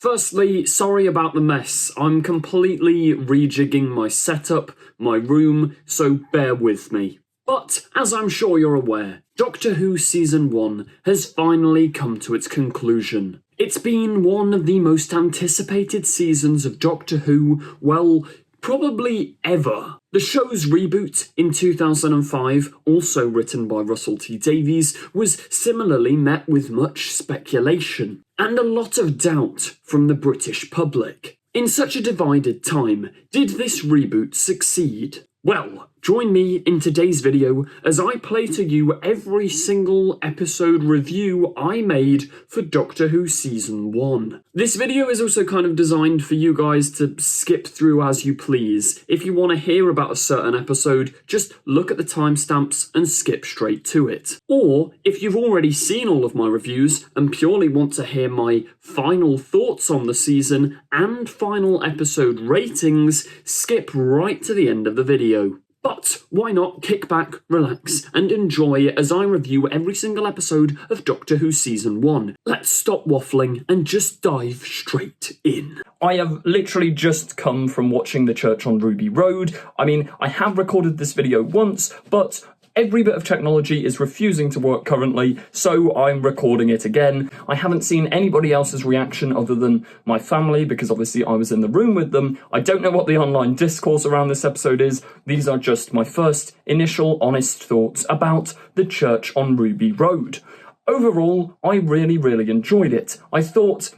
Firstly, sorry about the mess. I'm completely rejigging my setup, my room, so bear with me. But, as I'm sure you're aware, Doctor Who Season 1 has finally come to its conclusion. It's been one of the most anticipated seasons of Doctor Who, well, probably ever. The show's reboot in 2005, also written by Russell T Davies, was similarly met with much speculation and a lot of doubt from the British public. In such a divided time, did this reboot succeed? Well, join me in today's video as I play to you every single episode review I made for Doctor Who Season 1. This video is also kind of designed for you guys to skip through as you please. If you want to hear about a certain episode, just look at the timestamps and skip straight to it. Or, if you've already seen all of my reviews and purely want to hear my final thoughts on the season and final episode ratings, skip right to the end of the video. But why not kick back, relax, and enjoy as I review every single episode of Doctor Who Season 1. Let's stop waffling and just dive straight in. I have literally just come from watching The Church on Ruby Road. I mean, I have recorded this video once, but every bit of technology is refusing to work currently, so I'm recording it again. I haven't seen anybody else's reaction other than my family, because obviously I was in the room with them. I don't know what the online discourse around this episode is. These are just my first initial honest thoughts about The Church on Ruby Road. Overall, I really enjoyed it. I thought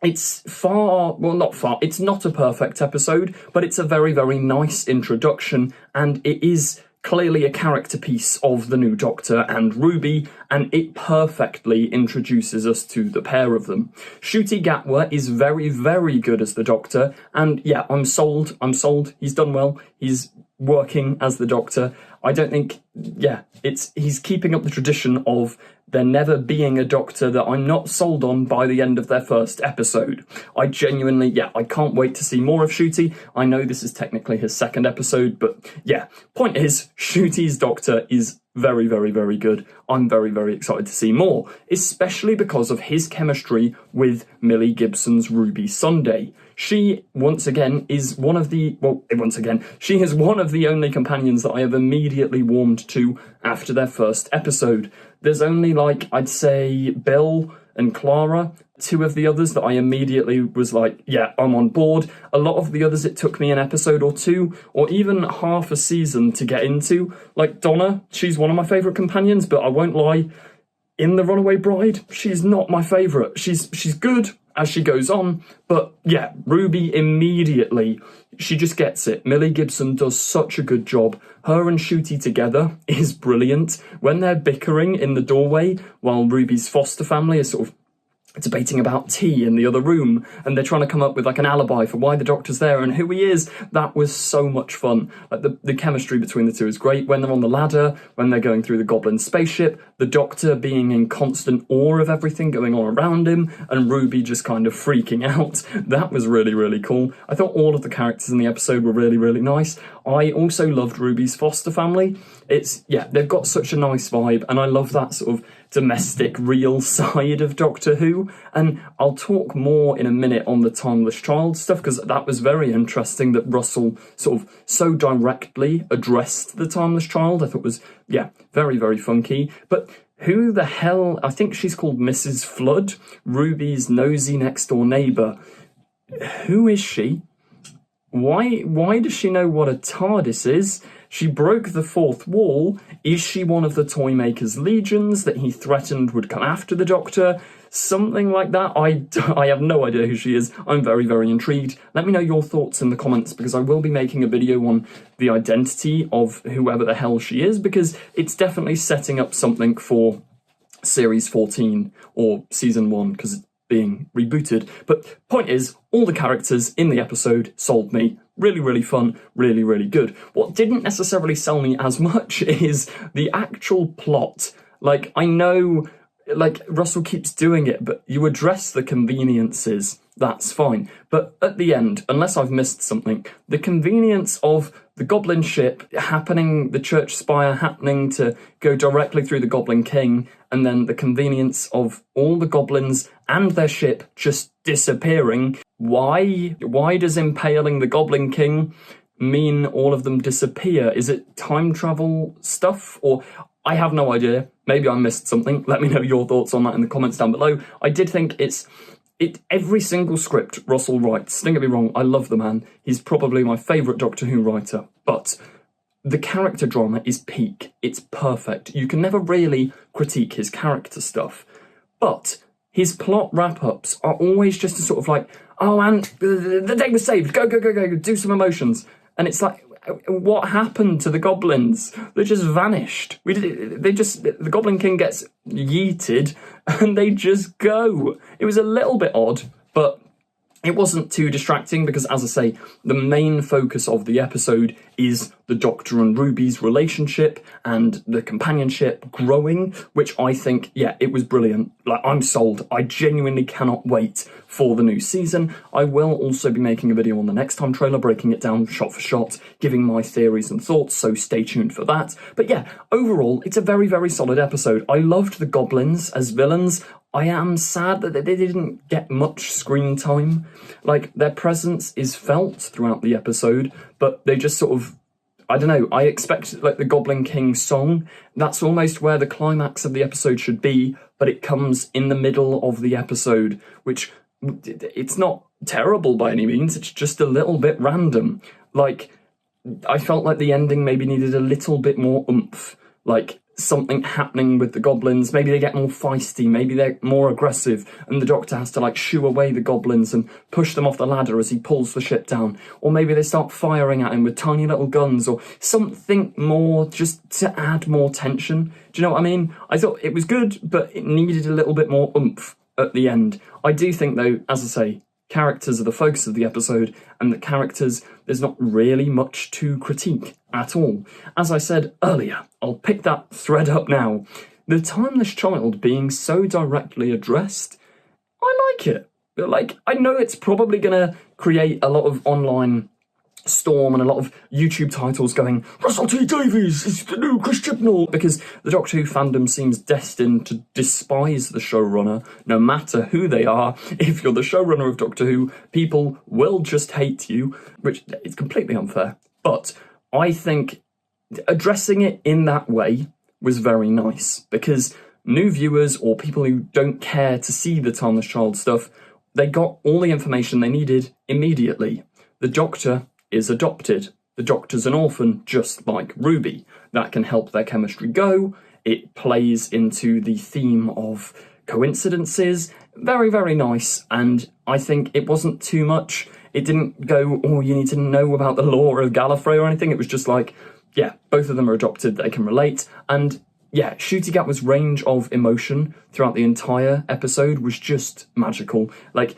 it's it's not a perfect episode, but it's a very nice introduction, and it is clearly a character piece of the new Doctor and Ruby, and it perfectly introduces us to the pair of them. Ncuti Gatwa is very good as the Doctor, and yeah, I'm sold. He's done well. He's working as the Doctor. I don't think, he's keeping up the tradition of there never being a Doctor that I'm not sold on by the end of their first episode. I genuinely, I can't wait to see more of Ncuti. I know this is technically his second episode, but yeah, point is, Ncuti's Doctor is very good. I'm very excited to see more, especially because of his chemistry with Millie Gibson's Ruby Sunday. She, once again, is one of the only companions that I have immediately warmed to after their first episode. There's only, I'd say Bill and Clara, two of the others that I immediately was like, yeah, I'm on board. A lot of the others, it took me an episode or two, or even half a season to get into. Like Donna, she's one of my favourite companions, but I won't lie, in The Runaway Bride, she's not my favourite. She's good as she goes on, but yeah, Ruby immediately, she just gets it. Millie Gibson does such a good job. Her and Ncuti together is brilliant. When they're bickering in the doorway while Ruby's foster family is sort of debating about tea in the other room, and they're trying to come up with an alibi for why the Doctor's there and who he is, that was so much fun. The chemistry between the two is great. When they're on the ladder, when they're going through the Goblin spaceship, the Doctor being in constant awe of everything going on around him, and Ruby just kind of freaking out. That was really cool. I thought all of the characters in the episode were really nice. I also loved Ruby's foster family. They've got such a nice vibe, and I love that sort of domestic, real side of Doctor Who, and I'll talk more in a minute on the Timeless Child stuff, because that was very interesting that Russell sort of so directly addressed the Timeless Child. I thought was, very funky. But who the hell, I think she's called Mrs. Flood, Ruby's nosy next door neighbour. Who is she? Why does she know what a TARDIS is? She broke the fourth wall. Is she one of the Toymaker's legions that he threatened would come after the Doctor? Something like that. I have no idea who she is. I'm very intrigued. Let me know your thoughts in the comments, because I will be making a video on the identity of whoever the hell she is, because it's definitely setting up something for Series 14 or Season 1, because it's being rebooted. But point is, all the characters in the episode sold me. Really fun, really good. What didn't necessarily sell me as much is the actual plot. I know like, Russell keeps doing it, but you address the conveniences, that's fine. But at the end, unless I've missed something, the convenience of the Goblin ship happening, the church spire happening to go directly through the Goblin King, and then the convenience of all the goblins and their ship just disappearing. Why? Why does impaling the Goblin King mean all of them disappear? Is it time travel stuff? Or I have no idea. Maybe I missed something. Let me know your thoughts on that in the comments down below. I did think every single script Russell writes, don't get me wrong, I love the man. He's probably my favourite Doctor Who writer, but the character drama is peak. It's perfect. You can never really critique his character stuff, but his plot wrap-ups are always just a sort of like, oh, and the day was saved, go, do some emotions. And it's like, what happened to the goblins? They just vanished. The Goblin King gets yeeted and they just go. It was a little bit odd, but it wasn't too distracting because, as I say, the main focus of the episode is the Doctor and Ruby's relationship and the companionship growing, which I think, yeah, it was brilliant. Like, I'm sold. I genuinely cannot wait for the new season. I will also be making a video on the next time trailer, breaking it down shot for shot, giving my theories and thoughts, so stay tuned for that. But yeah, overall, it's a very, very solid episode. I loved the goblins as villains. I am sad that they didn't get much screen time. Like, their presence is felt throughout the episode, but they just sort of, I don't know, I expect, like, the Goblin King song, that's almost where the climax of the episode should be, but it comes in the middle of the episode, which, it's not terrible by any means, it's just a little bit random. Like, I felt like the ending maybe needed a little bit more oomph, like, something happening with the goblins. Maybe they get more feisty, maybe they're more aggressive, and the Doctor has to, like, shoo away the goblins and push them off the ladder as he pulls the ship down. Or maybe they start firing at him with tiny little guns, or something more just to add more tension. Do you know what I mean? I thought it was good, but it needed a little bit more oomph at the end. I do think, though, as I say, characters are the focus of the episode, and the characters, there's not really much to critique at all. As I said earlier, I'll pick that thread up now. The Timeless Child being so directly addressed, I like it. Like, I know it's probably going to create a lot of online storm and a lot of YouTube titles going, Russell T Davies is the new Chris Chibnall, because the Doctor Who fandom seems destined to despise the showrunner, no matter who they are. If you're the showrunner of Doctor Who, people will just hate you, which is completely unfair. But I think addressing it in that way was very nice, because new viewers or people who don't care to see the Timeless Child stuff, they got all the information they needed immediately. The Doctor is adopted. The Doctor's an orphan, just like Ruby. That can help their chemistry go. It plays into the theme of coincidences. Very, very nice, and I think it wasn't too much. It didn't go, oh, you need to know about the lore of Gallifrey or anything. It was just like, yeah, both of them are adopted, they can relate, and yeah, Ncuti Gatwa's range of emotion throughout the entire episode was just magical. Like,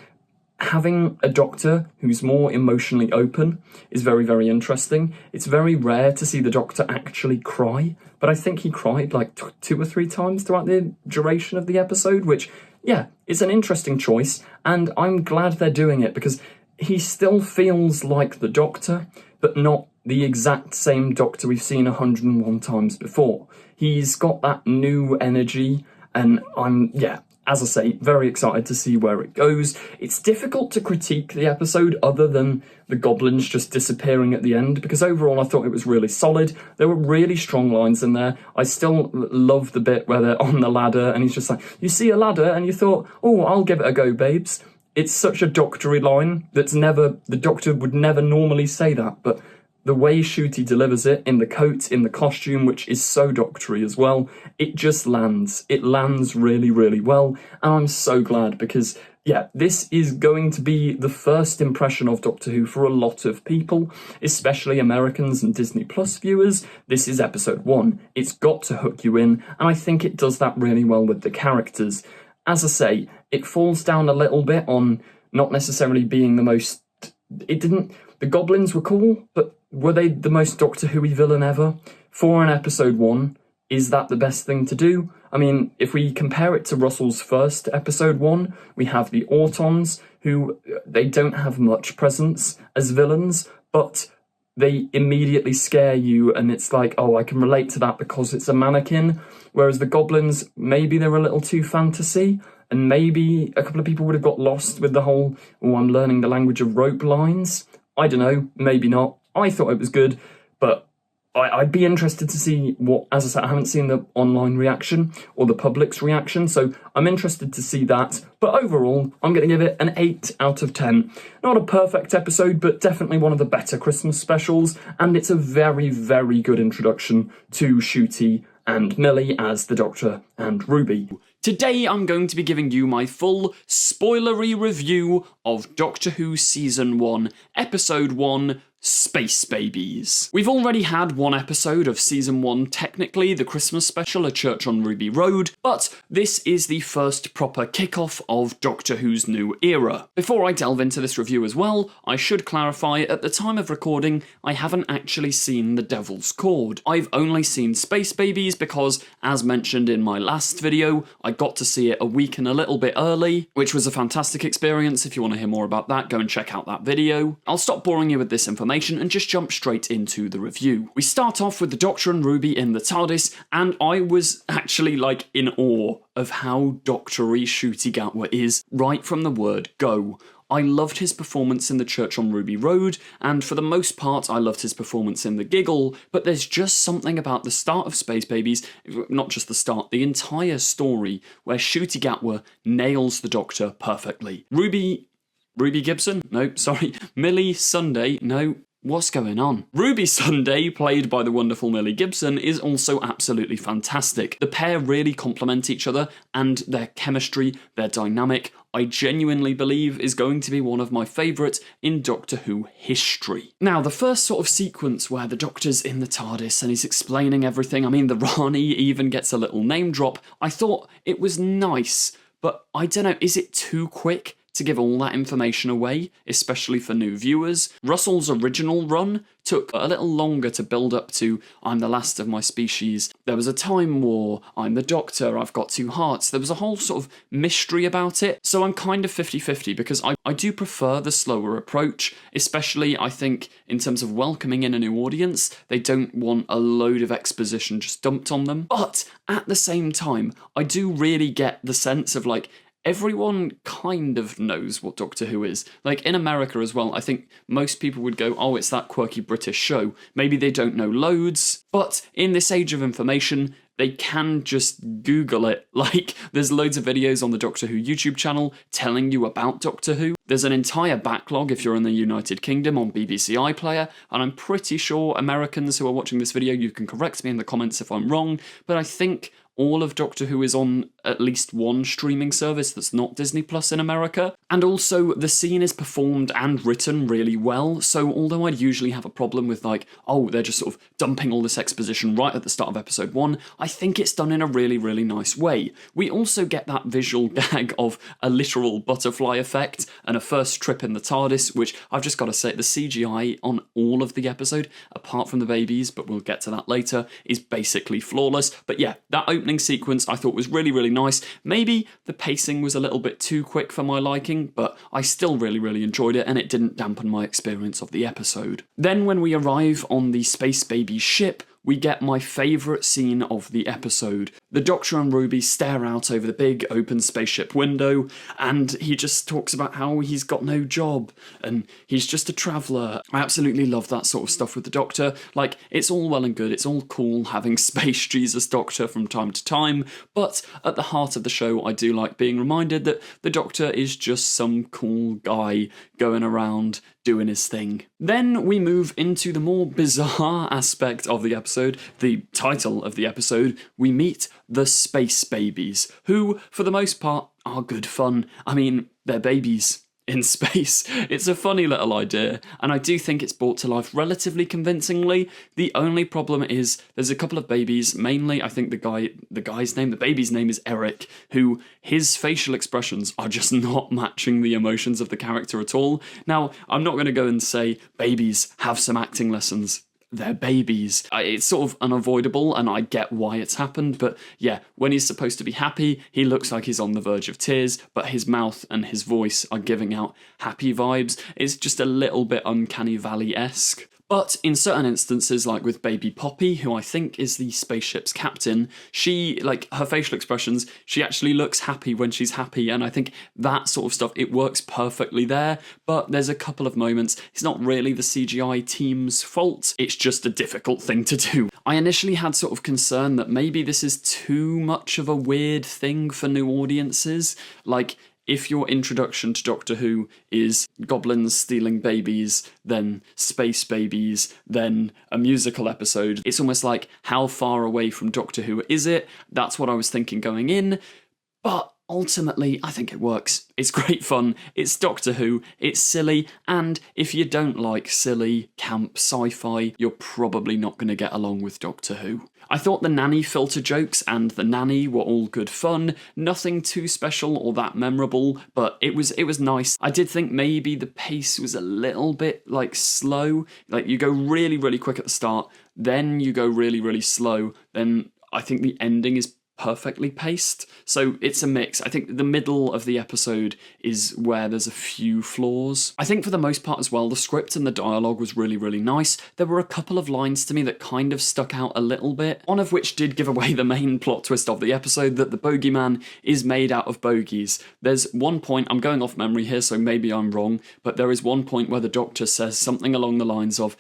having a Doctor who's more emotionally open is very, very interesting. It's very rare to see the Doctor actually cry, but I think he cried like 2 or 3 times throughout the duration of the episode, which, yeah, is an interesting choice, and I'm glad they're doing it, because he still feels like the Doctor, but not the exact same Doctor we've seen 101 times before. He's got that new energy, and I'm, yeah, as I say, very excited to see where it goes. It's difficult to critique the episode other than the goblins just disappearing at the end, because overall I thought it was really solid. There were really strong lines in there. I still love the bit where they're on the ladder and he's just like, you see a ladder and you thought, oh, I'll give it a go, babes. It's such a doctory line that's never, the Doctor would never normally say that, but the way Ncuti delivers it, in the coat, in the costume, which is so doctory as well, it just lands. It lands really, really well, and I'm so glad, because, yeah, this is going to be the first impression of Doctor Who for a lot of people, especially Americans and Disney Plus viewers. This is episode 1. It's got to hook you in, and I think it does that really well with the characters. As I say, it falls down a little bit on not necessarily being the most... It didn't... The goblins were cool, but were they the most Doctor Who-y villain ever? For an episode 1, is that the best thing to do? I mean, if we compare it to Russell's first episode 1, we have the Autons, who they don't have much presence as villains, but they immediately scare you, and it's like, oh, I can relate to that because it's a mannequin. Whereas the goblins, maybe they're a little too fantasy, and maybe a couple of people would have got lost with the whole, oh, I'm learning the language of rope lines. I don't know, maybe not. I thought it was good, but I'd be interested to see what, as I said, I haven't seen the online reaction or the public's reaction, so I'm interested to see that. But overall, I'm going to give it an 8 out of 10. Not a perfect episode, but definitely one of the better Christmas specials, and it's a very, very good introduction to Shooty and Millie as the Doctor and Ruby. Today I'm going to be giving you my full, spoilery review of Doctor Who Season 1, Episode 1, Space Babies. We've already had one episode of Season 1, technically, the Christmas special, A Church on Ruby Road, but this is the first proper kickoff of Doctor Who's new era. Before I delve into this review as well, I should clarify, at the time of recording, I haven't actually seen The Devil's Cord. I've only seen Space Babies because, as mentioned in my last video, I got to see it a week and a little bit early, which was a fantastic experience. If you want to hear more about that, go and check out that video. I'll stop boring you with this information and just jump straight into the review. We start off with the Doctor and Ruby in the TARDIS, and I was actually like in awe of how doctory Ncuti Gatwa is right from the word go. I loved his performance in The Church on Ruby Road, and for the most part I loved his performance in The Giggle, but there's just something about the start of Space Babies, not just the start, the entire story, where Ncuti Gatwa nails the Doctor perfectly. Ruby Gibson? No, sorry. Millie Sunday? No. What's going on? Ruby Sunday, played by the wonderful Millie Gibson, is also absolutely fantastic. The pair really complement each other, and their chemistry, their dynamic, I genuinely believe is going to be one of my favourites in Doctor Who history. Now, the first sort of sequence where the Doctor's in the TARDIS and he's explaining everything, I mean, the Rani even gets a little name drop, I thought it was nice, but I don't know, is it too quick to give all that information away, especially for new viewers? Russell's original run took a little longer to build up to I'm the last of my species, there was a time war, I'm the Doctor, I've got 2 hearts. There was a whole sort of mystery about it, so I'm kind of 50-50 because I do prefer the slower approach, especially I think in terms of welcoming in a new audience. They don't want a load of exposition just dumped on them, but at the same time I do really get the sense of like everyone kind of knows what Doctor Who is. Like, in America as well, I think most people would go, oh, it's that quirky British show. Maybe they don't know loads, but in this age of information, they can just Google it. Like, there's loads of videos on the Doctor Who YouTube channel telling you about Doctor Who. There's an entire backlog if you're in the United Kingdom on BBC iPlayer, and I'm pretty sure Americans who are watching this video, you can correct me in the comments if I'm wrong, but I think all of Doctor Who is on at least one streaming service that's not Disney Plus in America. And also, the scene is performed and written really well, so although I'd usually have a problem with like, oh, they're just sort of dumping all this exposition right at the start of episode 1, I think it's done in a really, really nice way. We also get that visual gag of a literal butterfly effect and a first trip in the TARDIS, which I've just got to say, the CGI on all of the episode, apart from the babies, but we'll get to that later, is basically flawless. But yeah, that opening sequence I thought was really, really nice. Maybe the pacing was a little bit too quick for my liking, but I still really, really enjoyed it, and it didn't dampen my experience of the episode. Then when we arrive on the Space Baby ship, we get my favourite scene of the episode. The Doctor and Ruby stare out over the big open spaceship window, and he just talks about how he's got no job, and he's just a traveller. I absolutely love that sort of stuff with the Doctor. Like, it's all well and good, it's all cool having Space Jesus Doctor from time to time, but at the heart of the show, I do like being reminded that the Doctor is just some cool guy going around doing his thing. Then we move into the more bizarre aspect of the episode, the title of the episode. We meet the Space Babies, who, for the most part, are good fun. I mean, they're babies in space. It's a funny little idea, and I do think it's brought to life relatively convincingly. The only problem is there's a couple of babies, mainly I think the baby's name is Eric, who his facial expressions are just not matching the emotions of the character at all. Now, I'm not going to go and say babies have some acting lessons. their babies. It's sort of unavoidable, and I get why it's happened, but yeah, when he's supposed to be happy, he looks like he's on the verge of tears, but his mouth and his voice are giving out happy vibes. It's just a little bit Uncanny Valley-esque. But in certain instances, like with baby Poppy, who I think is the spaceship's captain, she, like, her facial expressions, she actually looks happy when she's happy, and I think that sort of stuff, it works perfectly there, but there's a couple of moments, it's not really the CGI team's fault, it's just a difficult thing to do. I initially had sort of concern that maybe this is too much of a weird thing for new audiences, like, if your introduction to Doctor Who is goblins stealing babies, then space babies, then a musical episode, it's almost like, how far away from Doctor Who is it? That's what I was thinking going in, but ultimately, I think it works. It's great fun, it's Doctor Who, it's silly, and if you don't like silly, camp, sci-fi, you're probably not going to get along with Doctor Who. I thought the nanny filter jokes and the nanny were all good fun, nothing too special or that memorable, but it was nice. I did think maybe the pace was a little bit, like, slow. Like, you go really, really quick at the start, then you go really, really slow, then I think the ending is perfectly paced, so it's a mix. I think the middle of the episode is where there's a few flaws. I think for the most part as well, the script and the dialogue was really, really nice. There were a couple of lines to me that kind of stuck out a little bit, one of which did give away the main plot twist of the episode, that the bogeyman is made out of bogies. There's one point, I'm going off memory here, so maybe I'm wrong, but there is one point where the Doctor says something along the lines of,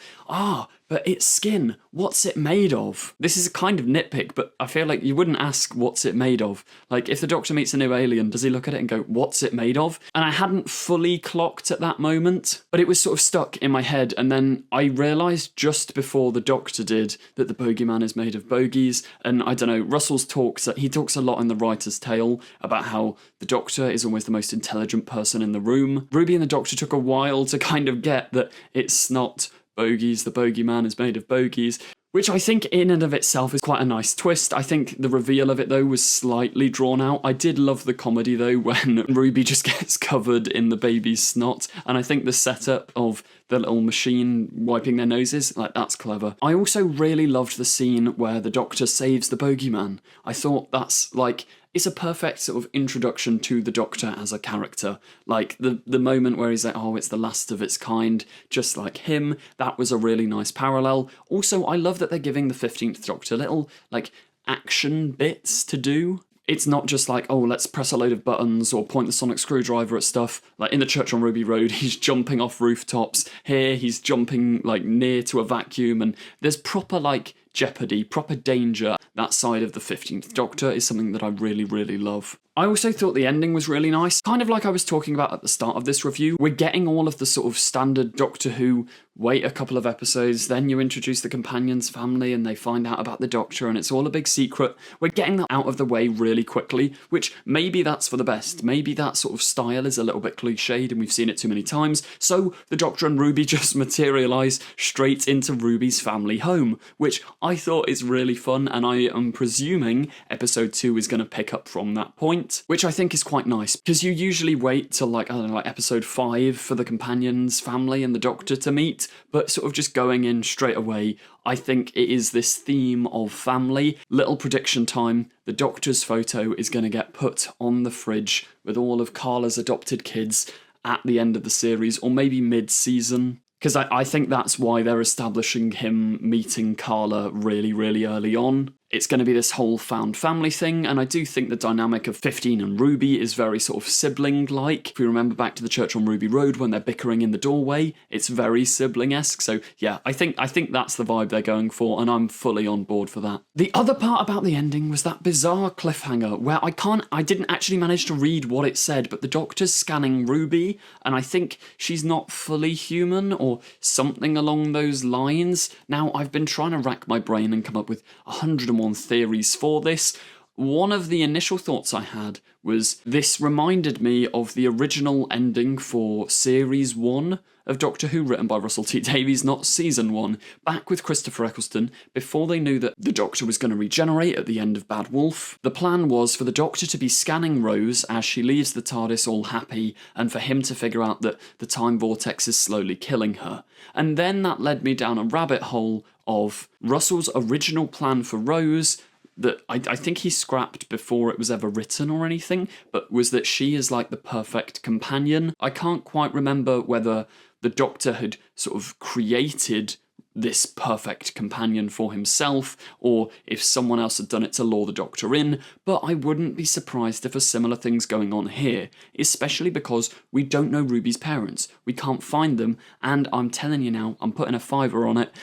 but it's skin, what's it made of? This is a kind of nitpick, but I feel like you wouldn't ask what's it made of. Like, if the Doctor meets a new alien, does he look at it and go, what's it made of? And I hadn't fully clocked at that moment, but it was sort of stuck in my head, and then I realised just before the Doctor did that the bogeyman is made of bogies, and I don't know, Russell's talks, he talks a lot in the writer's tale about how the Doctor is always the most intelligent person in the room. Ruby and the Doctor took a while to kind of get that it's not bogies, the bogeyman is made of bogies, which I think in and of itself is quite a nice twist. I think the reveal of it, though, was slightly drawn out. I did love the comedy, though, when Ruby just gets covered in the baby's snot, and I think the setup of the little machine wiping their noses, like, that's clever. I also really loved the scene where the Doctor saves the bogeyman. I thought that's, like, it's a perfect sort of introduction to the Doctor as a character. Like, the moment where he's like, oh, it's the last of its kind, just like him, that was a really nice parallel. Also, I love that they're giving the 15th Doctor little, like, action bits to do. It's not just like, oh, let's press a load of buttons or point the sonic screwdriver at stuff. Like, in the Church on Ruby Road, he's jumping off rooftops. Here, he's jumping, like, near to a vacuum, and there's proper, like, jeopardy, proper danger. That side of the 15th Doctor is something that I really, really love. I also thought the ending was really nice. Kind of like I was talking about at the start of this review, we're getting all of the sort of standard Doctor Who, wait a couple of episodes, then you introduce the companion's family and they find out about the Doctor and it's all a big secret. We're getting that out of the way really quickly, which maybe that's for the best. Maybe that sort of style is a little bit cliched and we've seen it too many times, so the Doctor and Ruby just materialise straight into Ruby's family home, which I thought is really fun, and I am presuming episode 2 is going to pick up from that point, which I think is quite nice, because you usually wait till, like, I don't know, like episode 5 for the companion's family and the Doctor to meet, but sort of just going in straight away, I think it is this theme of family. Little prediction time, the Doctor's photo is going to get put on the fridge with all of Carla's adopted kids at the end of the series, or maybe mid-season. Because I think that's why they're establishing him meeting Carla really, really early on. It's going to be this whole found family thing, and I do think the dynamic of 15 and Ruby is very sort of sibling-like. If we remember back to the Church on Ruby Road when they're bickering in the doorway, it's very sibling-esque, so yeah, I think that's the vibe they're going for, and I'm fully on board for that. The other part about the ending was that bizarre cliffhanger, where I didn't actually manage to read what it said, but the Doctor's scanning Ruby, and I think she's not fully human, or something along those lines. Now, I've been trying to rack my brain and come up with 101 theories for this. One of the initial thoughts I had was this reminded me of the original ending for Series 1 of Doctor Who, written by Russell T Davies, not Season 1, back with Christopher Eccleston, before they knew that the Doctor was going to regenerate at the end of Bad Wolf. The plan was for the Doctor to be scanning Rose as she leaves the TARDIS all happy, and for him to figure out that the time vortex is slowly killing her. And then that led me down a rabbit hole of Russell's original plan for Rose, that I think he scrapped before it was ever written or anything, but was that she is like the perfect companion. I can't quite remember whether the Doctor had sort of created this perfect companion for himself, or if someone else had done it to lure the Doctor in, but I wouldn't be surprised if a similar thing's going on here, especially because we don't know Ruby's parents. We can't find them, and I'm telling you now, I'm putting a $5 on it,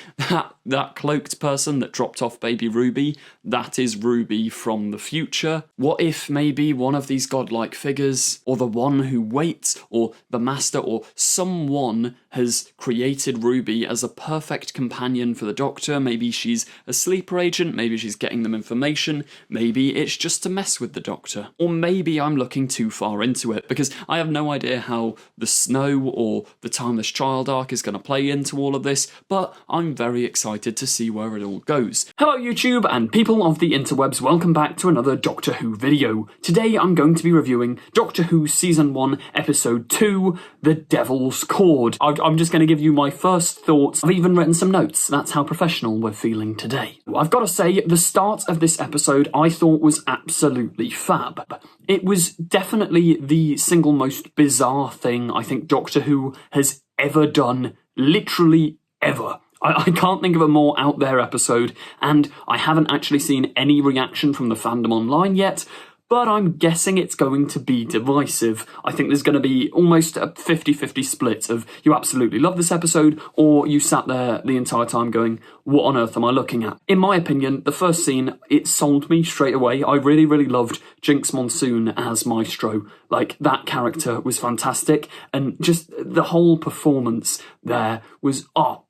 that cloaked person that dropped off baby Ruby, that is Ruby from the future. What if maybe one of these godlike figures, or the one who waits, or the Master, or someone has created Ruby as a perfect companion for the Doctor? Maybe she's a sleeper agent, maybe she's getting them information, maybe it's just to mess with the Doctor. Or maybe I'm looking too far into it, because I have no idea how the Snow or the Timeless Child arc is going to play into all of this, but I'm very excited to see where it all goes. Hello YouTube and people of the interwebs, welcome back to another Doctor Who video. Today I'm going to be reviewing Doctor Who Season 1 Episode 2, The Devil's Cord. I'm just going to give you my first thoughts. I've even written some notes, that's how professional we're feeling today. I've got to say, the start of this episode I thought was absolutely fab. It was definitely the single most bizarre thing I think Doctor Who has ever done, literally ever. I can't think of a more out there episode, and I haven't actually seen any reaction from the fandom online yet, but I'm guessing it's going to be divisive. I think there's going to be almost a 50-50 split of you absolutely love this episode, or you sat there the entire time going, what on earth am I looking at? In my opinion, the first scene, it sold me straight away. I really, really loved Jinx Monsoon as Maestro. Like, that character was fantastic, and just the whole performance there was,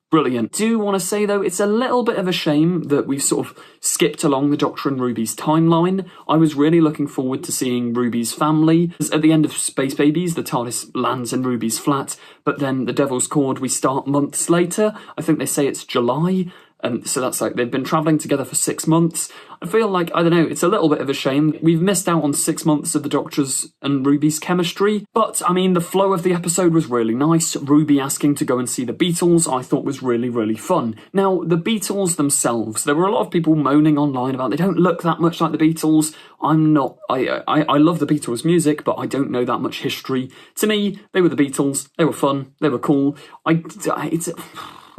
brilliant. I do want to say though, it's a little bit of a shame that we've sort of skipped along the Doctor and Ruby's timeline. I was really looking forward to seeing Ruby's family. At the end of Space Babies, the TARDIS lands in Ruby's flat, but then the Devil's Cord we start months later. I think they say it's July. And so that's like, they've been travelling together for 6 months. I feel like, I don't know, it's a little bit of a shame. We've missed out on 6 months of the Doctor's and Ruby's chemistry. But, I mean, the flow of the episode was really nice. Ruby asking to go and see the Beatles, I thought was really, really fun. Now, the Beatles themselves, there were a lot of people moaning online about they don't look that much like the Beatles. I'm not, I love the Beatles music, but I don't know that much history. To me, they were the Beatles. They were fun. They were cool.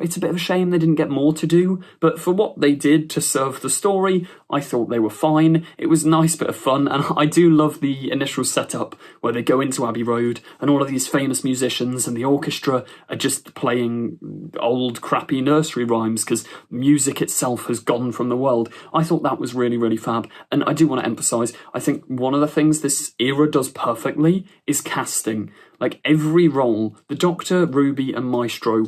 It's a bit of a shame they didn't get more to do, but for what they did to serve the story, I thought they were fine. It was a nice bit of fun, and I do love the initial setup where they go into Abbey Road and all of these famous musicians and the orchestra are just playing old crappy nursery rhymes because music itself has gone from the world. I thought that was really, really fab, and I do want to emphasise, I think one of the things this era does perfectly is casting. Like, every role, the Doctor, Ruby and Maestro,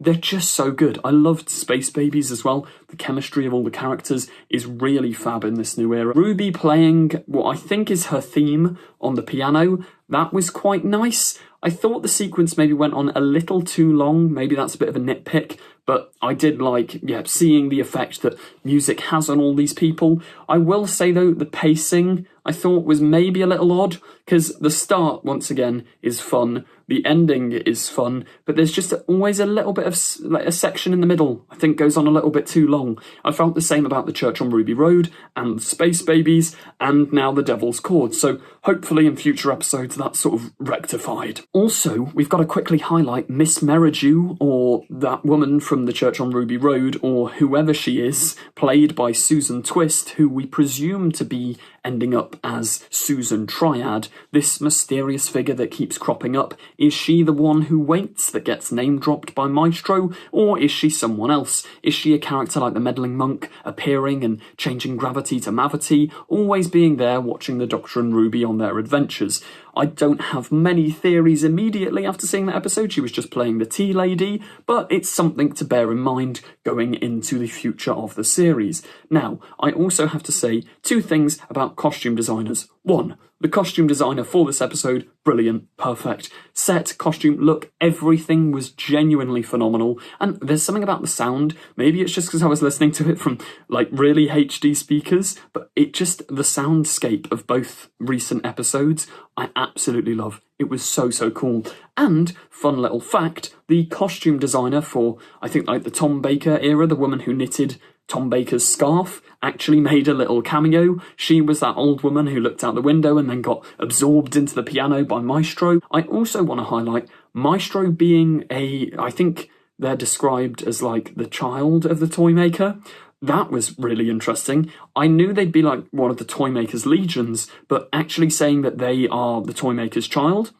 they're just so good. I loved Space Babies as well. The chemistry of all the characters is really fab in this new era. Ruby playing what I think is her theme on the piano, that was quite nice. I thought the sequence maybe went on a little too long. Maybe that's a bit of a nitpick, but I did like, seeing the effect that music has on all these people. I will say though, the pacing I thought was maybe a little odd, because the start, once again, is fun. The ending is fun, but there's just always a little bit of like a section in the middle I think goes on a little bit too long. I felt the same about the Church on Ruby Road and Space Babies and now the Devil's Cord, so hopefully in future episodes that's sort of rectified. Also, we've got to quickly highlight Miss Merridew, or that woman from the Church on Ruby Road, or whoever she is, played by Susan Twist, who we presume to be ending up as Susan Triad, this mysterious figure that keeps cropping up. Is she the one who waits that gets name-dropped by Maestro, or is she someone else? Is she a character like the meddling monk, appearing and changing gravity to mavity, always being there watching the Doctor and Ruby on their adventures? I don't have many theories immediately after seeing that episode. She was just playing the tea lady, but it's something to bear in mind going into the future of the series. Now, I also have to say 2 things about costume designers. 1, The costume designer for this episode, brilliant, perfect. Set, costume, look, everything was genuinely phenomenal. And there's something about the sound, maybe it's just because I was listening to it from like really HD speakers, but the soundscape of both recent episodes, I absolutely love. It was so cool. And, fun little fact, the costume designer for, I think like the Tom Baker era, the woman who knitted Tom Baker's scarf, actually made a little cameo. She was that old woman who looked out the window and then got absorbed into the piano by Maestro. I also want to highlight Maestro being I think they're described as like the child of the toy maker. That was really interesting. I knew they'd be like one of the toy maker's legions, but actually saying that they are the toy maker's child,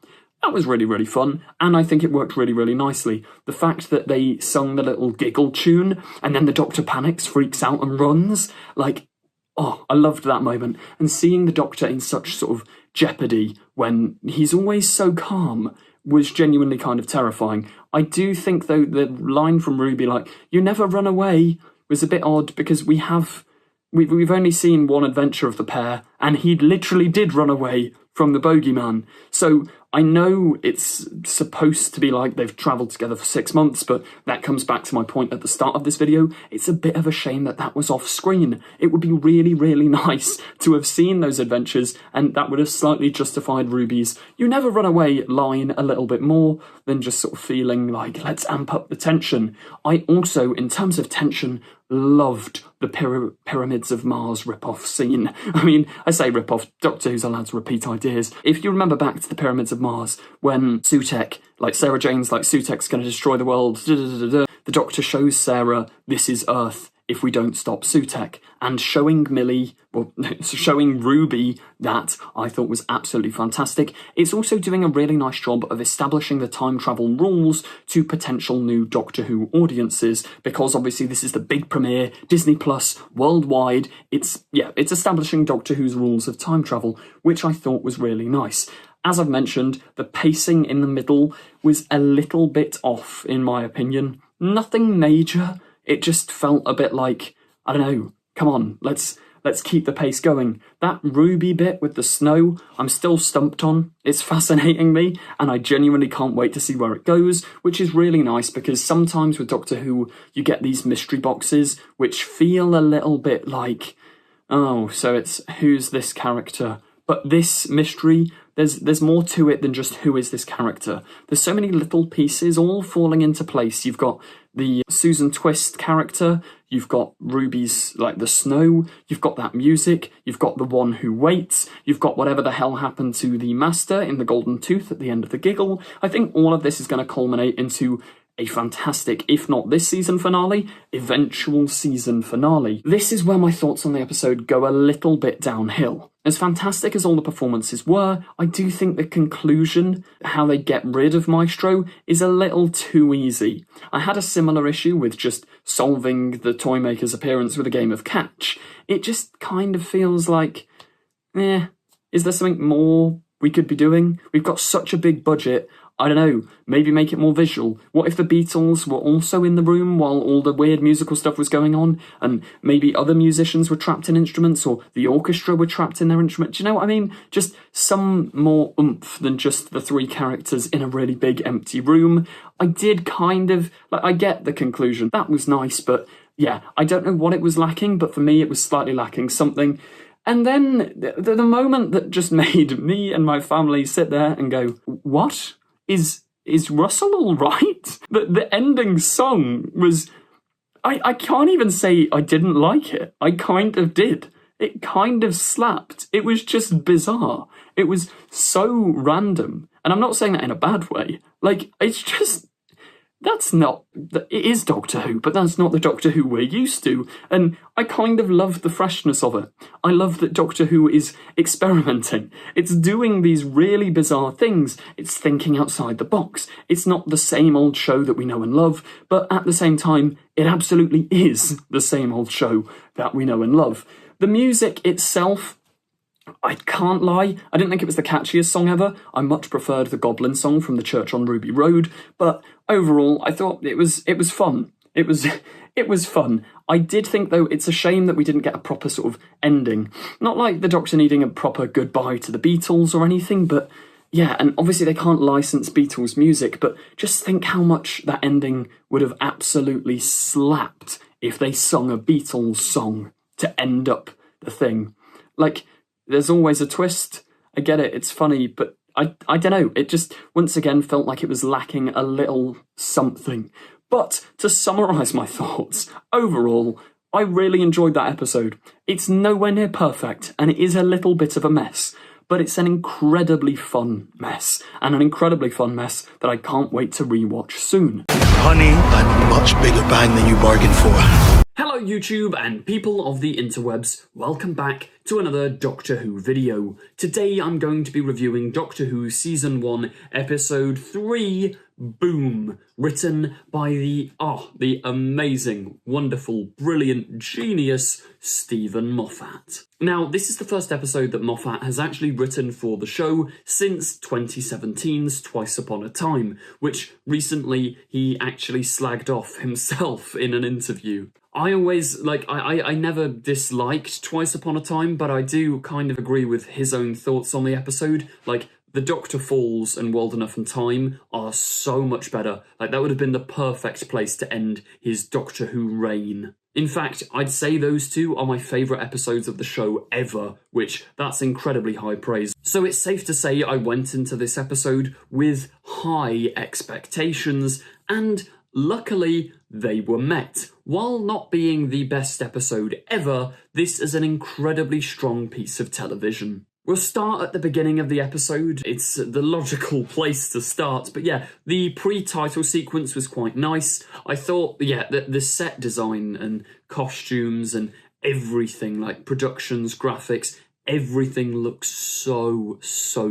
that was really, really fun, and I think it worked really, really nicely. The fact that they sung the little giggle tune, and then the Doctor panics, freaks out, and runs, like, oh, I loved that moment. And seeing the Doctor in such sort of jeopardy when he's always so calm was genuinely kind of terrifying. I do think, though, the line from Ruby, like, "You never run away," was a bit odd, because we've only seen one adventure of the pair, and he literally did run away from the bogeyman. So I know it's supposed to be like they've travelled together for 6 months, but that comes back to my point at the start of this video. It's a bit of a shame that was off screen. It would be really, really nice to have seen those adventures, and that would have slightly justified Ruby's "you never run away" line a little bit more than just sort of feeling like, let's amp up the tension. I also, in terms of tension, loved the Pyramids of Mars rip-off scene. I mean, I say rip-off, Doctor Who's allowed to repeat ideas. If you remember back to the Pyramids of Mars, when Sutekh, like Sarah Jane's like, Sutek's going to destroy the world, the Doctor shows Sarah, "This is Earth if we don't stop Sutekh," and showing Ruby that, I thought was absolutely fantastic. It's also doing a really nice job of establishing the time travel rules to potential new Doctor Who audiences, because obviously this is the big premiere, Disney Plus, worldwide. It's establishing Doctor Who's rules of time travel, which I thought was really nice. As I've mentioned, the pacing in the middle was a little bit off, in my opinion. Nothing major. It just felt a bit like, I don't know, come on, let's keep the pace going. That Ruby bit with the snow, I'm still stumped on. It's fascinating me, and I genuinely can't wait to see where it goes, which is really nice, because sometimes with Doctor Who, you get these mystery boxes which feel a little bit like, oh, so it's who's this character? But this mystery, there's more to it than just who is this character. There's so many little pieces all falling into place. You've got the Susan Twist character, you've got Ruby's, like, the snow, you've got that music, you've got the one who waits, you've got whatever the hell happened to the Master in the Golden Tooth at the end of the giggle. I think all of this is going to culminate into a fantastic, if not this season finale, eventual season finale. This is where my thoughts on the episode go a little bit downhill. As fantastic as all the performances were, I do think the conclusion, how they get rid of Maestro, is a little too easy. I had a similar issue with just solving the Toymaker's appearance with a game of catch. It just kind of feels like, is there something more we could be doing? We've got such a big budget. I don't know, maybe make it more visual. What if the Beatles were also in the room while all the weird musical stuff was going on, and maybe other musicians were trapped in instruments, or the orchestra were trapped in their instruments? Do you know what I mean? Just some more oomph than just the three characters in a really big empty room. I did kind of, I get the conclusion. That was nice, but yeah, I don't know what it was lacking, but for me it was slightly lacking something. And then the moment that just made me and my family sit there and go, what? Is Russell all right? The ending song was... I can't even say I didn't like it. I kind of did. It kind of slapped. It was just bizarre. It was so random. And I'm not saying that in a bad way. Like, it's just... That's not... It is Doctor Who, but that's not the Doctor Who we're used to. And I kind of love the freshness of it. I love that Doctor Who is experimenting. It's doing these really bizarre things. It's thinking outside the box. It's not the same old show that we know and love, but at the same time, it absolutely is the same old show that we know and love. The music itself... I can't lie, I didn't think it was the catchiest song ever. I much preferred the Goblin song from the Church on Ruby Road, but overall I thought it was fun. It was fun. I did think, though, it's a shame that we didn't get a proper sort of ending. Not like the Doctor needing a proper goodbye to the Beatles or anything, but yeah, and obviously they can't license Beatles music, but just think how much that ending would have absolutely slapped if they sung a Beatles song to end up the thing. Like, there's always a twist. I get it, it's funny, but I don't know, it just once again felt like it was lacking a little something. But to summarise my thoughts, overall, I really enjoyed that episode. It's nowhere near perfect, and it is a little bit of a mess, but it's an incredibly fun mess, and an incredibly fun mess that I can't wait to rewatch soon. Honey, a much bigger bang than you bargained for. Hello YouTube and people of the interwebs, welcome back to another Doctor Who video. Today I'm going to be reviewing Doctor Who Season 1 Episode 3, Boom, written by the amazing, wonderful, brilliant, genius Stephen Moffat. Now, this is the first episode that Moffat has actually written for the show since 2017's Twice Upon a Time, which recently he actually slagged off himself in an interview. I always, I never disliked Twice Upon a Time, but I do kind of agree with his own thoughts on the episode. Like, The Doctor Falls and World Enough and Time are so much better. Like, that would have been the perfect place to end his Doctor Who reign. In fact, I'd say those two are my favourite episodes of the show ever, which that's incredibly high praise. So it's safe to say I went into this episode with high expectations, and luckily, they were met. While not being the best episode ever, this is an incredibly strong piece of television. We'll start at the beginning of the episode. It's the logical place to start, but yeah, the pre-title sequence was quite nice. I thought, yeah, the set design and costumes and everything, like productions, graphics, everything looks so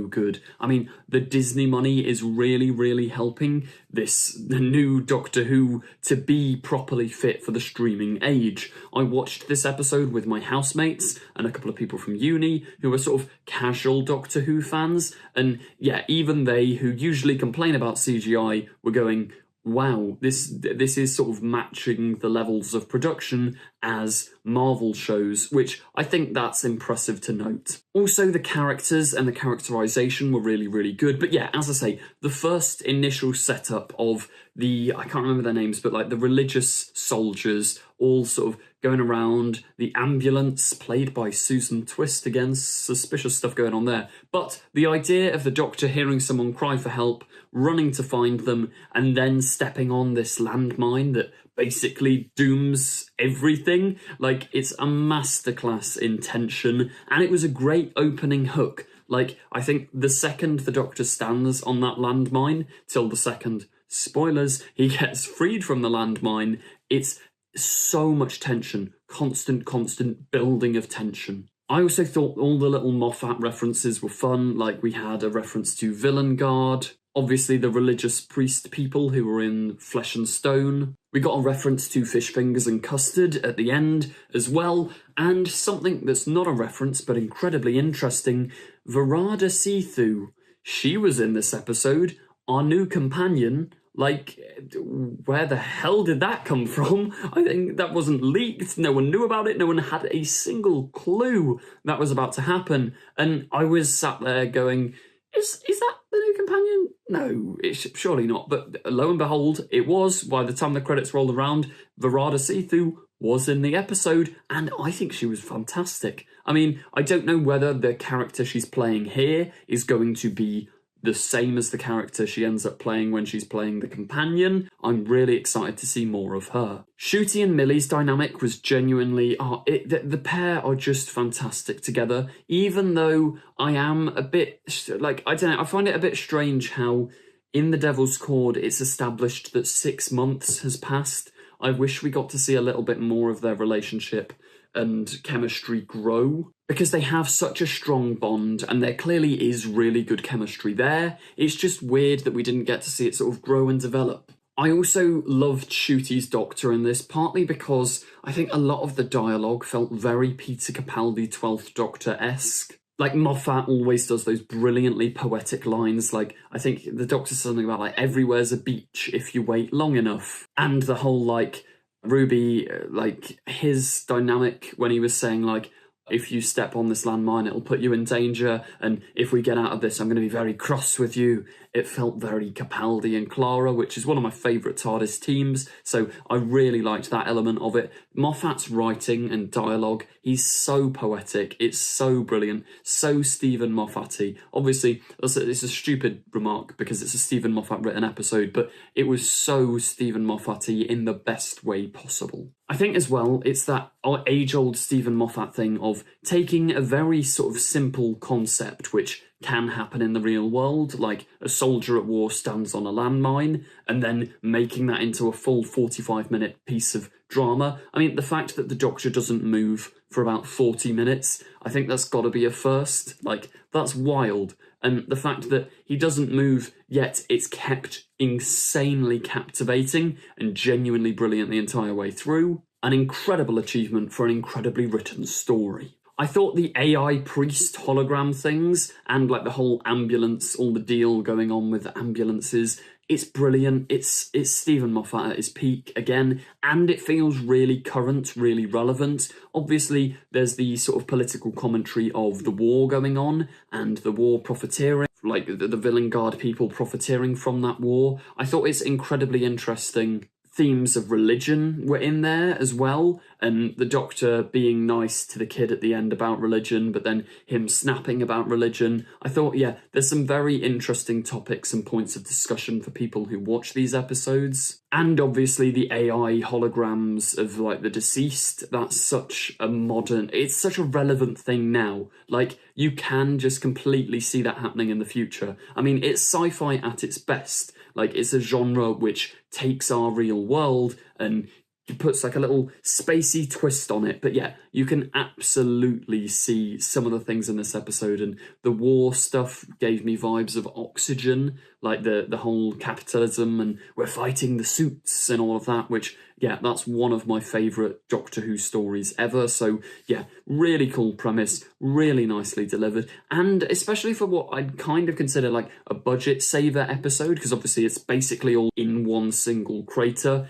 good. I mean, the Disney money is really helping the new Doctor Who to be properly fit for the streaming age. I watched this episode with my housemates and a couple of people from uni who were sort of casual Doctor Who fans, and yeah, even they, who usually complain about CGI, were going, wow, this is sort of matching the levels of production as Marvel shows, which I think that's impressive to note. Also, the characters and the characterization were really good. But yeah, as I say, the first initial setup of the, I can't remember their names, but like the religious soldiers all sort of going around, the ambulance played by Susan Twist again, suspicious stuff going on there. But the idea of the Doctor hearing someone cry for help, running to find them, and then stepping on this landmine that basically dooms everything, like, it's a masterclass in tension, and it was a great opening hook. Like, I think the second the Doctor stands on that landmine, till the second, spoilers, he gets freed from the landmine, it's so much tension, constant building of tension. I also thought all the little Moffat references were fun, like we had a reference to Villain Guard, obviously the religious priest people who were in Flesh and Stone. We got a reference to Fish Fingers and Custard at the end as well, and something that's not a reference but incredibly interesting, Verada Sethu. She was in this episode, our new companion. Like, where the hell did that come from? I think that wasn't leaked, no one knew about it, no one had a single clue that was about to happen, and I was sat there going, is that the new companion? No, it's surely not, but lo and behold, it was. By the time the credits rolled around, Verada Sethu was in the episode, and I think she was fantastic. I mean, I don't know whether the character she's playing here is going to be the same as the character she ends up playing when she's playing the companion. I'm really excited to see more of her. Shooty and Millie's dynamic was genuinely, the pair are just fantastic together, even though I am a bit, like, I don't know, I find it a bit strange how in The Devil's Cord it's established that 6 months has passed. I wish we got to see a little bit more of their relationship and chemistry grow, because they have such a strong bond and there clearly is really good chemistry there. It's just weird that we didn't get to see it sort of grow and develop. I also loved Shooty's Doctor in this, partly because I think a lot of the dialogue felt very Peter Capaldi 12th Doctor-esque. Like, Moffat always does those brilliantly poetic lines. Like, I think the Doctor says something about, like, everywhere's a beach if you wait long enough. And the whole, like, Ruby, like, his dynamic when he was saying, like, if you step on this landmine, it'll put you in danger, and if we get out of this, I'm going to be very cross with you. It felt very Capaldi and Clara, which is one of my favourite TARDIS teams, so I really liked that element of it. Moffat's writing and dialogue, he's so poetic, it's so brilliant, so Stephen Moffat-y. Obviously, it's a stupid remark because it's a Stephen Moffat written episode, but it was so Stephen Moffat-y in the best way possible. I think as well, it's that age-old Stephen Moffat thing of taking a very sort of simple concept, which can happen in the real world, like a soldier at war stands on a landmine, and then making that into a full 45-minute piece of drama. I mean, the fact that the Doctor doesn't move for about 40 minutes, I think that's got to be a first. Like, that's wild. And the fact that he doesn't move, yet it's kept insanely captivating and genuinely brilliant the entire way through. An incredible achievement for an incredibly written story. I thought the AI priest hologram things and like the whole ambulance, all the deal going on with ambulances, it's brilliant. It's Stephen Moffat at his peak again, and it feels really current, really relevant. Obviously, there's the sort of political commentary of the war going on and the war profiteering, like the Villain Guard people profiteering from that war. I thought it's incredibly interesting. Themes of religion were in there as well, and the Doctor being nice to the kid at the end about religion, but then him snapping about religion. I thought, yeah, there's some very interesting topics and points of discussion for people who watch these episodes. And obviously the AI holograms of like the deceased, that's such a modern, it's such a relevant thing now. Like, you can just completely see that happening in the future. I mean, it's sci-fi at its best. Like, it's a genre which takes our real world and puts like a little spacey twist on it. But yeah, you can absolutely see some of the things in this episode, and the war stuff gave me vibes of Oxygen, like the whole capitalism and we're fighting the suits and all of that, which, yeah, that's one of my favourite Doctor Who stories ever. So yeah, really cool premise, really nicely delivered, and especially for what I'd kind of consider like a budget saver episode, because obviously it's basically all in one single crater.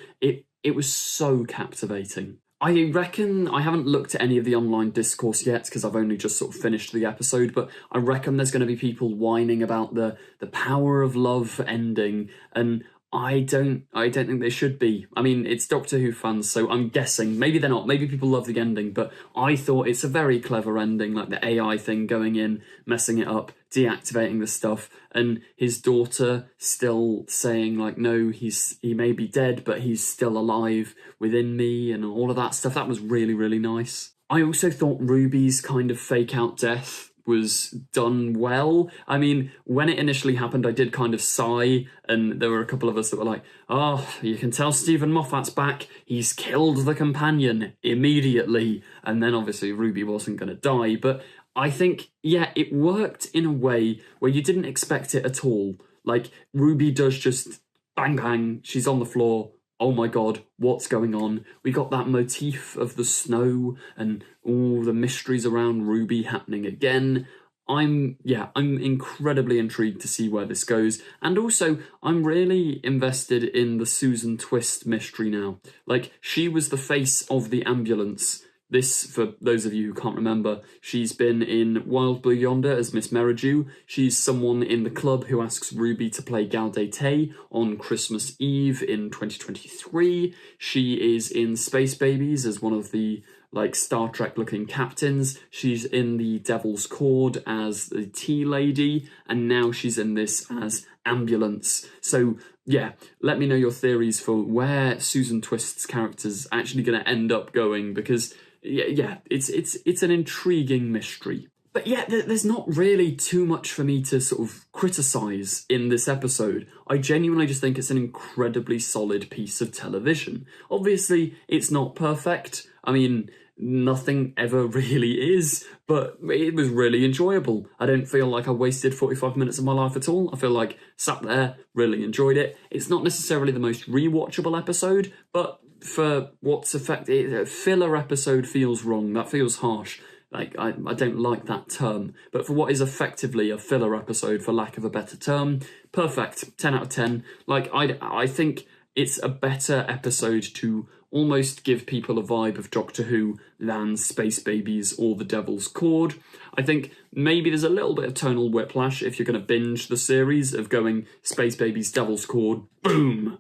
It was so captivating. I reckon, I haven't looked at any of the online discourse yet because I've only just sort of finished the episode, but I reckon there's going to be people whining about the power of love ending, and I don't think they should be. I mean, it's Doctor Who fans, so I'm guessing, maybe they're not, maybe people love the ending, but I thought it's a very clever ending, like the AI thing going in, messing it up, deactivating the stuff, and his daughter still saying like, no, he may be dead, but he's still alive within me, and all of that stuff. That was really, really nice. I also thought Ruby's kind of fake out death was done well. I mean, when it initially happened, I did kind of sigh, and there were a couple of us that were like, oh, you can tell Stephen Moffat's back, he's killed the companion immediately, and then obviously Ruby wasn't going to die, but I think, yeah, it worked in a way where you didn't expect it at all. Like, Ruby does just bang bang, she's on the floor, oh my god, what's going on? We got that motif of the snow and all the mysteries around Ruby happening again. I'm incredibly intrigued to see where this goes. And also, I'm really invested in the Susan Twist mystery now. Like, she was the face of the ambulance. This, for those of you who can't remember, she's been in Wild Blue Yonder as Miss Merridew. She's someone in the club who asks Ruby to play Gaudete on Christmas Eve in 2023. She is in Space Babies as one of the like Star Trek looking captains. She's in the Devil's Cord as the tea lady, and now she's in this as ambulance. So yeah, let me know your theories for where Susan Twist's character's actually going to end up going, because yeah, it's an intriguing mystery. But yeah, there's not really too much for me to sort of criticise in this episode. I genuinely just think it's an incredibly solid piece of television. Obviously, it's not perfect. I mean, nothing ever really is, but it was really enjoyable. I don't feel like I wasted 45 minutes of my life at all. I feel like sat there, really enjoyed it. It's not necessarily the most rewatchable episode, but for what's effective, filler episode feels wrong. That feels harsh. Like, I don't like that term, but for what is effectively a filler episode, for lack of a better term, perfect, 10 out of 10. Like, I think it's a better episode to almost give people a vibe of Doctor Who than Space Babies or The Devil's Cord. I think maybe there's a little bit of tonal whiplash if you're going to binge the series of going Space Babies, Devil's Cord, boom!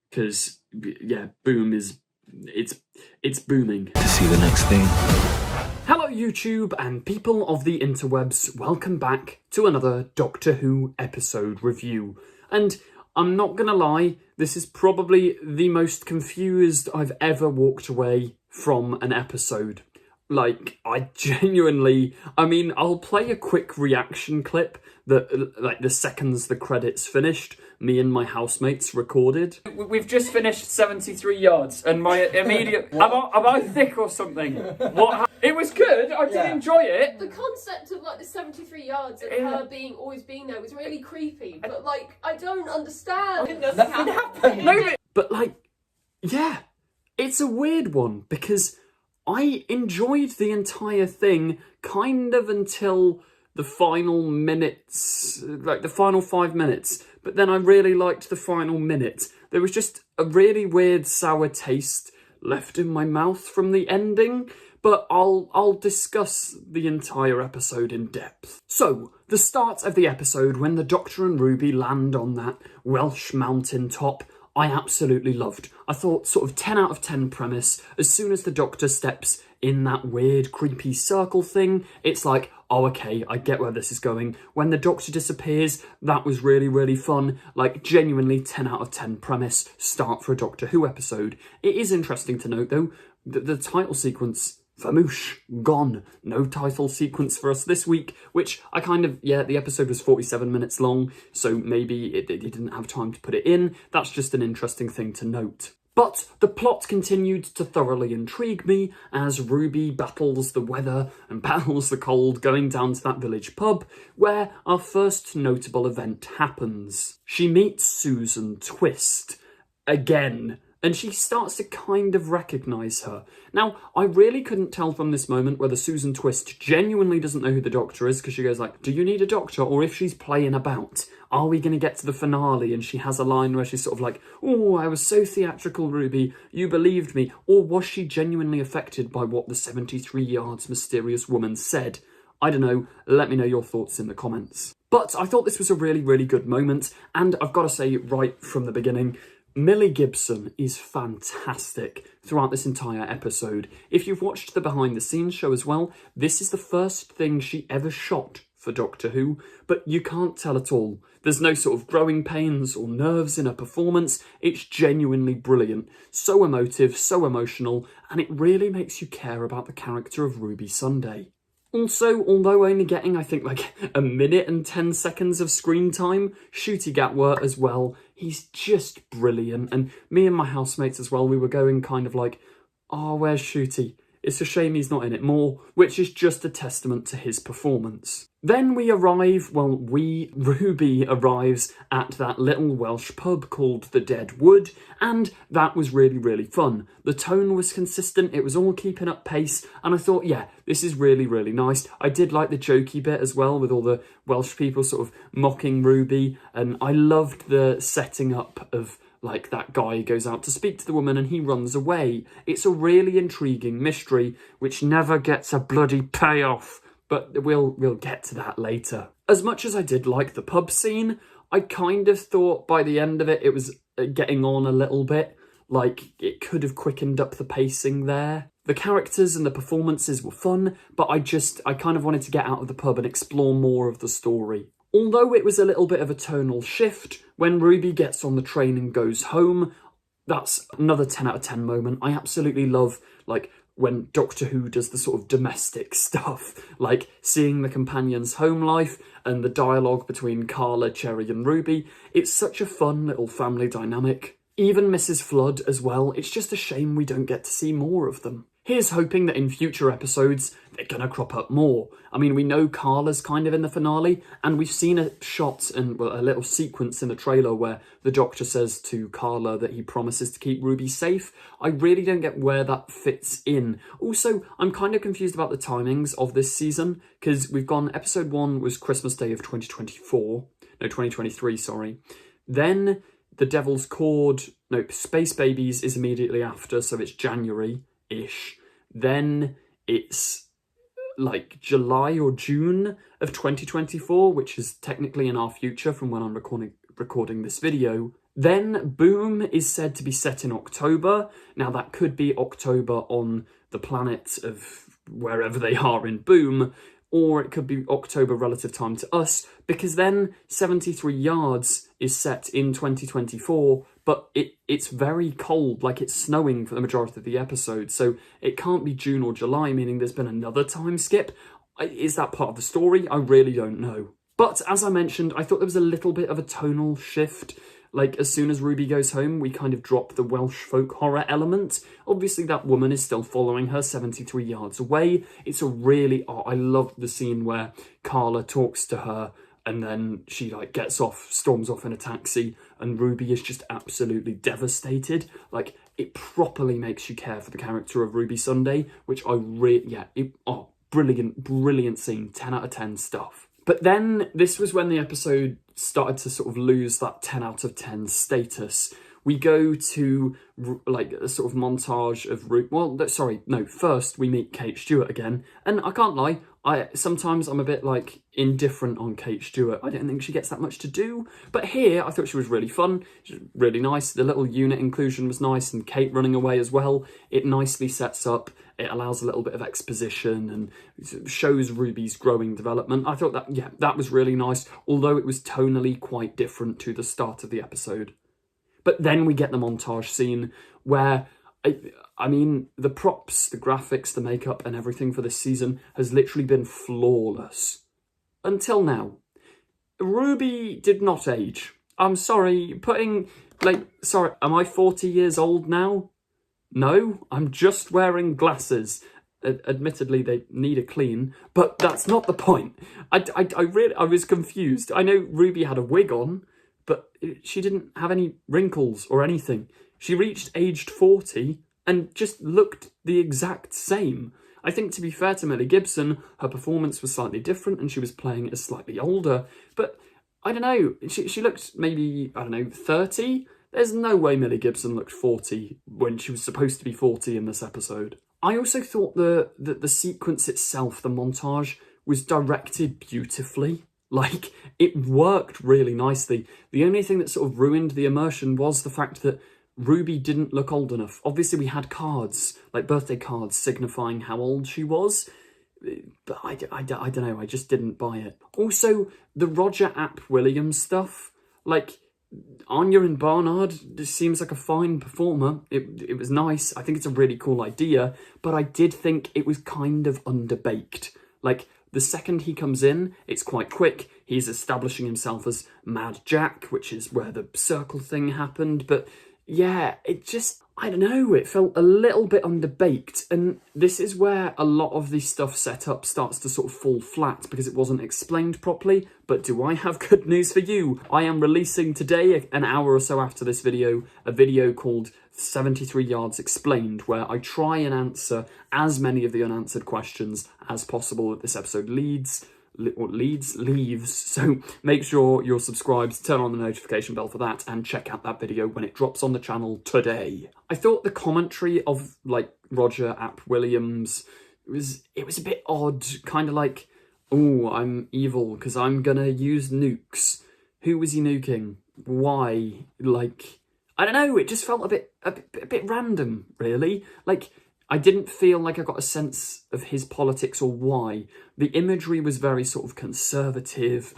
Because, yeah, boom is... It's booming. To see the next thing. Hello YouTube and people of the interwebs, welcome back to another Doctor Who episode review. And I'm not gonna lie, this is probably the most confused I've ever walked away from an episode. Like, I genuinely, I'll play a quick reaction clip that, like, the seconds the credits finished, me and my housemates recorded. We've just finished 73 yards, and my immediate... am I thick or something? What? It was good, I did enjoy it. The concept of, like, the 73 yards and her always being there was really creepy, but, like, I don't understand. Nothing happened. No, But, like, yeah, it's a weird one, because I enjoyed the entire thing kind of until the final minutes, like the final 5 minutes, but then I really liked the final minute. There was just a really weird sour taste left in my mouth from the ending, but I'll discuss the entire episode in depth. So, the start of the episode when the Doctor and Ruby land on that Welsh mountain top, I absolutely loved. I thought sort of 10 out of 10 premise. As soon as the Doctor steps in that weird creepy circle thing, it's like, oh okay, I get where this is going. When the Doctor disappears, that was really, really fun. Like, genuinely 10 out of 10 premise start for a Doctor Who episode. It is interesting to note though, that the title sequence, famoosh, gone. No title sequence for us this week, which I kind of, the episode was 47 minutes long, so maybe it didn't have time to put it in. That's just an interesting thing to note. But the plot continued to thoroughly intrigue me as Ruby battles the weather and battles the cold going down to that village pub where our first notable event happens. She meets Susan Twist again, and she starts to kind of recognise her. Now, I really couldn't tell from this moment whether Susan Twist genuinely doesn't know who the Doctor is, because she goes like, do you need a doctor? Or if she's playing about. Are we going to get to the finale and she has a line where she's sort of like, oh, I was so theatrical, Ruby, you believed me. Or was she genuinely affected by what the 73 yards mysterious woman said? I don't know, let me know your thoughts in the comments. But I thought this was a really, really good moment, and I've got to say right from the beginning, Millie Gibson is fantastic throughout this entire episode. If you've watched the behind the scenes show as well, this is the first thing she ever shot for Doctor Who, but you can't tell at all. There's no sort of growing pains or nerves in her performance. It's genuinely brilliant. So emotive, so emotional, and it really makes you care about the character of Ruby Sunday. Also, although only getting, I think, like a minute and 10 seconds of screen time, Ncuti Gatwa as well, he's just brilliant. And me and my housemates as well, we were going kind of like, oh, where's Ncuti? It's a shame he's not in it more, which is just a testament to his performance. Then we arrive, Ruby arrives at that little Welsh pub called the Dead Wood, and that was really, really fun. The tone was consistent, it was all keeping up pace, and I thought, yeah, this is really, really nice. I did like the jokey bit as well, with all the Welsh people sort of mocking Ruby, and I loved the setting up of, like, that guy goes out to speak to the woman and he runs away. It's a really intriguing mystery, which never gets a bloody payoff. But we'll get to that later. As much as I did like the pub scene, I kind of thought by the end of it, it was getting on a little bit. Like, it could have quickened up the pacing there. The characters and the performances were fun, but I kind of wanted to get out of the pub and explore more of the story. Although it was a little bit of a tonal shift, when Ruby gets on the train and goes home, that's another 10 out of 10 moment. I absolutely love, like, when Doctor Who does the sort of domestic stuff, like seeing the companions' home life and the dialogue between Carla, Cherry and Ruby. It's such a fun little family dynamic. Even Mrs. Flood as well, it's just a shame we don't get to see more of them. Here's hoping that in future episodes, they're gonna crop up more. I mean, we know Carla's kind of in the finale, and we've seen a shot and a little sequence in the trailer where the Doctor says to Carla that he promises to keep Ruby safe. I really don't get where that fits in. Also, I'm kind of confused about the timings of this season, because we've gone, episode 1 was Christmas Day of 2023, sorry. Then The Devil's Cord, Space Babies is immediately after, so it's January-ish. Then it's like July or June of 2024, which is technically in our future from when I'm recording this video. Then Boom is said to be set in October. Now that could be October on the planet of wherever they are in Boom, or it could be October relative time to us, because then 73 Yards is set in 2024, but it's very cold, like it's snowing for the majority of the episode, so it can't be June or July, meaning there's been another time skip. Is that part of the story? I really don't know. But as I mentioned, I thought there was a little bit of a tonal shift. Like, as soon as Ruby goes home, we kind of drop the Welsh folk horror element. Obviously, that woman is still following her 73 yards away. It's a really... I love the scene where Carla talks to her and then she, like, storms off in a taxi, and Ruby is just absolutely devastated. Like, it properly makes you care for the character of Ruby Sunday, which I brilliant scene. 10 out of 10 stuff. But then this was when the episode started to sort of lose that 10 out of 10 status. We go to like a sort of montage of first we meet Kate Stewart again, and I can't lie, sometimes I'm a bit like indifferent on Kate Stewart. I don't think she gets that much to do, but here I thought she was really fun. She was really nice. The little unit inclusion was nice, and Kate running away as well. It nicely sets up. It allows a little bit of exposition and shows Ruby's growing development. I thought that was really nice, although it was tonally quite different to the start of the episode. But then we get the montage scene where, I mean, the props, the graphics, the makeup and everything for this season has literally been flawless. Until now. Ruby did not age. I'm sorry, am I 40 years old now? No, I'm just wearing glasses. Admittedly, they need a clean, but that's not the point. I was confused. I know Ruby had a wig on, but she didn't have any wrinkles or anything. She reached aged 40 and just looked the exact same. I think, to be fair to Millie Gibson, her performance was slightly different and she was playing as slightly older, but I don't know, she looked maybe, 30? There's no way Millie Gibson looked 40 when she was supposed to be 40 in this episode. I also thought the sequence itself, the montage, was directed beautifully. Like, it worked really nicely. The only thing that sort of ruined the immersion was the fact that Ruby didn't look old enough. Obviously, we had cards, like birthday cards, signifying how old she was. But I don't know, I just didn't buy it. Also, the Roger Ap Williams stuff, like, Anya and Barnard just seems like a fine performer. It was nice. I think it's a really cool idea, but I did think it was kind of underbaked. Like, the second he comes in, it's quite quick. He's establishing himself as Mad Jack, which is where the circle thing happened. But yeah, it just, I don't know, it felt a little bit underbaked. And this is where a lot of the stuff set up starts to sort of fall flat because it wasn't explained properly. But do I have good news for you? I am releasing today, an hour or so after this video, a video called 73 Yards Explained, where I try and answer as many of the unanswered questions as possible that this episode leaves. So make sure you're subscribed, turn on the notification bell for that, and check out that video when it drops on the channel today. I thought the commentary of, like, Roger Ap Williams, it was a bit odd, kind of like, oh, I'm evil because I'm gonna use nukes. Who was he nuking? Why? Like, I don't know, it just felt a bit random, really. Like, I didn't feel like I got a sense of his politics or why. The imagery was very sort of conservative,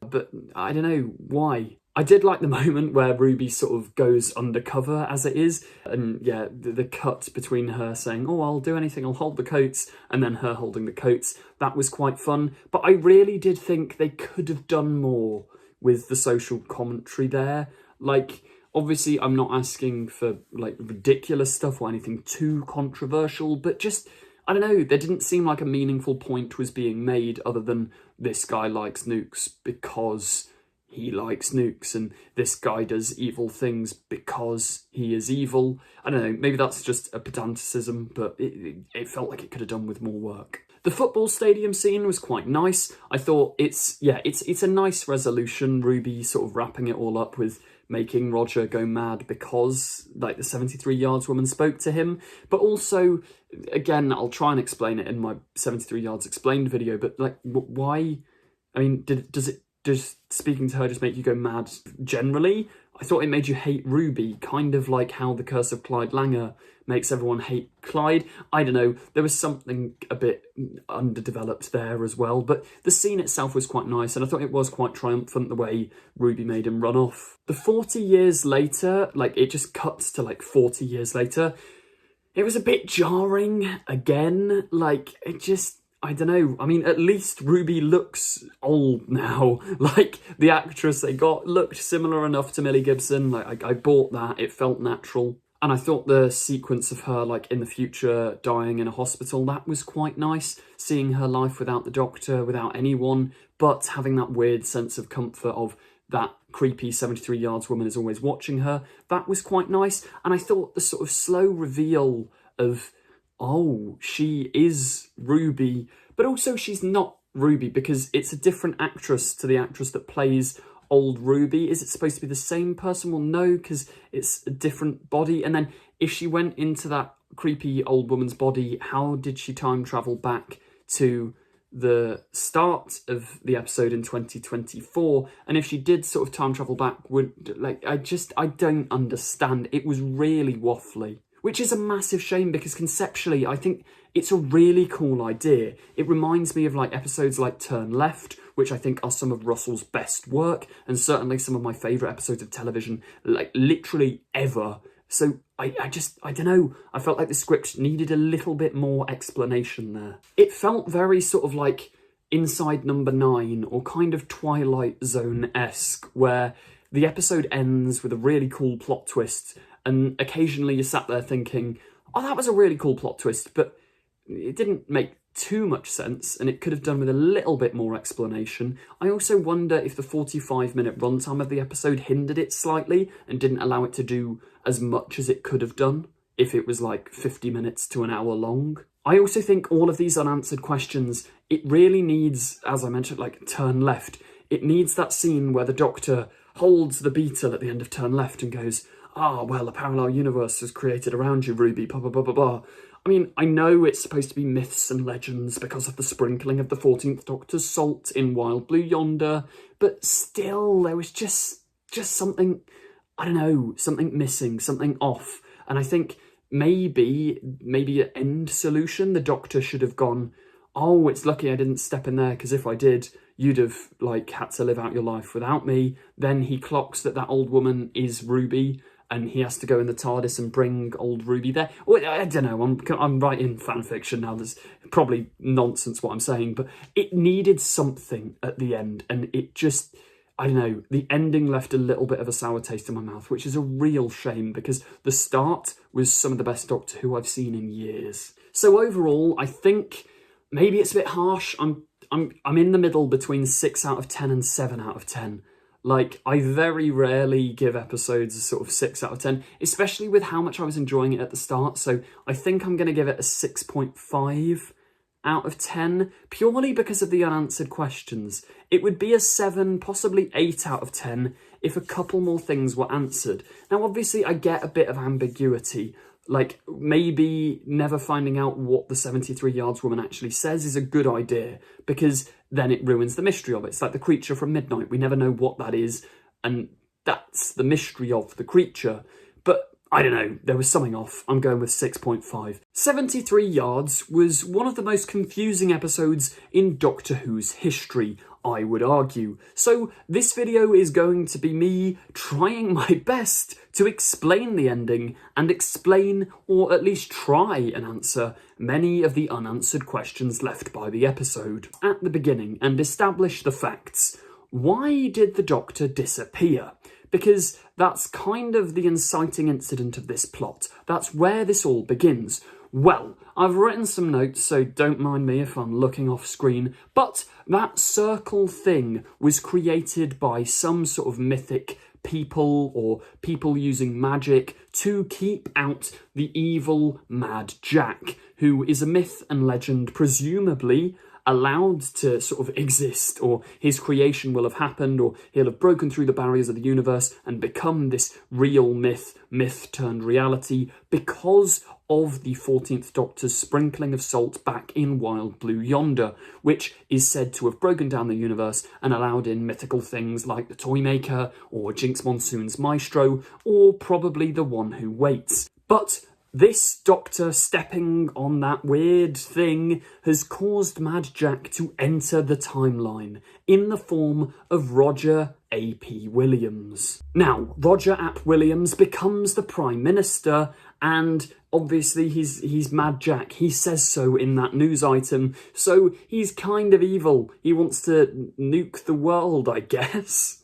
but I don't know why. I did like the moment where Ruby sort of goes undercover as it is, and yeah, the cut between her saying, oh, I'll do anything, I'll hold the coats, and then her holding the coats, that was quite fun. But I really did think they could have done more with the social commentary there. Like, Obviously, I'm not asking for like ridiculous stuff or anything too controversial, but just, I don't know, there didn't seem like a meaningful point was being made other than this guy likes nukes because he likes nukes, and this guy does evil things because he is evil. I don't know, maybe that's just a pedanticism, but it felt like it could have done with more work. The football stadium scene was quite nice. I thought it's a nice resolution, Ruby sort of wrapping it all up with making Roger go mad because, like, the 73 yards woman spoke to him. But also, again, I'll try and explain it in my 73 yards explained video, but, like, why? I mean, does speaking to her just make you go mad generally? I thought it made you hate Ruby, kind of like how the Curse of Clyde Langer makes everyone hate Clyde. I don't know, there was something a bit underdeveloped there as well, but the scene itself was quite nice, and I thought it was quite triumphant the way Ruby made him run off. The 40 years later, like, it just cuts to like 40 years later, it was a bit jarring again, like, it just, I don't know, I mean, at least Ruby looks old now. Like, the actress they got looked similar enough to Millie Gibson. Like, I bought that, it felt natural. And I thought the sequence of her, like, in the future dying in a hospital, that was quite nice. Seeing her life without the doctor, without anyone, but having that weird sense of comfort of that creepy 73 yards woman is always watching her, that was quite nice. And I thought the sort of slow reveal of, oh, she is Ruby, but also she's not Ruby because it's a different actress to the actress that plays old Ruby. Is it supposed to be the same person? Well, no, because it's a different body. And then if she went into that creepy old woman's body, how did she time travel back to the start of the episode in 2024? And if she did sort of time travel back, I don't understand. It was really waffly. Which is a massive shame because conceptually, I think it's a really cool idea. It reminds me of like episodes like Turn Left, which I think are some of Russell's best work, and certainly some of my favourite episodes of television, like literally ever. So I don't know, I felt like the script needed a little bit more explanation there. It felt very sort of like Inside Number 9 or kind of Twilight Zone-esque, where the episode ends with a really cool plot twist, and occasionally you sat there thinking, oh, that was a really cool plot twist, but it didn't make too much sense, and it could have done with a little bit more explanation. I also wonder if the 45-minute runtime of the episode hindered it slightly and didn't allow it to do as much as it could have done if it was like 50 minutes to an hour long. I also think all of these unanswered questions, it really needs, as I mentioned, like Turn Left. It needs that scene where the Doctor holds the beetle at the end of Turn Left and goes, well, a parallel universe was created around you, Ruby, blah, blah, blah, blah, blah. I mean, I know it's supposed to be myths and legends because of the sprinkling of the 14th Doctor's salt in Wild Blue Yonder, but still, there was just something, I don't know, something missing, something off. And I think maybe an end solution, the Doctor should have gone, oh, it's lucky I didn't step in there, because if I did, you'd have, like, had to live out your life without me. Then he clocks that old woman is Ruby, and he has to go in the TARDIS and bring old Ruby there. Well, I don't know, I'm writing fan fiction now, there's probably nonsense what I'm saying, but it needed something at the end, and it just, I don't know, the ending left a little bit of a sour taste in my mouth, which is a real shame, because the start was some of the best Doctor Who I've seen in years. So overall, I think maybe it's a bit harsh, I'm in the middle between 6 out of 10 and 7 out of 10. Like, I very rarely give episodes a sort of 6 out of 10, especially with how much I was enjoying it at the start. So I think I'm going to give it a 6.5 out of 10, purely because of the unanswered questions. It would be a 7, possibly 8 out of 10 if a couple more things were answered. Now, obviously, I get a bit of ambiguity. Like, maybe never finding out what the 73 yards woman actually says is a good idea, because then it ruins the mystery of it. It's like the creature from Midnight. We never know what that is, and that's the mystery of the creature. But I don't know, there was something off. I'm going with 6.5. 73 yards was one of the most confusing episodes in Doctor Who's history, I would argue. So this video is going to be me trying my best to explain the ending and explain, or at least try and answer, many of the unanswered questions left by the episode at the beginning and establish the facts. Why did the Doctor disappear? because that's kind of the inciting incident of this plot. That's where this all begins. Well, I've written some notes, so don't mind me if I'm looking off screen, but that circle thing was created by some sort of mythic people or people using magic to keep out the evil Mad Jack, who is a myth and legend, presumably allowed to sort of exist, or his creation will have happened, or he'll have broken through the barriers of the universe and become this real myth turned reality because of the 14th Doctor's sprinkling of salt back in Wild Blue Yonder, which is said to have broken down the universe and allowed in mythical things like the Toymaker, or Jinx Monsoon's Maestro, or probably the One Who Waits. But this Doctor stepping on that weird thing has caused Mad Jack to enter the timeline in the form of Roger A.P. Williams. Now, Roger Ap Williams becomes the Prime Minister, and obviously he's Mad Jack. He says so in that news item, so he's kind of evil. He wants to nuke the world, I guess.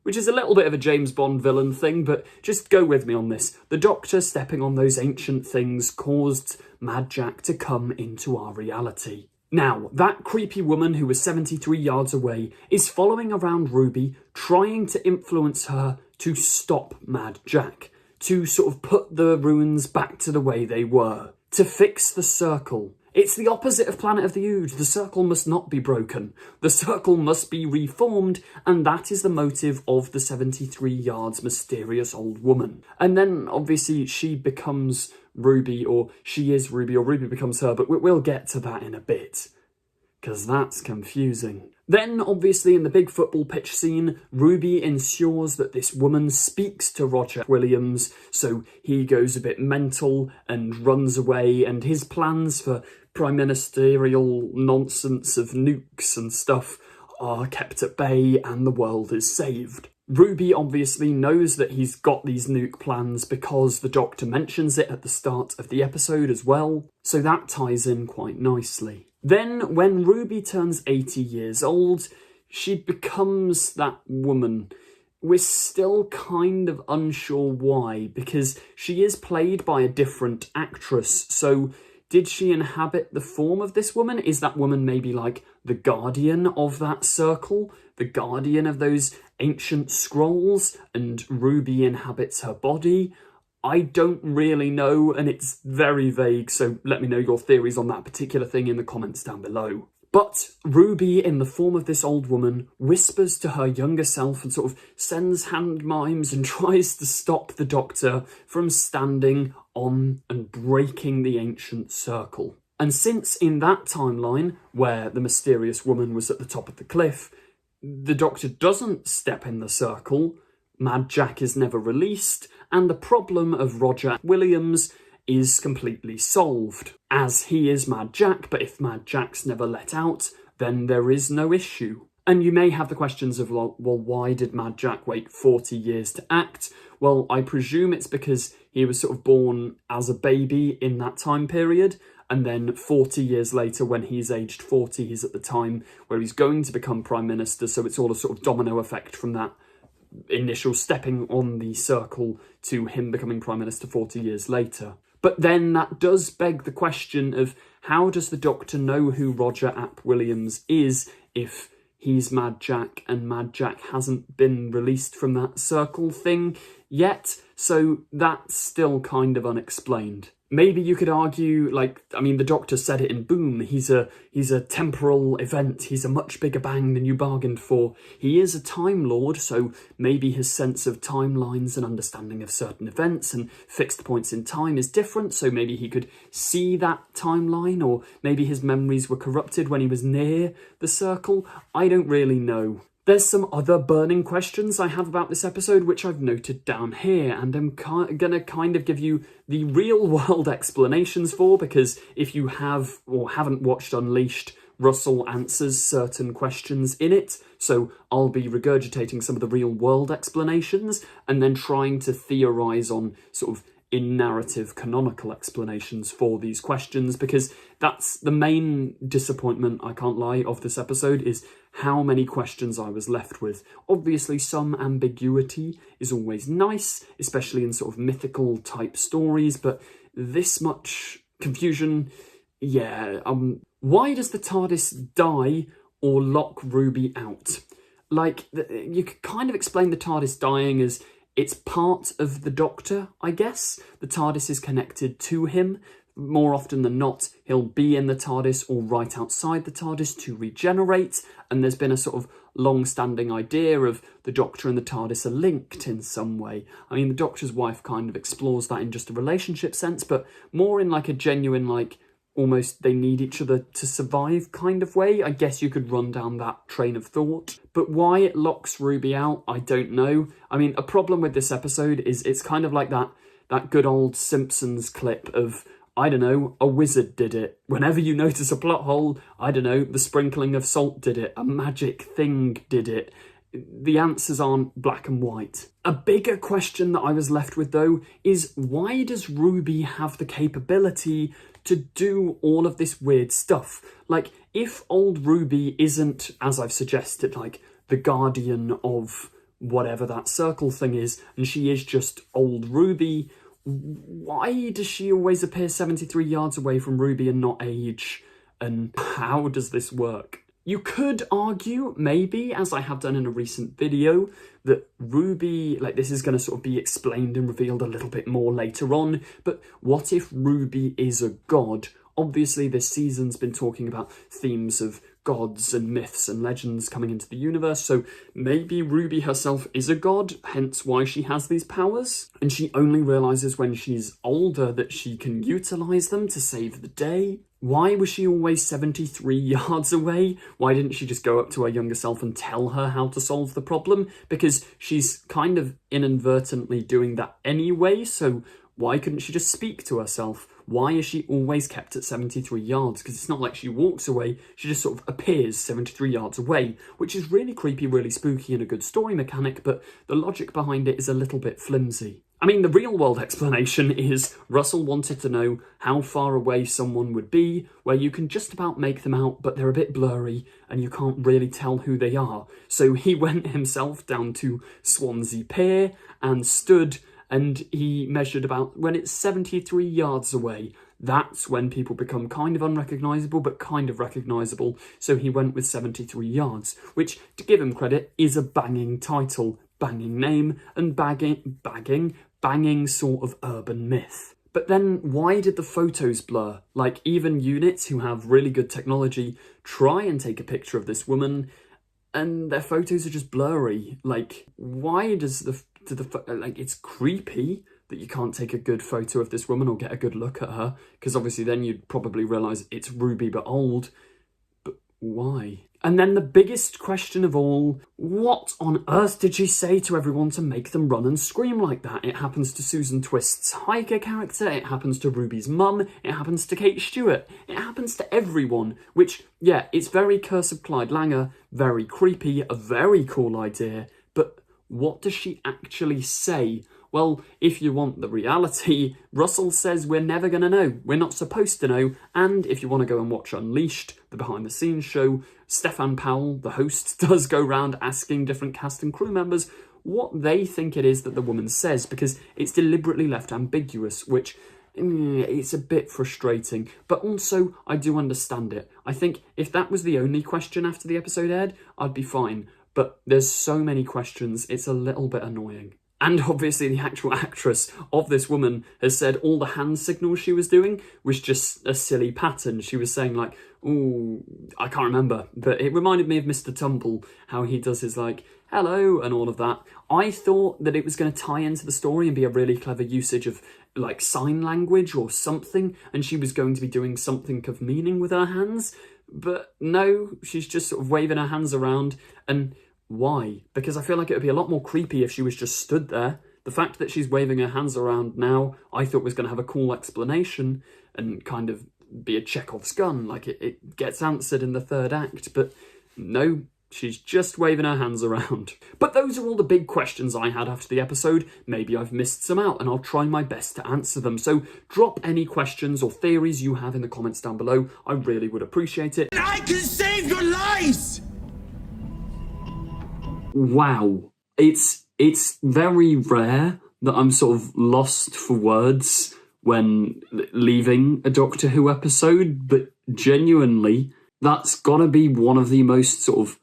Which is a little bit of a James Bond villain thing, but just go with me on this. The Doctor stepping on those ancient things caused Mad Jack to come into our reality. Now, that creepy woman who was 73 yards away is following around Ruby, trying to influence her to stop Mad Jack, to sort of put the runes back to the way they were, to fix the circle. It's the opposite of Planet of the Ood. The circle must not be broken. The circle must be reformed, and that is the motive of the 73 yards mysterious old woman. And then, obviously, she becomes Ruby, or she is Ruby, or Ruby becomes her, but we'll get to that in a bit, because that's confusing. Then, obviously, in the big football pitch scene, Ruby ensures that this woman speaks to Roger Williams, so he goes a bit mental and runs away, and his plans for prime ministerial nonsense of nukes and stuff are kept at bay, and the world is saved. Ruby obviously knows that he's got these nuke plans because the Doctor mentions it at the start of the episode as well, so that ties in quite nicely. Then, when Ruby turns 80 years old, she becomes that woman. We're still kind of unsure why, because she is played by a different actress, so did she inhabit the form of this woman? Is that woman maybe like the guardian of that circle? The guardian of those ancient scrolls? And Ruby inhabits her body? I don't really know, and it's very vague, so let me know your theories on that particular thing in the comments down below. But Ruby, in the form of this old woman, whispers to her younger self and sort of sends hand mimes and tries to stop the Doctor from standing on and breaking the ancient circle. And since in that timeline, where the mysterious woman was at the top of the cliff, the Doctor doesn't step in the circle, Mad Jack is never released, and the problem of Roger Williams is completely solved, as he is Mad Jack, but if Mad Jack's never let out, then there is no issue. And you may have the questions of, well, why did Mad Jack wait 40 years to act? Well, I presume it's because he was sort of born as a baby in that time period, and then 40 years later, when he's aged 40, he's at the time where he's going to become Prime Minister, so it's all a sort of domino effect from that initial stepping on the circle to him becoming Prime Minister 40 years later. But then that does beg the question of, how does the Doctor know who Roger Ap Williams is if he's Mad Jack and Mad Jack hasn't been released from that circle thing yet? So that's still kind of unexplained. Maybe you could argue, like, I mean, the Doctor said it in Boom, he's a temporal event, he's a much bigger bang than you bargained for. He is a Time Lord, so maybe his sense of timelines and understanding of certain events and fixed points in time is different, so maybe he could see that timeline, or maybe his memories were corrupted when he was near the circle. I don't really know. There's some other burning questions I have about this episode, which I've noted down here, and I'm gonna kind of give you the real-world explanations for, because if you have or haven't watched Unleashed, Russell answers certain questions in it, so I'll be regurgitating some of the real-world explanations, and then trying to theorise on sort of in-narrative canonical explanations for these questions, because that's the main disappointment, I can't lie, of this episode, is how many questions I was left with. Obviously, some ambiguity is always nice, especially in sort of mythical type stories, but this much confusion, yeah. Why does the TARDIS die or lock Ruby out? Like, you could kind of explain the TARDIS dying as it's part of the Doctor, I guess. The TARDIS is connected to him. More often than not, he'll be in the TARDIS or right outside the TARDIS to regenerate, and there's been a sort of long-standing idea of the Doctor and the TARDIS are linked in some way. I mean, the Doctor's wife kind of explores that in just a relationship sense, but more in like a genuine, like, almost they need each other to survive kind of way. I guess you could run down that train of thought. But why it locks Ruby out, I don't know. I mean, a problem with this episode is it's kind of like that good old Simpsons clip of, I don't know, a wizard did it. Whenever you notice a plot hole, I don't know, the sprinkling of salt did it. A magic thing did it. The answers aren't black and white. A bigger question that I was left with, though, is why does Ruby have the capability to do all of this weird stuff? Like, if old Ruby isn't, as I've suggested, like, the guardian of whatever that circle thing is, and she is just old Ruby, why does she always appear 73 yards away from Ruby and not age? And how does this work? You could argue, maybe, as I have done in a recent video, that Ruby, like, this is going to sort of be explained and revealed a little bit more later on, but what if Ruby is a god? Obviously, this season's been talking about themes of gods and myths and legends coming into the universe, so maybe Ruby herself is a god, hence why she has these powers, and she only realises when she's older that she can utilise them to save the day. Why was she always 73 yards away? Why didn't she just go up to her younger self and tell her how to solve the problem? Because she's kind of inadvertently doing that anyway, so why couldn't she just speak to herself? Why is she always kept at 73 yards? Because it's not like she walks away, she just sort of appears 73 yards away, which is really creepy, really spooky and a good story mechanic, but the logic behind it is a little bit flimsy. I mean, the real-world explanation is Russell wanted to know how far away someone would be, where you can just about make them out, but they're a bit blurry, and you can't really tell who they are. So he went himself down to Swansea Pier and stood, and he measured about, when it's 73 yards away, that's when people become kind of unrecognisable, but kind of recognisable. So he went with 73 yards, which, to give him credit, is a banging title, banging name, and banging sort of urban myth. But then why did the photos blur? Like, even units who have really good technology try and take a picture of this woman and their photos are just blurry. Like, why does like, it's creepy that you can't take a good photo of this woman or get a good look at her, because obviously then you'd probably realise it's Ruby but old. But why? And then the biggest question of all, what on earth did she say to everyone to make them run and scream like that? It happens to Susan Twist's hiker character, it happens to Ruby's mum, it happens to Kate Stewart, it happens to everyone, which, yeah, it's very Curse of Clyde Langer, very creepy, a very cool idea, but what does she actually say? Well, if you want the reality, Russell says we're never going to know. We're not supposed to know. And if you want to go and watch Unleashed, the behind-the-scenes show, Stefan Powell, the host, does go round asking different cast and crew members what they think it is that the woman says, because it's deliberately left ambiguous, which it's a bit frustrating. But also, I do understand it. I think if that was the only question after the episode aired, I'd be fine. But there's so many questions, it's a little bit annoying. And obviously the actual actress of this woman has said all the hand signals she was doing was just a silly pattern. She was saying like, ooh, I can't remember, but it reminded me of Mr. Tumble, how he does his like, hello, and all of that. I thought that it was going to tie into the story and be a really clever usage of like sign language or something, and she was going to be doing something of meaning with her hands. But no, she's just sort of waving her hands around, and why? Because I feel like it would be a lot more creepy if she was just stood there. The fact that she's waving her hands around now, I thought was going to have a cool explanation and kind of be a Chekhov's gun, like it gets answered in the third act, but no, she's just waving her hands around. But those are all the big questions I had after the episode. Maybe I've missed some out, and I'll try my best to answer them. So drop any questions or theories you have in the comments down below. I really would appreciate it. I can save your lives! Wow. It's very rare that I'm sort of lost for words when leaving a Doctor Who episode, but genuinely, that's gotta be one of the most sort of,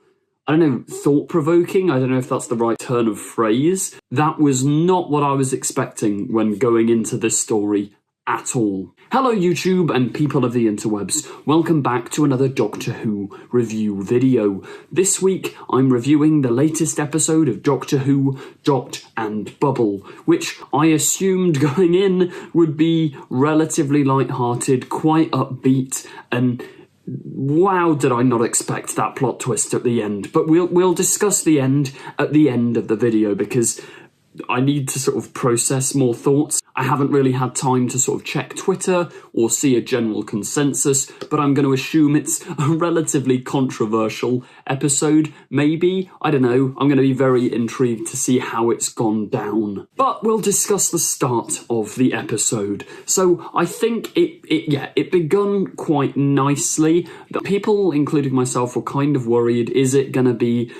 I don't know, thought-provoking, I don't know if that's the right turn of phrase. That was not what I was expecting when going into this story at all. Hello YouTube and people of the interwebs, welcome back to another Doctor Who review video. This week I'm reviewing the latest episode of Doctor Who, Dot and Bubble, which I assumed going in would be relatively light-hearted, quite upbeat, and wow, did I not expect that plot twist at the end. But we'll discuss the end at the end of the video because I need to sort of process more thoughts. I haven't really had time to sort of check Twitter or see a general consensus, but I'm going to assume it's a relatively controversial episode. Maybe, I don't know. I'm going to be very intrigued to see how it's gone down. But we'll discuss the start of the episode. So I think it begun quite nicely. The people, including myself, were kind of worried. Is it going to be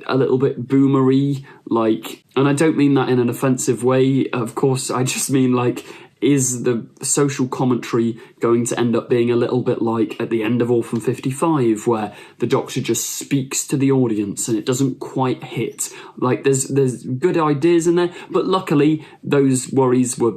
a little bit boomery, like, and I don't mean that in an offensive way, of course, I just mean like, is the social commentary going to end up being a little bit like at the end of Orphan 55, where the Doctor just speaks to the audience and it doesn't quite hit? Like, there's good ideas in there, but luckily those worries were,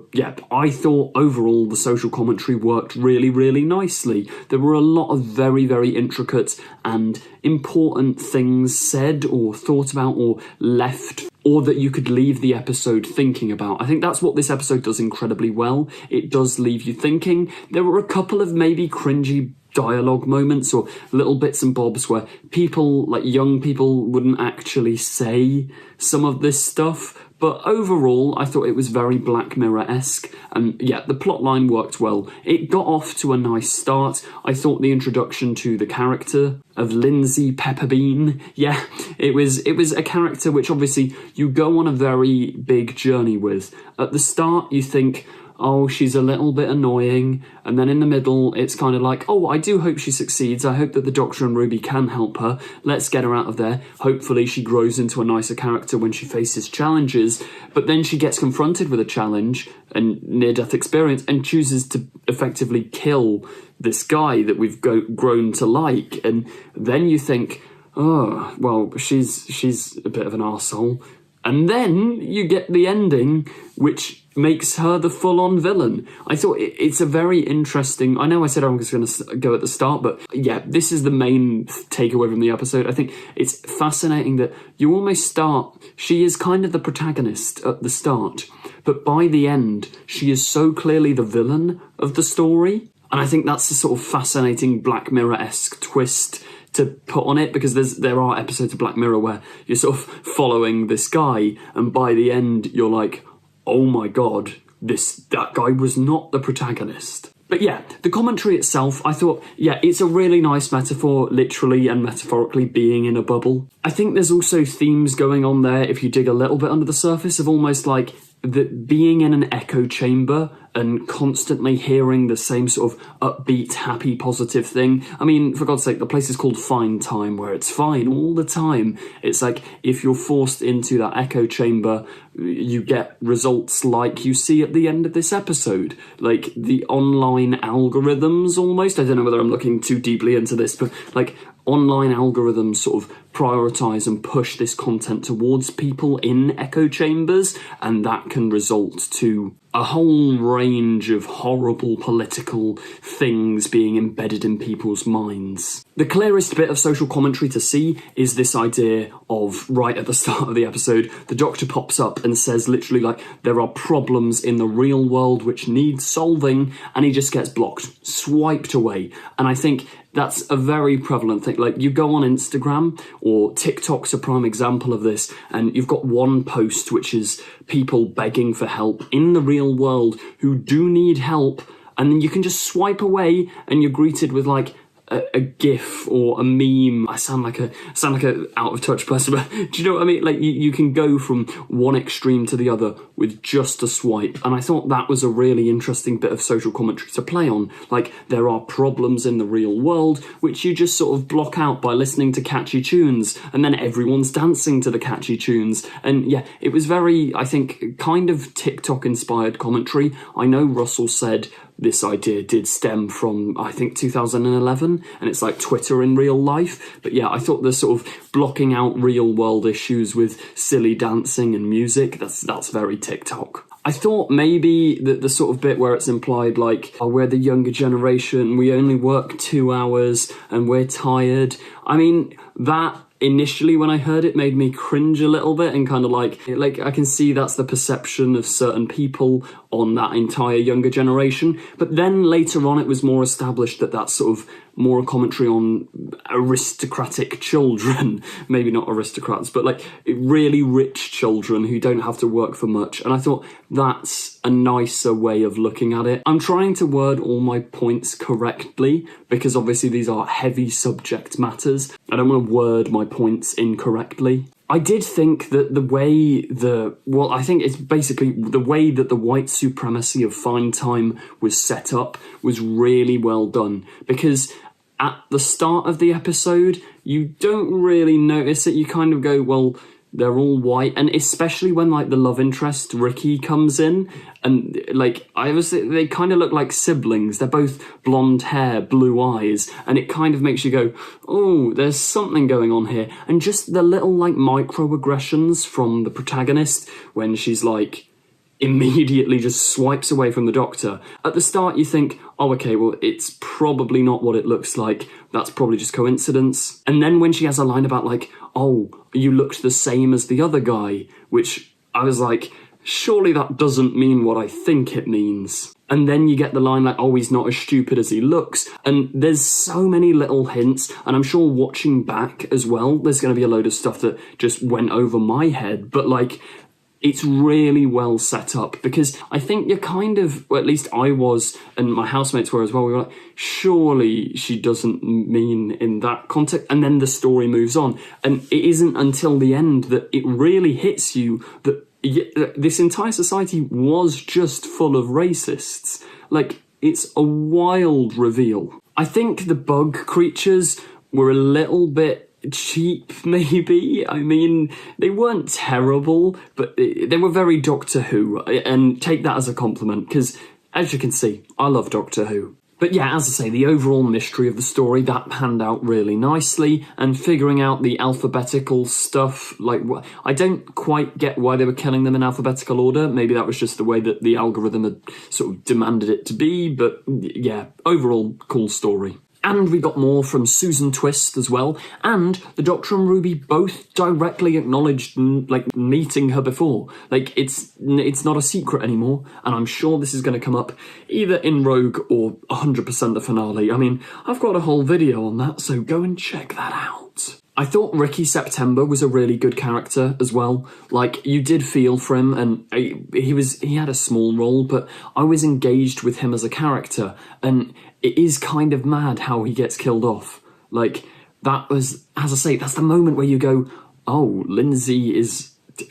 I thought overall the social commentary worked really, really nicely. There were a lot of very, very intricate and important things said or thought about or left, or that you could leave the episode thinking about. I think that's what this episode does incredibly well. It does leave you thinking. There were a couple of maybe cringy dialogue moments or little bits and bobs where people, like young people, wouldn't actually say some of this stuff. But overall, I thought it was very Black Mirror-esque, and the plotline worked well. It got off to a nice start. I thought the introduction to the character of Lindsay Pepperbean, it was a character which obviously you go on a very big journey with. At the start, you think, oh, she's a little bit annoying, and then in the middle, it's kind of like, oh, I do hope she succeeds. I hope that the Doctor and Ruby can help her. Let's get her out of there. Hopefully she grows into a nicer character when she faces challenges, but then she gets confronted with a challenge and near-death experience and chooses to effectively kill this guy that we've grown to like, and then you think, oh, well, she's a bit of an arsehole. And then you get the ending, which makes her the full-on villain. I thought it's a very interesting... I know I said I was going to go at the start, but this is the main takeaway from the episode. I think it's fascinating that you almost start... She is kind of the protagonist at the start, but by the end, she is so clearly the villain of the story. And I think that's a sort of fascinating Black Mirror-esque twist to put on it, because there are episodes of Black Mirror where you're sort of following this guy, and by the end you're like, oh my god, that guy was not the protagonist. But the commentary itself, I thought, it's a really nice metaphor, literally and metaphorically being in a bubble. I think there's also themes going on there, if you dig a little bit under the surface, of almost like being in an echo chamber and constantly hearing the same sort of upbeat, happy, positive thing. I mean, for God's sake, the place is called Fine Time, where it's fine all the time. It's like, if you're forced into that echo chamber, you get results like you see at the end of this episode. Like, the online algorithms, almost. I don't know whether I'm looking too deeply into this, but, like, online algorithms sort of prioritise and push this content towards people in echo chambers, and that can result to a whole range of horrible political things being embedded in people's minds. The clearest bit of social commentary to see is this idea of, right at the start of the episode, the Doctor pops up and says literally, like, there are problems in the real world which need solving, and he just gets blocked, swiped away. And I think that's a very prevalent thing. Like, you go on Instagram, or TikTok's a prime example of this, and you've got one post which is people begging for help in the real world who do need help, and then you can just swipe away and you're greeted with like a gif or a meme. I sound like a out of touch person, but do you know what I mean? Like you can go from one extreme to the other with just a swipe. And I thought that was a really interesting bit of social commentary to play on. Like, there are problems in the real world which you just sort of block out by listening to catchy tunes, and then everyone's dancing to the catchy tunes. And yeah, it was very, I think, kind of TikTok inspired commentary. I know Russell said this idea did stem from, I think, 2011, and it's like Twitter in real life. But yeah, I thought the sort of blocking out real world issues with silly dancing and music, that's very TikTok. I thought maybe the sort of bit where it's implied like, oh, we're the younger generation, we only work 2 hours and we're tired. I mean, that initially when I heard it made me cringe a little bit, and kind of like I can see that's the perception of certain people on that entire younger generation. But then later on it was more established that that's sort of more a commentary on aristocratic children, maybe not aristocrats, but like really rich children who don't have to work for much. And I thought that's a nicer way of looking at it. I'm trying to word all my points correctly because obviously these are heavy subject matters. I don't want to word my points incorrectly. I did think that I think it's basically the way that the white supremacy of Fine Time was set up was really well done, because at the start of the episode, you don't really notice it. You kind of go, well, they're all white, and especially when like the love interest Ricky comes in, and like they kind of look like siblings. They're both blonde hair, blue eyes, and it kind of makes you go, oh, there's something going on here. And just the little like microaggressions from the protagonist when she's like immediately just swipes away from the doctor. At the start you think, oh, okay, well, it's probably not what it looks like. That's probably just coincidence. And then when she has a line about like, oh, you looked the same as the other guy, which I was like, surely that doesn't mean what I think it means. And then you get the line like, oh, he's not as stupid as he looks. And there's so many little hints, and I'm sure watching back as well, there's going to be a load of stuff that just went over my head, but like, it's really well set up, because I think you're kind of, well, at least I was, and my housemates were as well, we were like, surely she doesn't mean in that context. And then the story moves on, and it isn't until the end that it really hits you that this entire society was just full of racists. Like, it's a wild reveal. I think the bug creatures were a little bit cheap, maybe. I mean, they weren't terrible, but they were very Doctor Who, and take that as a compliment, because as you can see, I love Doctor Who. But yeah, as I say, the overall mystery of the story, that panned out really nicely, and figuring out the alphabetical stuff, like, I don't quite get why they were killing them in alphabetical order. Maybe that was just the way that the algorithm had sort of demanded it to be, but yeah, overall, cool story. And we got more from Susan Twist as well, and the Doctor and Ruby both directly acknowledged, like, meeting her before. Like, it's not a secret anymore, and I'm sure this is going to come up either in Rogue or 100% the finale. I mean, I've got a whole video on that, so go and check that out. I thought Ricky September was a really good character as well. Like, you did feel for him, and he had a small role, but I was engaged with him as a character, and it is kind of mad how he gets killed off. Like, that was, as I say, that's the moment where you go, oh, Lindsay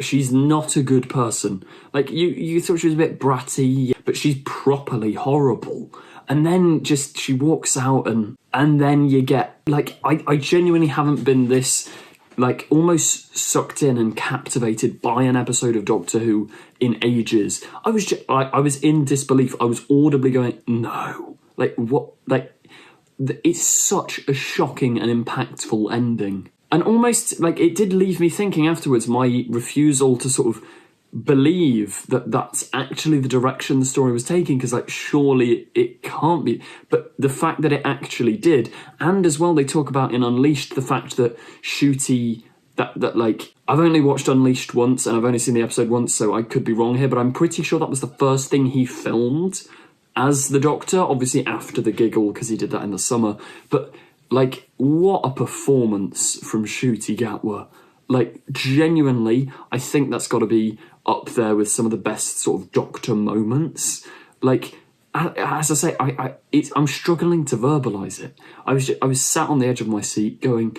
she's not a good person. Like, you thought she was a bit bratty, but she's properly horrible. And then just, she walks out, and then you get, like, I genuinely haven't been this, like, almost sucked in and captivated by an episode of Doctor Who in ages. I was in disbelief. I was audibly going, no. Like, what? Like, it's such a shocking and impactful ending. And almost, like, it did leave me thinking afterwards, my refusal to sort of believe that that's actually the direction the story was taking, because, like, surely it can't be. But the fact that it actually did, and as well they talk about in Unleashed the fact that Ncuti, that like, I've only watched Unleashed once, and I've only seen the episode once, so I could be wrong here, but I'm pretty sure that was the first thing he filmed as the Doctor, obviously after the giggle, because he did that in the summer. But, like, what a performance from Ncuti Gatwa. Like, genuinely, I think that's got to be up there with some of the best sort of Doctor moments. Like, as I say, I'm struggling to verbalise it. I was sat on the edge of my seat going,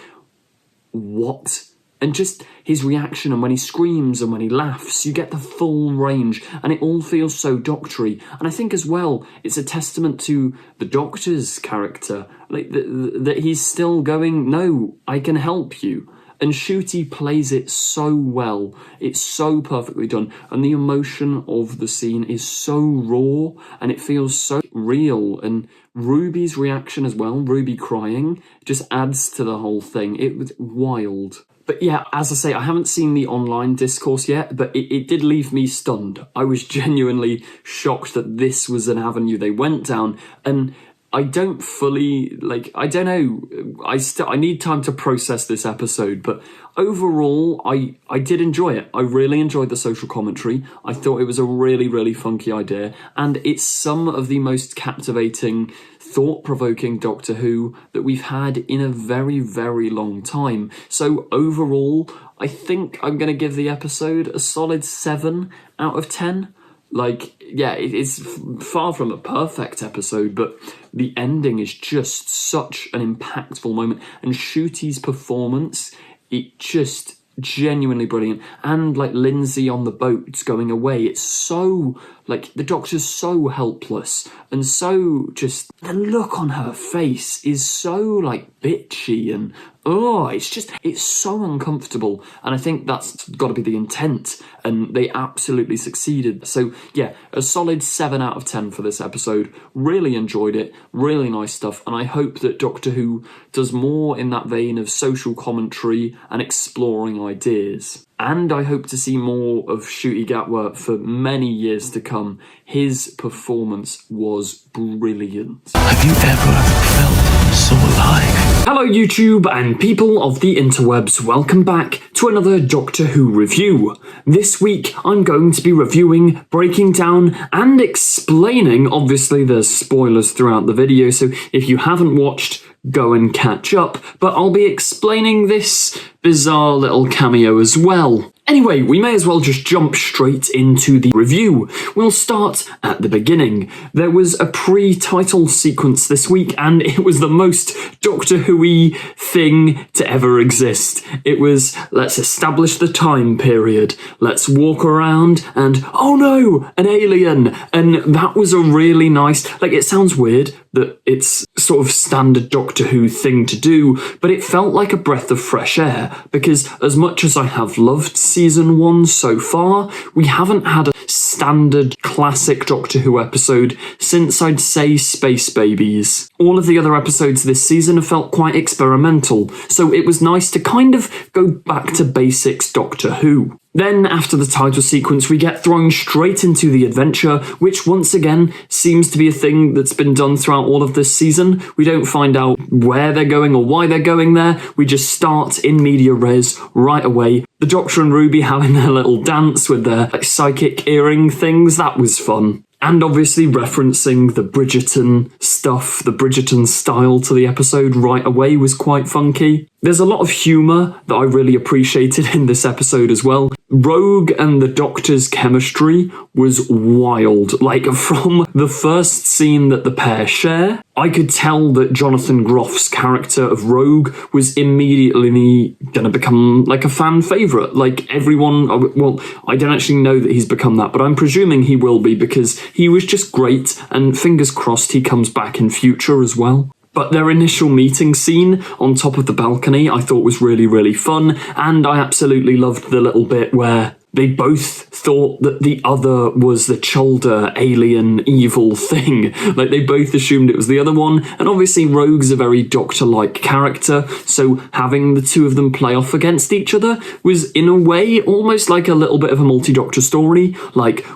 what? And just his reaction, and when he screams and when he laughs, you get the full range, and it all feels so doctory. And I think as well, it's a testament to the Doctor's character, like that he's still going, no, I can help you. And Ncuti plays it so well. It's so perfectly done. And the emotion of the scene is so raw, and it feels so real. And Ruby's reaction as well, Ruby crying, just adds to the whole thing. It was wild. But yeah, as I say, I haven't seen the online discourse yet, but it did leave me stunned. I was genuinely shocked that this was an avenue they went down, and I don't fully, I don't know, I need time to process this episode, but overall, I did enjoy it. I really enjoyed the social commentary. I thought it was a really, really funky idea, and it's some of the most captivating, thought-provoking Doctor Who that we've had in a very, very long time. So overall, I think I'm going to give the episode a solid 7 out of 10. Yeah, it's far from a perfect episode, but the ending is just such an impactful moment. And Ncuti's performance, it just genuinely brilliant. And Lindsay on the boat going away, it's so the Doctor's so helpless, and so just the look on her face is so bitchy, and it's so uncomfortable. And I think that's got to be the intent, and they absolutely succeeded. So yeah, a solid 7 out of 10 for this episode. Really enjoyed it, really nice stuff, and I hope that Doctor Who does more in that vein of social commentary and exploring ideas. And I hope to see more of Ncuti Gatwa for many years to come. His performance was brilliant. Have you ever felt so alive? Hello YouTube and people of the interwebs, welcome back to another Doctor Who review. This week I'm going to be reviewing, breaking down and explaining, obviously there's spoilers throughout the video, so if you haven't watched, go and catch up, but I'll be explaining this bizarre little cameo as well. Anyway, we may as well just jump straight into the review. We'll start at the beginning. There was a pre-title sequence this week, and it was the most Doctor Who-y thing to ever exist. It was, let's establish the time period, let's walk around, and oh no, an alien! And that was a really nice, it sounds weird that it's sort of standard Doctor Who thing to do, but it felt like a breath of fresh air, because as much as I have loved Season 1 so far, we haven't had a standard classic Doctor Who episode since, I'd say, Space Babies. All of the other episodes this season have felt quite experimental, so it was nice to kind of go back to basics Doctor Who. Then, after the title sequence, we get thrown straight into the adventure, which once again seems to be a thing that's been done throughout all of this season. We don't find out where they're going or why they're going there. We just start in media res right away. The Doctor and Ruby having their little dance with their psychic earring things, that was fun. And obviously referencing the Bridgerton stuff, the Bridgerton style to the episode right away was quite funky. There's a lot of humour that I really appreciated in this episode as well. Rogue and the Doctor's chemistry was wild. From the first scene that the pair share, I could tell that Jonathan Groff's character of Rogue was immediately going to become a fan favourite. Everyone, well, I don't actually know that he's become that, but I'm presuming he will be because he was just great, and fingers crossed he comes back in future as well. But their initial meeting scene on top of the balcony I thought was really, really fun, and I absolutely loved the little bit where they both thought that the other was the Cholder alien evil thing. They both assumed it was the other one, and obviously Rogue's a very Doctor-like character, so having the two of them play off against each other was in a way almost like a little bit of a multi-Doctor story,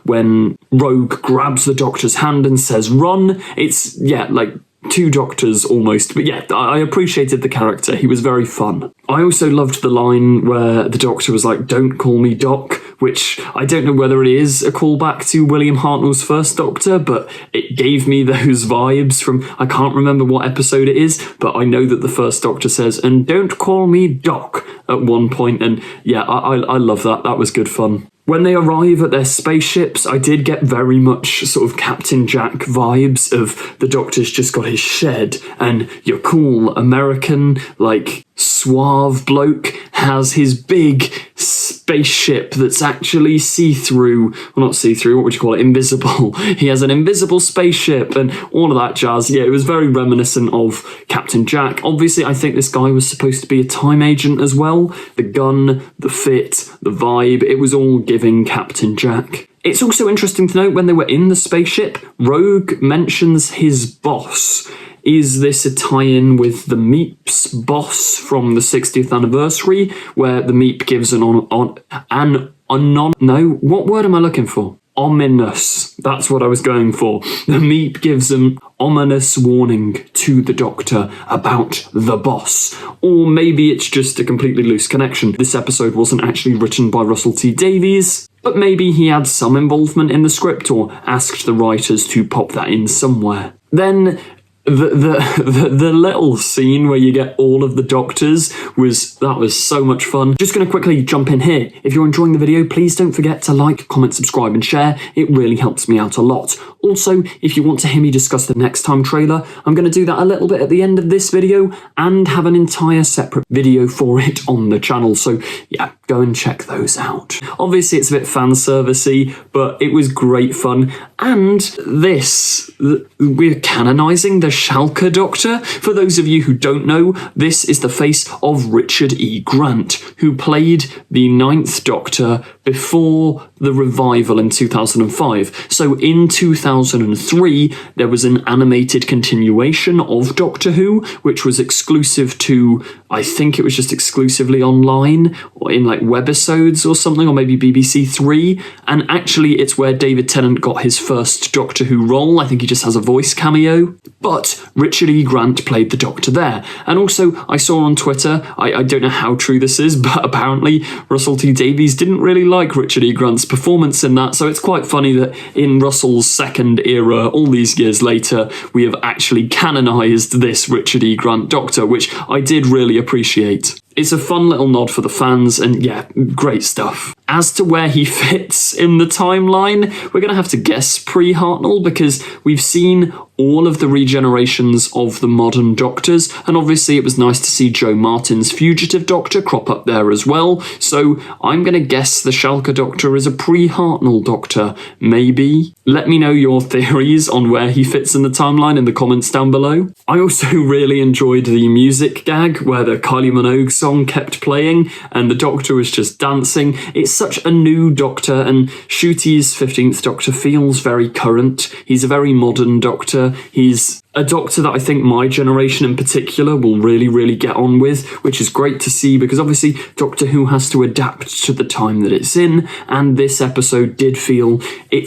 when Rogue grabs the Doctor's hand and says run, it's, two Doctors almost, but yeah, I appreciated the character. He was very fun. I also loved the line where the Doctor was like, "Don't call me Doc," which I don't know whether it is a callback to William Hartnell's first Doctor, but it gave me those vibes from, I can't remember what episode it is, but I know that the first Doctor says, "And don't call me Doc," at one point, and yeah, I love that. That was good fun. When they arrive at their spaceships, I did get very much sort of Captain Jack vibes of the Doctor's just got his shed and your cool American, like, suave bloke has his big spaceship that's actually see-through. Well, not see-through, what would you call it? Invisible. He has an invisible spaceship and all of that jazz. Yeah, it was very reminiscent of Captain Jack. Obviously, I think this guy was supposed to be a time agent as well. The gun, the fit, the vibe, it was all giving Captain Jack. It's also interesting to note when they were in the spaceship, Rogue mentions his boss. Is this a tie-in with the Meep's boss from the 60th anniversary, where the Meep gives what word am I looking for? Ominous. That's what I was going for. The Meep gives an ominous warning to the Doctor about the boss. Or maybe it's just a completely loose connection. This episode wasn't actually written by Russell T Davies, but maybe he had some involvement in the script or asked the writers to pop that in somewhere. Then the little scene where you get all of the Doctors was so much fun. Just going to quickly jump in here. If you're enjoying the video, please don't forget to like, comment, subscribe and share. It really helps me out a lot. Also, if you want to hear me discuss the next time trailer, I'm going to do that a little bit at the end of this video and have an entire separate video for it on the channel. So yeah, go and check those out. Obviously, it's a bit fan servicey, but it was great fun. And we're canonising the Schalke Doctor. For those of you who don't know, this is the face of Richard E. Grant, who played the 9th Doctor before the revival in 2005. So in 2003, there was an animated continuation of Doctor Who, which was exclusive to, I think it was just exclusively online, or in like webisodes or something, or maybe BBC Three. And actually, it's where David Tennant got his first Doctor Who role. I think he just has a voice cameo. But Richard E. Grant played the Doctor there. And also, I saw on Twitter, I don't know how true this is, but apparently Russell T Davies didn't really like Richard E. Grant's performance in that, so it's quite funny that in Russell's second era, all these years later, we have actually canonised this Richard E. Grant Doctor, which I did really appreciate. It's a fun little nod for the fans, and yeah, great stuff. As to where he fits in the timeline, we're going to have to guess pre-Hartnell, because we've seen all of the regenerations of the modern Doctors, and obviously it was nice to see Joe Martin's fugitive Doctor crop up there as well, so I'm going to guess the Schalke Doctor is a pre-Hartnell Doctor, maybe? Let me know your theories on where he fits in the timeline in the comments down below. I also really enjoyed the music gag where the Kylie Minogue song kept playing and the Doctor was just dancing. It's such a new Doctor, and Ncuti's 15th Doctor feels very current. He's a very modern Doctor. He's a Doctor that I think my generation in particular will really, really get on with, which is great to see because obviously Doctor Who has to adapt to the time that it's in, and this episode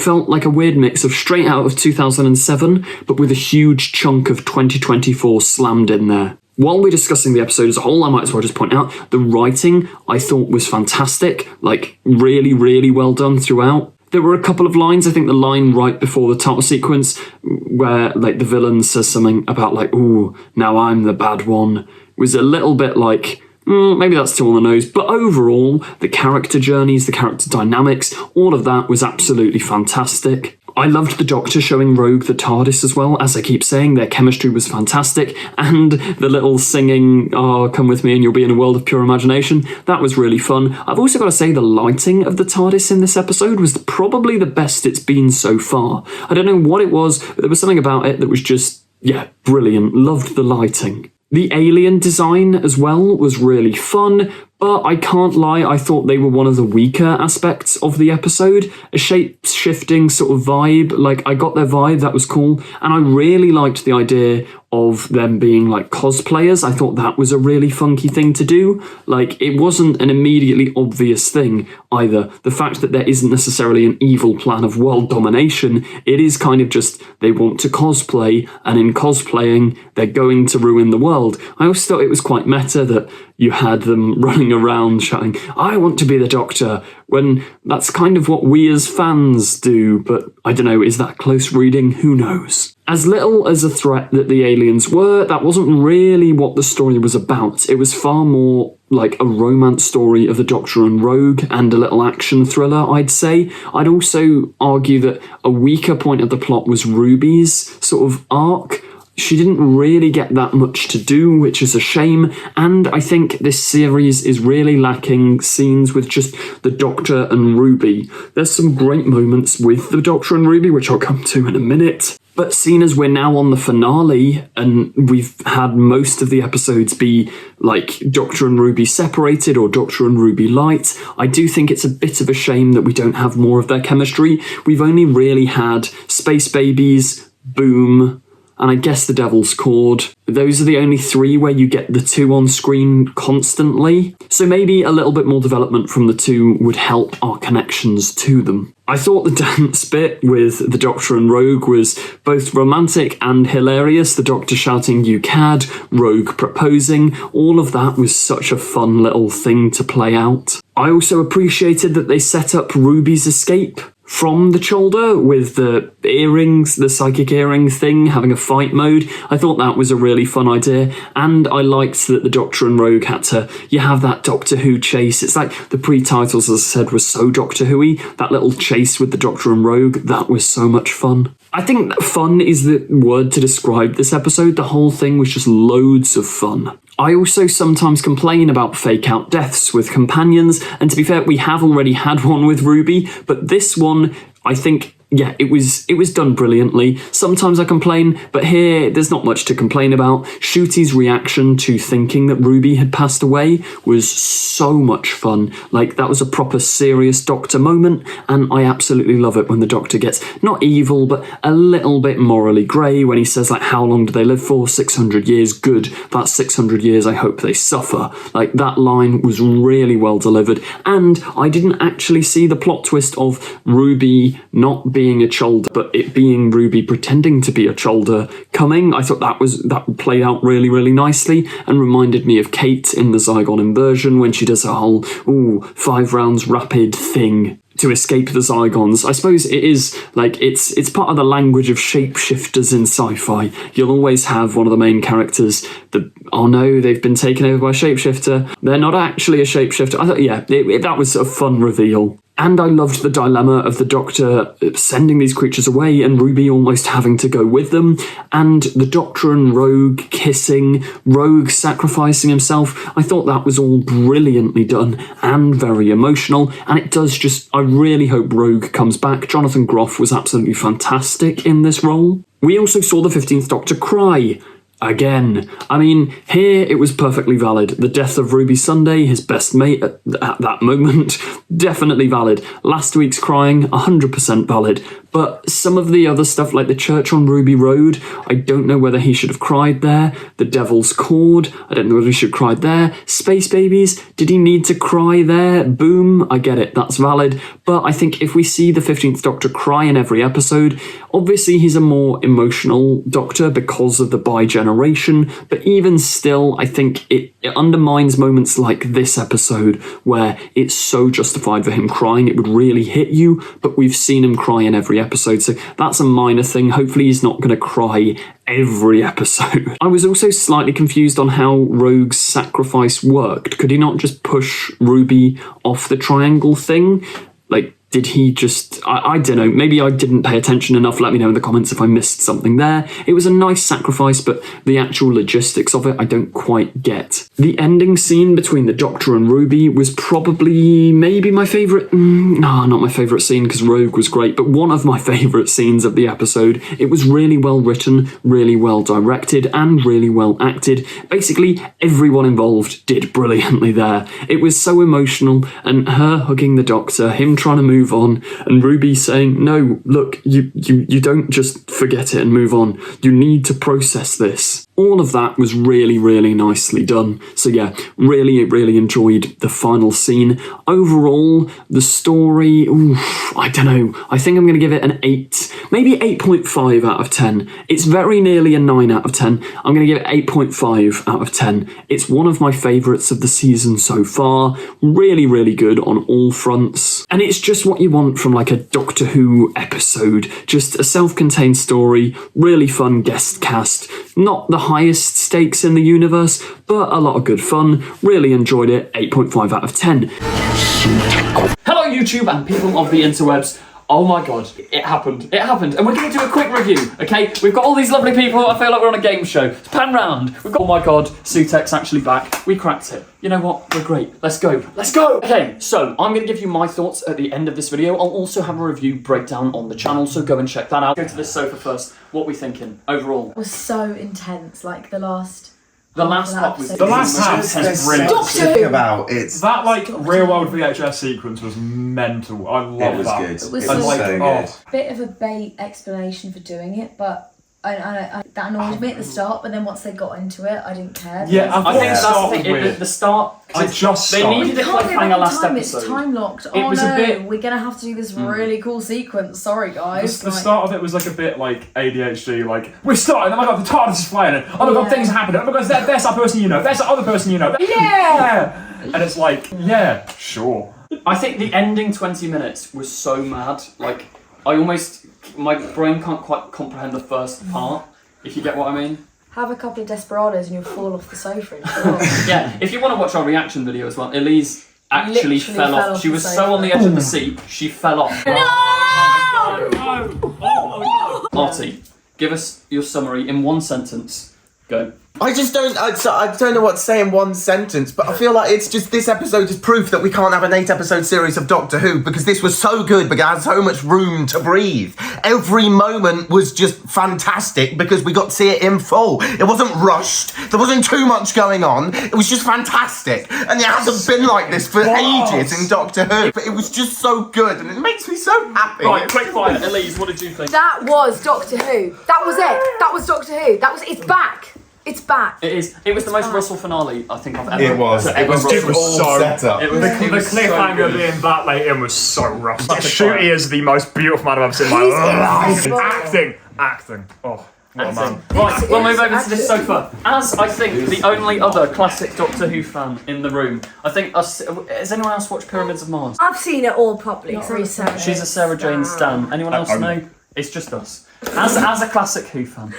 felt like a weird mix of straight out of 2007, but with a huge chunk of 2024 slammed in there. While we're discussing the episode as a whole, I might as well just point out the writing I thought was fantastic, like really, really well done throughout. There were a couple of lines, I think the line right before the title sequence where like the villain says something about like, ooh, now I'm the bad one, was a little bit like, maybe that's too on the nose, but overall, the character journeys, the character dynamics, all of that was absolutely fantastic. I loved the Doctor showing Rogue the TARDIS as well. As I keep saying, their chemistry was fantastic, and the little singing, oh, come with me and you'll be in a world of pure imagination, that was really fun. I've also got to say the lighting of the TARDIS in this episode was probably the best it's been so far. I don't know what it was, but there was something about it that was just, yeah, brilliant. Loved the lighting. The alien design as well was really fun, but I can't lie, I thought they were one of the weaker aspects of the episode. A shape-shifting sort of vibe, like I got their vibe, that was cool, and I really liked the idea of them being like cosplayers. I thought that was a really funky thing to do. Like, it wasn't an immediately obvious thing either. The fact that there isn't necessarily an evil plan of world domination, it is kind of just they want to cosplay, and in cosplaying, they're going to ruin the world. I also thought it was quite meta that, you had them running around shouting, "I want to be the Doctor," when that's kind of what we as fans do, but I don't know, is that close reading? Who knows? As little as a threat that the aliens were, that wasn't really what the story was about. It was far more like a romance story of the Doctor and Rogue and a little action thriller, I'd say. I'd also argue that a weaker point of the plot was Ruby's sort of arc. She didn't really get that much to do, which is a shame, and I think this series is really lacking scenes with just the Doctor and Ruby. There's some great moments with the Doctor and Ruby, which I'll come to in a minute. But seeing as we're now on the finale, and we've had most of the episodes be like Doctor and Ruby separated or Doctor and Ruby light, I do think it's a bit of a shame that we don't have more of their chemistry. We've only really had Space Babies, Boom, and I guess the Devil's Cord. Those are the only three where you get the two on screen constantly. So maybe a little bit more development from the two would help our connections to them. I thought the dance bit with the Doctor and Rogue was both romantic and hilarious. The Doctor shouting, "You cad," Rogue proposing. All of that was such a fun little thing to play out. I also appreciated that they set up Ruby's escape from the Cholder with the earrings, the psychic earring thing, having a fight mode. I thought that was a really fun idea, and I liked that the Doctor and Rogue had to, you have that Doctor Who chase. It's like the pre-titles, as I said, was so Doctor Who-y. That little chase with the Doctor and Rogue, that was so much fun. I think that fun is the word to describe this episode. The whole thing was just loads of fun. I also sometimes complain about fake-out deaths with companions, and to be fair, we have already had one with Ruby, but this one, I think, yeah, it was done brilliantly. Sometimes I complain, but here there's not much to complain about. Ncuti's reaction to thinking that Ruby had passed away was so much fun. Like, that was a proper serious Doctor moment, and I absolutely love it when the Doctor gets not evil, but a little bit morally grey when he says, like, how long do they live for? 600 years. Good. That's 600 years. I hope they suffer. Like, that line was really well delivered, and I didn't actually see the plot twist of Ruby not being a Cholder, but it being Ruby pretending to be a Cholder coming. I thought that played out really, really nicely and reminded me of Kate in the Zygon inversion when she does her whole 5 rounds rapid thing to escape the Zygons. I suppose it is like it's part of the language of shapeshifters in sci-fi. You'll always have one of the main characters that, oh no, they've been taken over by a shapeshifter. They're not actually a shapeshifter. I thought, that was a fun reveal. And I loved the dilemma of the Doctor sending these creatures away and Ruby almost having to go with them, and the Doctor and Rogue kissing, Rogue sacrificing himself. I thought that was all brilliantly done and very emotional, and it does just, I really hope Rogue comes back. Jonathan Groff was absolutely fantastic in this role. We also saw the 15th Doctor cry. Again. I mean, here it was perfectly valid. The death of Ruby Sunday, his best mate at that moment, definitely valid. Last week's crying, 100% valid. But some of the other stuff, like the church on Ruby Road, I don't know whether he should have cried there. The Devil's Cord, I don't know whether he should have cried there. Space Babies, did he need to cry there? Boom, I get it, that's valid. But I think if we see the 15th Doctor cry in every episode, obviously he's a more emotional Doctor because of the bi-generation, but even still, I think it undermines moments like this episode where it's so justified for him crying, it would really hit you, but we've seen him cry in every episode, so that's a minor thing. Hopefully he's not going to cry every episode. I was also slightly confused on how Rogue's sacrifice worked. Could he not just push Ruby off the triangle thing? Like, did he just... I don't know, maybe I didn't pay attention enough. Let me know in the comments if I missed something there. It was a nice sacrifice, but the actual logistics of it I don't quite get. The ending scene between the Doctor and Ruby was probably maybe my favourite... No, not my favourite scene because Rogue was great, but one of my favourite scenes of the episode. It was really well written, really well directed, and really well acted. Basically, everyone involved did brilliantly there. It was so emotional, and her hugging the Doctor, him trying to move on, and Ruby saying, no, look, you don't just forget it and move on. You need to process this. All of that was really, really nicely done. So yeah, really enjoyed the final scene. Overall, the story, I don't know. I think I'm going to give it an 8, maybe 8.5 out of 10. It's very nearly a 9 out of 10. I'm going to give it 8.5 out of 10. It's one of my favourites of the season so far. Really good on all fronts. And it's just what you want from like a Doctor Who episode. Just a self-contained story, really fun guest cast. Not the highest stakes in the universe, but a lot of good fun. Really enjoyed it. 8.5 out of 10. Hello YouTube and people of the interwebs. Oh my god, it happened. It happened. And we're going to do a quick review, okay? We've got all these lovely people. I feel like we're on a game show. It's pan round. We've got, oh my god, Sutek's actually back. We cracked it. You know what? We're great. Let's go. Let's go! Okay, so I'm going to give you my thoughts at the end of this video. I'll also have a review breakdown on the channel, so go and check that out. Go to this sofa first. What are we thinking overall? It was so intense, like the last part was The last half is brilliant. Doctor about it's That like real world VHS sequence was mental. I love it was that. good. It was It was so so good. good. bit of a bait explanation for doing it, but I that annoyed me at the start. But then once they got into it, I didn't care. Yeah, I think Yeah. that's the Start thing. with weird. The start. I just They started. needed a Can't go back cliffhanger in last time, episode. It's time locked. It Oh was a no, bit- we're gonna have to do this really cool sequence. Sorry guys. The start of it was like a bit like ADHD, like, we're starting, oh my god, the TARDIS is flying, and oh my god, Yeah. things are happening, oh my god, there's that person you know, there's that other person you know, yeah! And it's like, yeah, sure. I think the ending 20 minutes was so mad. Like, my brain can't quite comprehend the first part, if you get what I mean. Have a couple of desperados and you'll fall off the sofa. And chill. Yeah, if you want to watch our reaction video as well, Elise actually Literally fell fell off. off She the was sofa. so on the edge of the seat, she fell off. Artie, give us your summary in one sentence. Go. I don't know what to say in one sentence, but I feel like it's just this episode is proof that we can't have an 8-episode series of Doctor Who because this was so good because it had so much room to breathe. Every moment was just fantastic because we got to see it in full. It wasn't rushed. There wasn't too much going on. It was just fantastic. And it hasn't been like this for ages in Doctor Who. But it was just so good and it makes me so happy. Right, quick fire. Elise, what did you think? That was Doctor Who. That was it. That was Doctor Who. It's back. It's back. It is. It was the most Russell finale I think I've ever. It was. It was just all set up. It was, The it was so cliffhanger good. being that late in was so rough. Shooty Shooty is the most beautiful man I've ever seen in my life. Acting. Oh, what a man. Right, we'll move over to Action. this sofa. As I think the only other classic Doctor Who fan in the room, I think us. Has anyone else watched Pyramids of Mars? I've seen it all properly. Not So recently. She's a Sarah Jane stan. Anyone else know? It's just us. As a classic Who fan,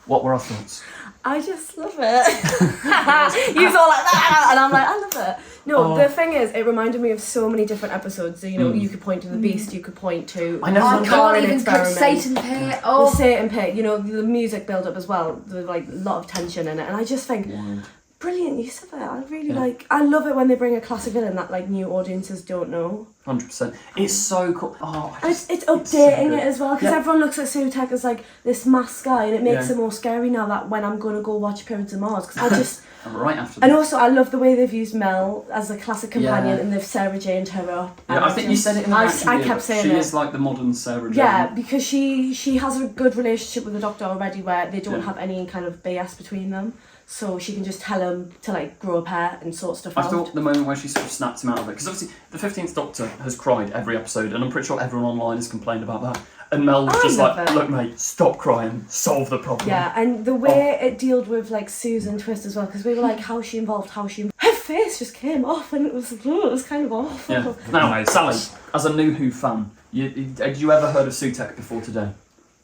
what were our thoughts? I just love it. You all like that, and I'm like, I love it. No, the thing is, it reminded me of so many different episodes. So, you know, you could point to the Beast, you could point to. I never I One can't even put experiment. Satan Pit. The Oh, Satan Pit, you know, the music build up as well. There's like a lot of tension in it, and I just think brilliant use of it. I really I love it when they bring a classic villain that like new audiences don't know. 100%. It's so cool. Oh, And it's updating it as well because everyone looks at Sutek as like this masked guy, and it makes Yeah. it more scary now that when I'm gonna go watch Pyramids of Mars because I just. right after. And this. also, I love the way they've used Mel as a classic companion, Yeah. and they've Sarah Janed her up. Yeah, and I think you said it in the I reaction video, kept but saying she it. is like the modern Sarah Jane. Yeah, because she has a good relationship with the Doctor already, where they don't have any kind of BS between them. So she can just tell him to like grow a pair and sort stuff I out. thought the moment where she sort of snapped him out of it, because obviously the 15th Doctor has cried every episode, and I'm pretty sure everyone online has complained about that. And Mel was I just love like, it. look mate, stop crying, solve the problem. Yeah, and the way it dealt with like Susan Twist as well, because we were like, how she involved, her face just came off, and it was kind of awful. Yeah. Now, Sally, as a new Who fan, had you ever heard of Sutek before today?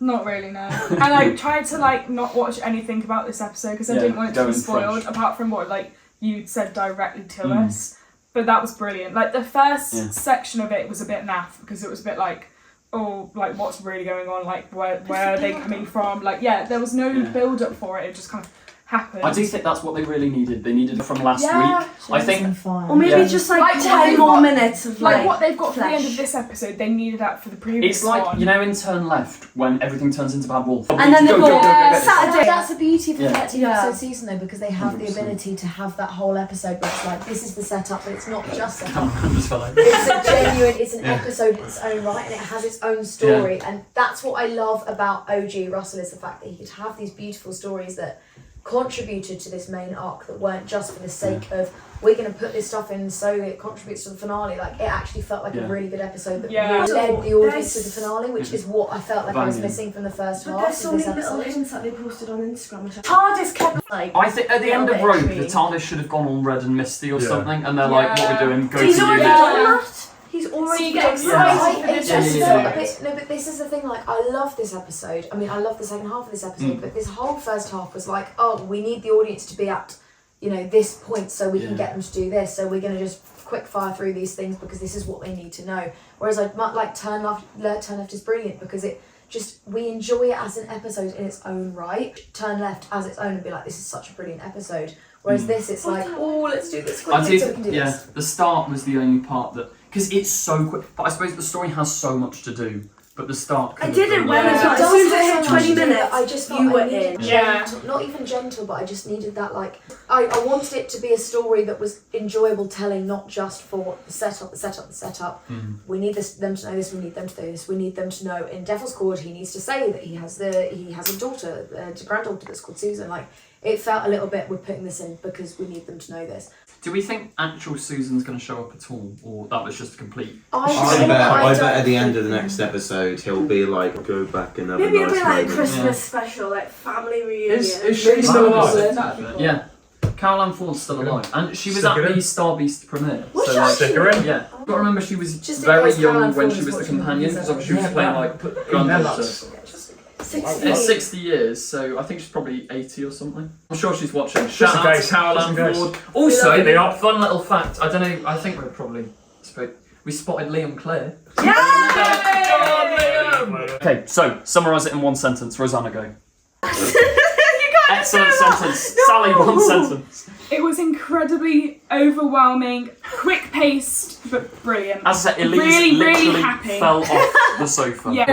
Not really, no. And I tried to like not watch anything about this episode because I Yeah, didn't want it to go be in spoiled, fresh. apart from what like you'd said directly to us. But that was brilliant. Like the first section of it was a bit naff because it was a bit like, oh, like what's really going on? Like where are they coming from? Like there was no build up for it. It just kind of happened. I do think that's what they really needed. They needed it from last Yeah. week. I think. Or maybe Yeah. just Like, like what 10 they've more got- minutes of like what they've got for the end flesh. of this episode, they needed that for the previous It's like, one. you know, in Turn Left, when everything turns into Bad Wolf. And then they go, Saturday. That's the beauty of the Yeah. 13 episode season though, because they have the 100%. ability to have that whole episode where it's like, this is the setup, but it's not just setup. I'm just like, It's a genuine, it's an episode in its own right, and it has its own story. And that's what I love about OG Russell, is the fact that he could have these beautiful stories that contributed to this main arc, that weren't just for the sake of we're going to put this stuff in so it contributes to the finale. Like, it actually felt like a really good episode that really led the audience to the finale, which is what I felt like I was missing from the first half. There's so of this many little episode. hints that they posted on Instagram. Which TARDIS kept like. I think at the end of little bit Rogue, the intrigued. TARDIS should have gone all red and misty or something, and they're like, what we're doing, go to He's already unit. done that. He's already you get done excited that. for It just felt a bit, no, but this is the thing, like, I love this episode. I mean, I love the second half of this episode, but this whole first half was like, oh, we need the audience to be at, you know, this point so we can get them to do this, so we're going to just quick fire through these things because this is what they need to know. Whereas I'd like Turn Left is brilliant because it just, we enjoy it as an episode in its own right. Turn Left as its own and be like, this is such a brilliant episode. Whereas this, it's like, oh, let's do this quickly so we can do this. The start was the only part that, because it's so quick, but I suppose the story has so much to do, but the start I did it when It as does soon as I have hit so much 20 to do, minutes. but I just felt you I were needed in. gentle, not even gentle, but I just needed that, like, I wanted it to be a story that was enjoyable telling, not just for the setup. We need them to know this, we need them to know this, we need them to know in Devil's Court he needs to say that he has a daughter, a granddaughter that's called Susan. Like, it felt a little bit, we're putting this in because we need them to know this. Do we think actual Susan's going to show up at all, or that was just a complete... I bet at the end of the next episode he'll be like, go back and have Maybe a it'll nice be like a moment. Christmas special, like family reunion. Is she still alive? Yeah. Carol Ann Ford's still alive, and she was Stick at her the in. Star Beast premiere. Was so she like, Stick her in. yeah, got to remember she was Just in very case Carol young Ann when Ford she is was the watching companion, the because obviously she was playing like granddaughter. 60 years, so I think she's probably 80 or something. I'm sure she's watching. Shout out to Carol Ann Ford. Also, Hit me up. fun little fact. I don't know. I think we spotted Liam Clare. Okay, so summarise it in one sentence. Rosanna, go. Excellent sentence. Sally, one sentence. It was incredibly overwhelming, quick-paced, but brilliant. As I said, Elise really, really literally happy. fell off the sofa. Yeah.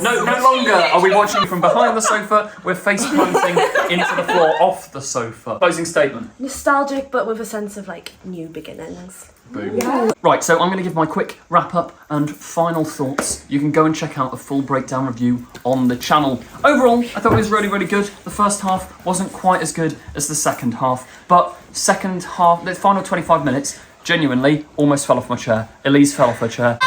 No longer are we watching from behind the sofa, we're face planting into the floor off the sofa. Closing statement. Nostalgic, but with a sense of like new beginnings. Boom. Right, so I'm going to give my quick wrap up and final thoughts. You can go and check out a full breakdown review on the channel. Overall, I thought it was really, really good. The first half wasn't quite as good as the second half, but second half, the final 25 minutes, genuinely almost fell off my chair. Elise fell off her chair.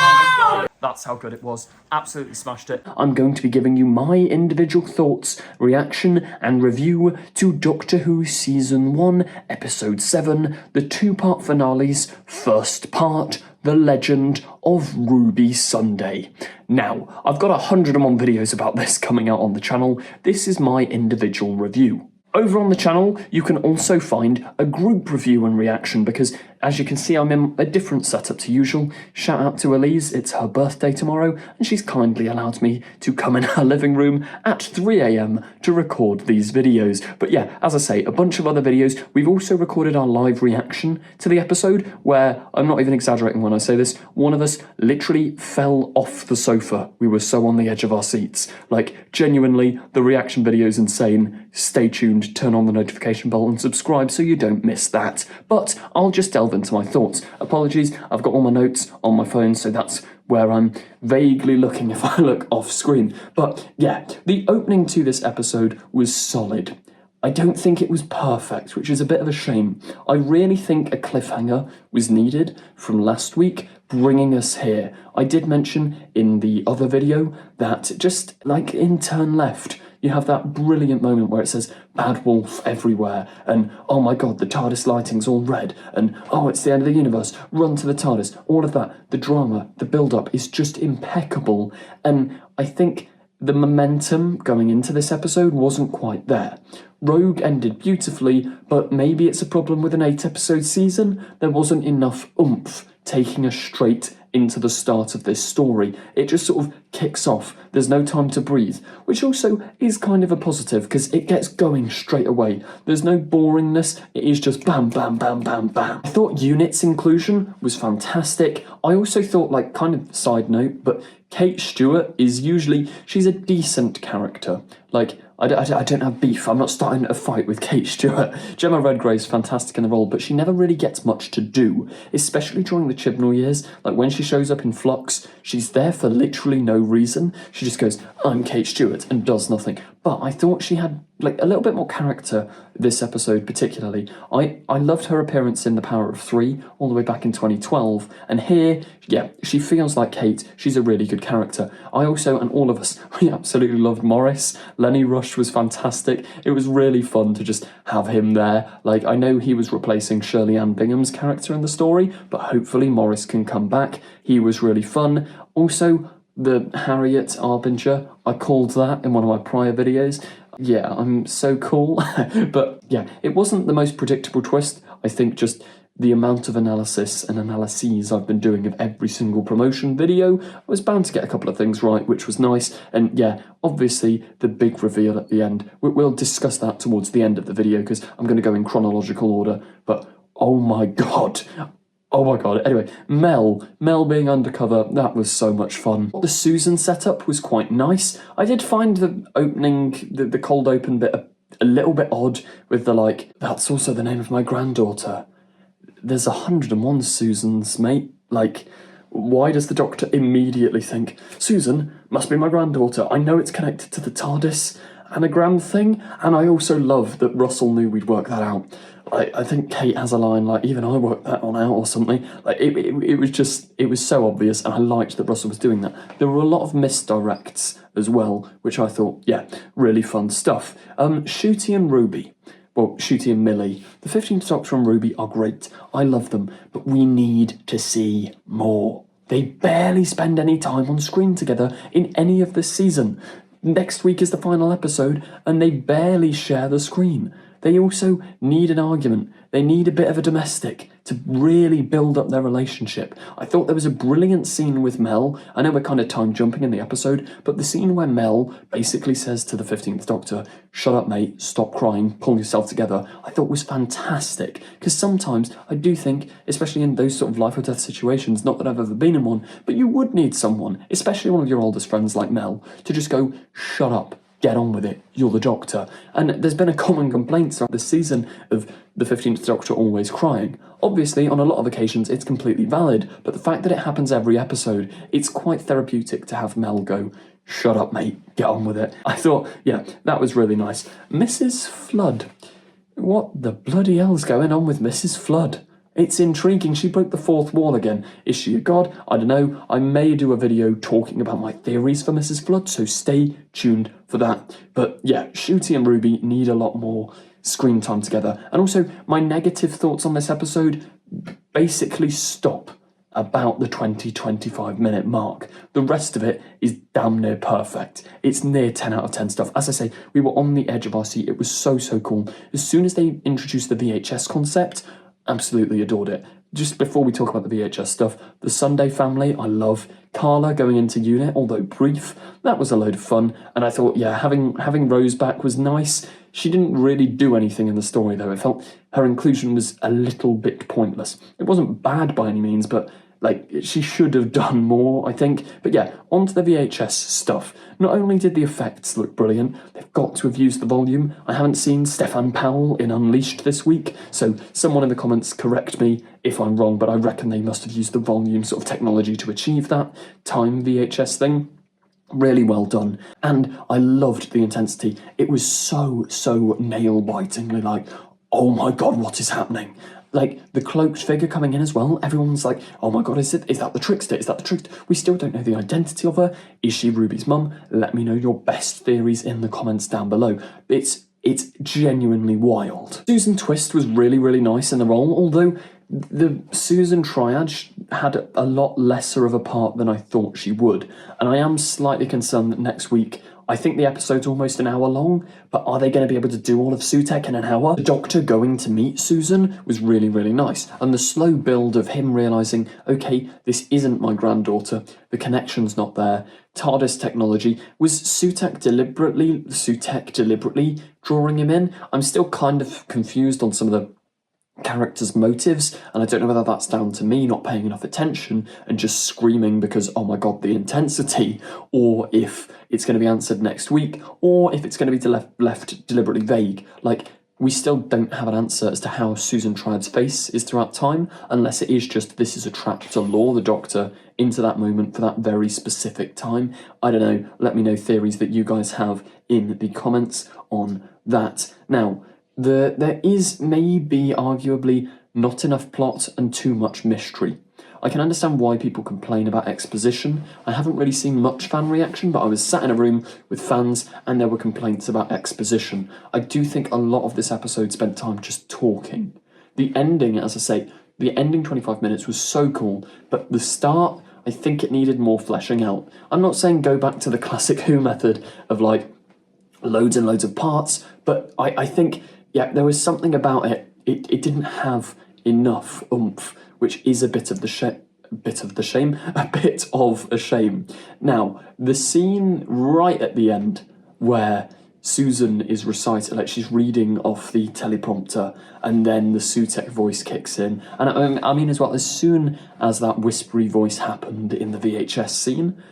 That's how good it was. Absolutely smashed it. I'm going to be giving you my individual thoughts, reaction and review to Doctor Who Season 1, Episode 7, the two-part finale's first part, The Legend of Ruby Sunday. Now, I've got 101 videos about this coming out on the channel. This is my individual review. Over on the channel, you can also find a group review and reaction because, as you can see, I'm in a different setup to usual. Shout out to Elise, it's her birthday tomorrow, and she's kindly allowed me to come in her living room at 3 AM to record these videos. But yeah, as I say, a bunch of other videos. We've also recorded our live reaction to the episode, where, I'm not even exaggerating when I say this, one of us literally fell off the sofa. We were so on the edge of our seats. Like, genuinely, the reaction video is insane. Stay tuned, turn on the notification bell and subscribe so you don't miss that. But I'll just delve into my thoughts. Apologies, I've got all my notes on my phone, so that's where I'm vaguely looking if I look off screen. But yeah, the opening to this episode was solid. I don't think it was perfect, which is a bit of a shame. I really think a cliffhanger was needed from last week, bringing us here. I did mention in the other video that just like in Turn Left, you have that brilliant moment where it says bad wolf everywhere and oh my god, the TARDIS lighting's all red and oh, it's the end of the universe, run to the TARDIS. All of that, the drama, the build-up is just impeccable, and I think the momentum going into this episode wasn't quite there. Rogue ended beautifully, but maybe it's a problem with an 8-episode season. There wasn't enough oomph taking us straight into the start of this story. It just sort of kicks off. There's no time to breathe, which also is kind of a positive because it gets going straight away. There's no boringness. It is just bam, bam, bam, bam, bam. I thought Unit's inclusion was fantastic. I also thought, like, kind of side note, but Kate Stewart is usually, she's a decent character. Like, I don't have beef. I'm not starting a fight with Kate Stewart. Gemma Redgrave's fantastic in the role, but she never really gets much to do, especially during the Chibnall years. Like, when she shows up in Flux, she's there for literally no reason. She just goes, I'm Kate Stewart, and does nothing. But I thought she had, like, a little bit more character this episode particularly. I loved her appearance in The Power of Three, all the way back in 2012, and here, yeah, she feels like Kate. She's a really good character. I also, and all of us, we absolutely loved Morris. Lenny Rush was fantastic. It was really fun to just have him there. Like, I know he was replacing Shirley Ann Bingham's character in the story, but hopefully Morris can come back. He was really fun. Also, the Harriet Arbinger, I called that in one of my prior videos. Yeah, I'm so cool. But yeah, it wasn't the most predictable twist. I think just the amount of analysis and analyses I've been doing of every single promotion video, I was bound to get a couple of things right, which was nice. And yeah, obviously the big reveal at the end, we'll discuss that towards the end of the video because I'm going to go in chronological order, but oh my god. Oh my god. Anyway, Mel being undercover, that was so much fun. The Susan setup was quite nice. I did find the opening, the cold open bit a little bit odd with the like, that's also the name of my granddaughter. There's 101 Susans, mate. Like, why does the Doctor immediately think, Susan must be my granddaughter? I know it's connected to the TARDIS anagram thing, and I also love that Russell knew we'd work that out. I think Kate has a line like, even I worked that one out or something. Like, it was so obvious, and I liked that Russell was doing that. There were a lot of misdirects as well, which I thought, yeah, really fun stuff. Shooty and Ruby. Well, Shooty and Millie. The 15th Doctor and Ruby are great. I love them, but we need to see more. They barely spend any time on screen together in any of this season. Next week is the final episode, and they barely share the screen. They also need an argument. They need a bit of a domestic to really build up their relationship. I thought there was a brilliant scene with Mel. I know we're kind of time jumping in the episode, but the scene where Mel basically says to the 15th Doctor, shut up mate, stop crying, pull yourself together, I thought was fantastic. Because sometimes I do think, especially in those sort of life or death situations, not that I've ever been in one, but you would need someone, especially one of your oldest friends like Mel, to just go, shut up. Get on with it, you're the Doctor. And there's been a common complaint throughout this season of the 15th Doctor always crying. Obviously, on a lot of occasions, it's completely valid, but the fact that it happens every episode, it's quite therapeutic to have Mel go, shut up, mate, get on with it. I thought, yeah, that was really nice. Mrs. Flood. What the bloody hell's going on with Mrs. Flood? It's intriguing. She broke the fourth wall again. Is she a god? I don't know. I may do a video talking about my theories for Mrs. Flood, so stay tuned for that. But yeah, Shooty and Ruby need a lot more screen time together. And also, my negative thoughts on this episode basically stop about the 20-25 minute mark. The rest of it is damn near perfect. It's near 10 out of 10 stuff. As I say, we were on the edge of our seat. It was so cool. As soon as they introduced the VHS concept, absolutely adored it. Just before we talk about the VHS stuff, the Sunday family, I love. Carla going into unit, although brief, that was a load of fun. And I thought, yeah, having Rose back was nice. She didn't really do anything in the story, though. It felt her inclusion was a little bit pointless. It wasn't bad by any means, but like, she should have done more, I think. But yeah, on to the VHS stuff. Not only did the effects look brilliant, they've got to have used the volume. I haven't seen Stefan Powell in Unleashed this week, so someone in the comments correct me if I'm wrong, but I reckon they must have used the volume sort of technology to achieve that time VHS thing. Really well done. And I loved the intensity. It was so nail-bitingly like, oh my god, what is happening? Like, the cloaked figure coming in as well, everyone's like, oh my god, is that the trickster? Is that the trickster? We still don't know the identity of her. Is she Ruby's mum? Let me know your best theories in the comments down below. It's genuinely wild. Susan Twist was really nice in the role, although the Susan Triad had a lot lesser of a part than I thought she would. And I am slightly concerned that next week, I think the episode's almost an hour long, but are they going to be able to do all of Sutekh in an hour? The Doctor going to meet Susan was really nice. And the slow build of him realising, okay, this isn't my granddaughter, the connection's not there. TARDIS technology. Was Sutekh deliberately drawing him in? I'm still kind of confused on some of characters' motives, and I don't know whether that's down to me not paying enough attention and just screaming because, oh my god, the intensity, or if it's going to be answered next week, or if it's going to be left deliberately vague. Like, we still don't have an answer as to how Susan Triad's face is throughout time, unless it is just this is a trap to lure the Doctor into that moment for that very specific time. I don't know, let me know theories that you guys have in the comments on that. Now, there is maybe arguably not enough plot and too much mystery. I can understand why people complain about exposition. I haven't really seen much fan reaction, but I was sat in a room with fans and there were complaints about exposition. I do think a lot of this episode spent time just talking. The ending, as I say, the ending 25 minutes was so cool, but the start, I think it needed more fleshing out. I'm not saying go back to the classic Who method of like loads and loads of parts, but I think, yeah, there was something about it. It didn't have enough oomph, which is a bit of a shame. Now, the scene right at the end where Susan is reciting, like she's reading off the teleprompter, and then the Sutek voice kicks in. And I mean as well, as soon as that whispery voice happened in the VHS scene,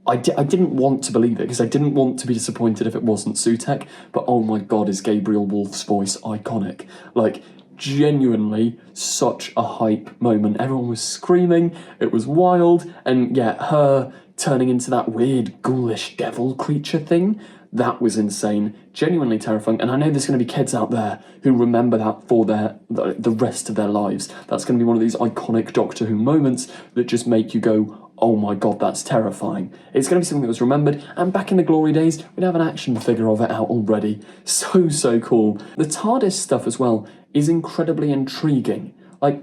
I didn't want to believe it, because I didn't want to be disappointed if it wasn't Sutek, but oh my god, is Gabriel Wolf's voice iconic. Like, genuinely such a hype moment. Everyone was screaming, it was wild, and yeah, her turning into that weird ghoulish devil creature thing, that was insane, genuinely terrifying. And I know there's going to be kids out there who remember that for the rest of their lives. That's going to be one of these iconic Doctor Who moments that just make you go, oh my god, that's terrifying. It's going to be something that was remembered, and back in the glory days, we'd have an action figure of it out already. So cool. The TARDIS stuff as well is incredibly intriguing. Like,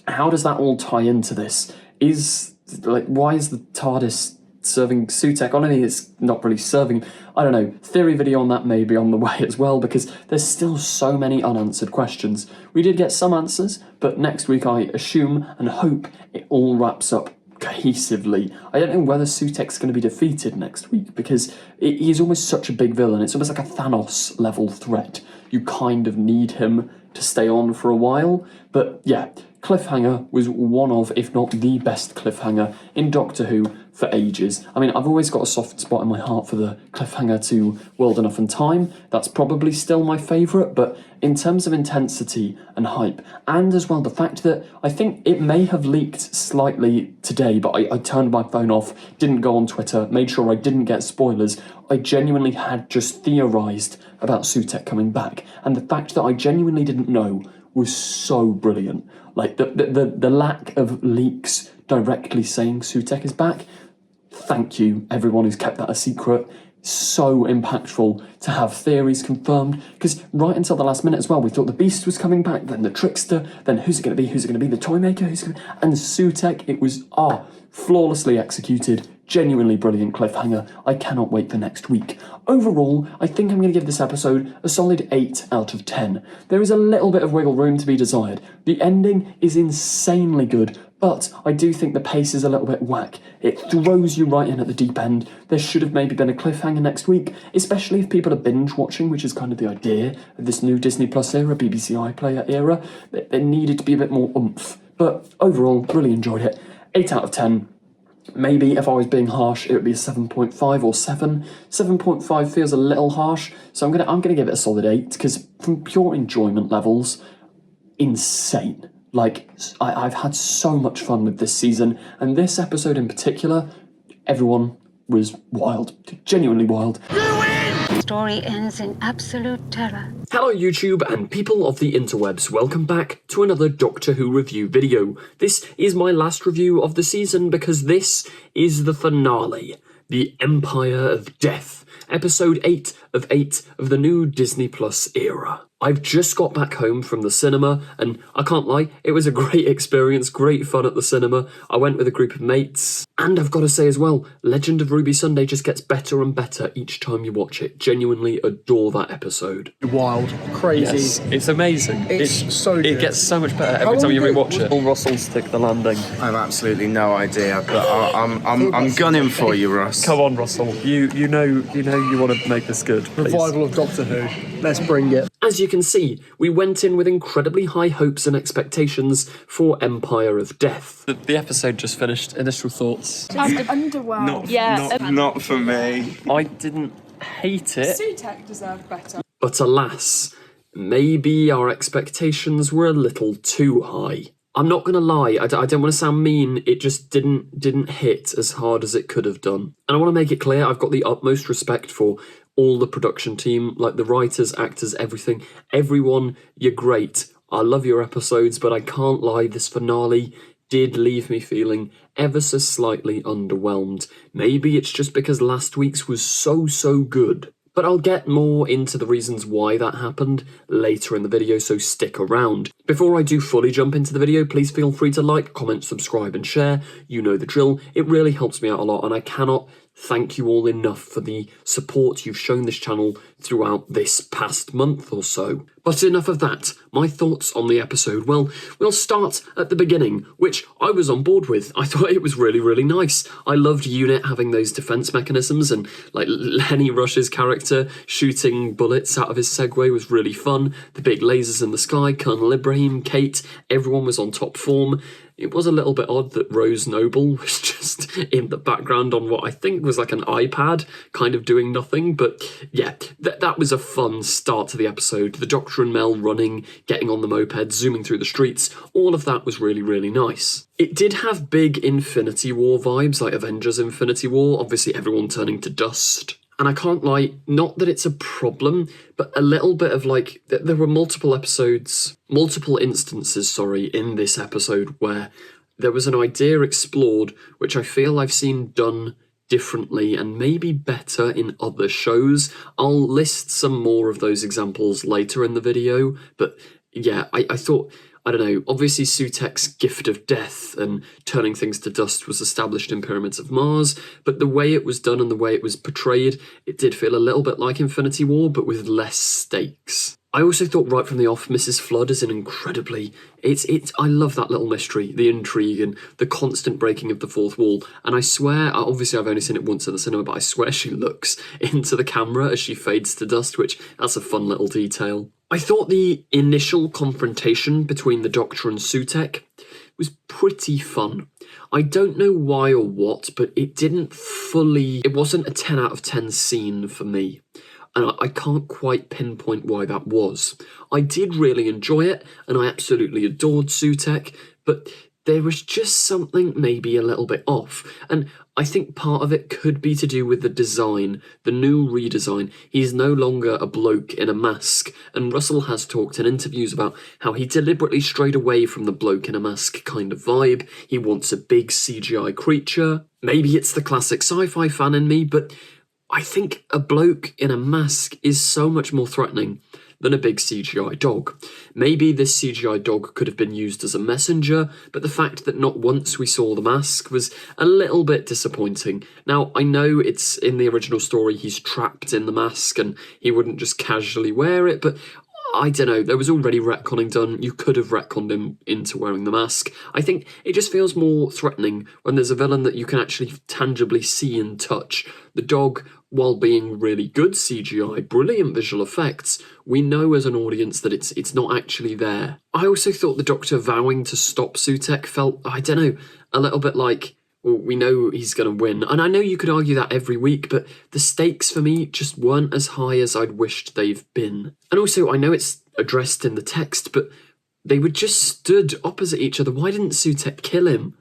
how does that all tie into this? Why is the TARDIS serving Sutek? Honestly, it's not really serving him. I don't know. Theory video on that may be on the way as well, because there's still so many unanswered questions. We did get some answers, but next week I assume and hope it all wraps up cohesively. I don't know whether Sutek's going to be defeated next week, because he's almost such a big villain. It's almost like a Thanos level threat. You kind of need him to stay on for a while. But yeah, cliffhanger was one of, if not the best cliffhanger in Doctor Who for ages. I mean, I've always got a soft spot in my heart for the cliffhanger to World Enough and Time. That's probably still my favourite, but in terms of intensity and hype, and as well the fact that I think it may have leaked slightly today, but I turned my phone off, didn't go on Twitter, made sure I didn't get spoilers. I genuinely had just theorised about Sutek coming back, and the fact that I genuinely didn't know was so brilliant. Like, the lack of leaks directly saying Sutek is back, thank you everyone who's kept that a secret. So impactful to have theories confirmed, because right until the last minute as well, we thought the Beast was coming back, then the Trickster, then who's it going to be, the Toymaker, and Sutek. It was flawlessly executed, genuinely brilliant cliffhanger. I cannot wait for next week. Overall, I think I'm going to give this episode a solid 8 out of 10. There is a little bit of wiggle room to be desired. The ending is insanely good, but I do think the pace is a little bit whack. It throws you right in at the deep end. There should have maybe been a cliffhanger next week, especially if people are binge watching, which is kind of the idea of this new Disney Plus era, BBC iPlayer era. There needed to be a bit more oomph. But overall, really enjoyed it. 8 out of 10. Maybe if I was being harsh, it would be a 7.5 or 7. 7.5 feels a little harsh, so I'm gonna give it a solid 8, because from pure enjoyment levels, insane. Like, I've had so much fun with this season, and this episode in particular, everyone was wild, genuinely wild. The story ends in absolute terror. Hello YouTube and people of the interwebs, welcome back to another Doctor Who review video. This is my last review of the season because this is the finale, the Empire of Death, episode 8 of 8 of the new Disney Plus era. I've just got back home from the cinema, and I can't lie, it was a great experience, great fun at the cinema. I went with a group of mates, and I've got to say as well, Legend of Ruby Sunday just gets better and better each time you watch it. Genuinely adore that episode. Wild, crazy. Yes, it's amazing. It's so good. It gets so much better every time you rewatch it. Will Russell stick the landing? I've absolutely no idea, but I'm gunning for you, Russ. Come on, Russell. You know you want to make this good. Please. Revival of Doctor Who. Let's bring it. As you can see, we went in with incredibly high hopes and expectations for Empire of Death. The episode just finished. Initial thoughts. Underwhelmed. Not for me. I didn't hate it. Sutek deserved better. But alas, maybe our expectations were a little too high. I'm not going to lie, I don't want to sound mean, it just didn't hit as hard as it could have done. And I want to make it clear, I've got the utmost respect for all the production team, like the writers, actors, everything. Everyone, you're great. I love your episodes, but I can't lie, this finale did leave me feeling ever so slightly underwhelmed. Maybe it's just because last week's was so good. But I'll get more into the reasons why that happened later in the video, so stick around. Before I do fully jump into the video, please feel free to like, comment, subscribe and share. You know the drill. It really helps me out a lot, and I cannot thank you all enough for the support you've shown this channel throughout this past month or so. But enough of that. My thoughts on the episode. Well, we'll start at the beginning, which I was on board with. I thought it was really nice. I loved UNIT having those defense mechanisms, and like Lenny Rush's character shooting bullets out of his Segway was really fun. The big lasers in the sky, Colonel Ibrahim, Kate, everyone was on top form. It was a little bit odd that Rose Noble was just in the background on what I think was like an iPad, kind of doing nothing, but yeah, that was a fun start to the episode. The Doctor and Mel running, getting on the moped, zooming through the streets, all of that was really nice. It did have big Infinity War vibes, like Avengers Infinity War, obviously everyone turning to dust. And I can't lie, not that it's a problem, but a little bit of like, there were multiple instances, in this episode where there was an idea explored, which I feel I've seen done differently and maybe better in other shows. I'll list some more of those examples later in the video, but yeah, I thought, I don't know, obviously Sutek's gift of death and turning things to dust was established in Pyramids of Mars, but the way it was done and the way it was portrayed, it did feel a little bit like Infinity War, but with less stakes. I also thought right from the off, Mrs. Flood is an incredibly... I love that little mystery, the intrigue and the constant breaking of the fourth wall. And I swear, obviously I've only seen it once at the cinema, but I swear she looks into the camera as she fades to dust, which that's a fun little detail. I thought the initial confrontation between the Doctor and Sutek was pretty fun. I don't know why or what, but it wasn't a 10 out of 10 scene for me. And I can't quite pinpoint why that was. I did really enjoy it, and I absolutely adored Sutek, but there was just something maybe a little bit off. And I think part of it could be to do with the design, the new redesign. He's no longer a bloke in a mask, and Russell has talked in interviews about how he deliberately strayed away from the bloke in a mask kind of vibe. He wants a big CGI creature. Maybe it's the classic sci-fi fan in me, but I think a bloke in a mask is so much more threatening than a big CGI dog. Maybe this CGI dog could have been used as a messenger, but the fact that not once we saw the mask was a little bit disappointing. Now, I know it's in the original story he's trapped in the mask and he wouldn't just casually wear it, but I don't know, there was already retconning done. You could have retconned him into wearing the mask. I think it just feels more threatening when there's a villain that you can actually tangibly see and touch. The dog, while being really good CGI, brilliant visual effects, we know as an audience that it's not actually there. I also thought the Doctor vowing to stop Sutek felt, I don't know, a little bit like, well, we know he's going to win. And I know you could argue that every week, but the stakes for me just weren't as high as I'd wished they've been. And also, I know it's addressed in the text, but they were just stood opposite each other. Why didn't Sutek kill him?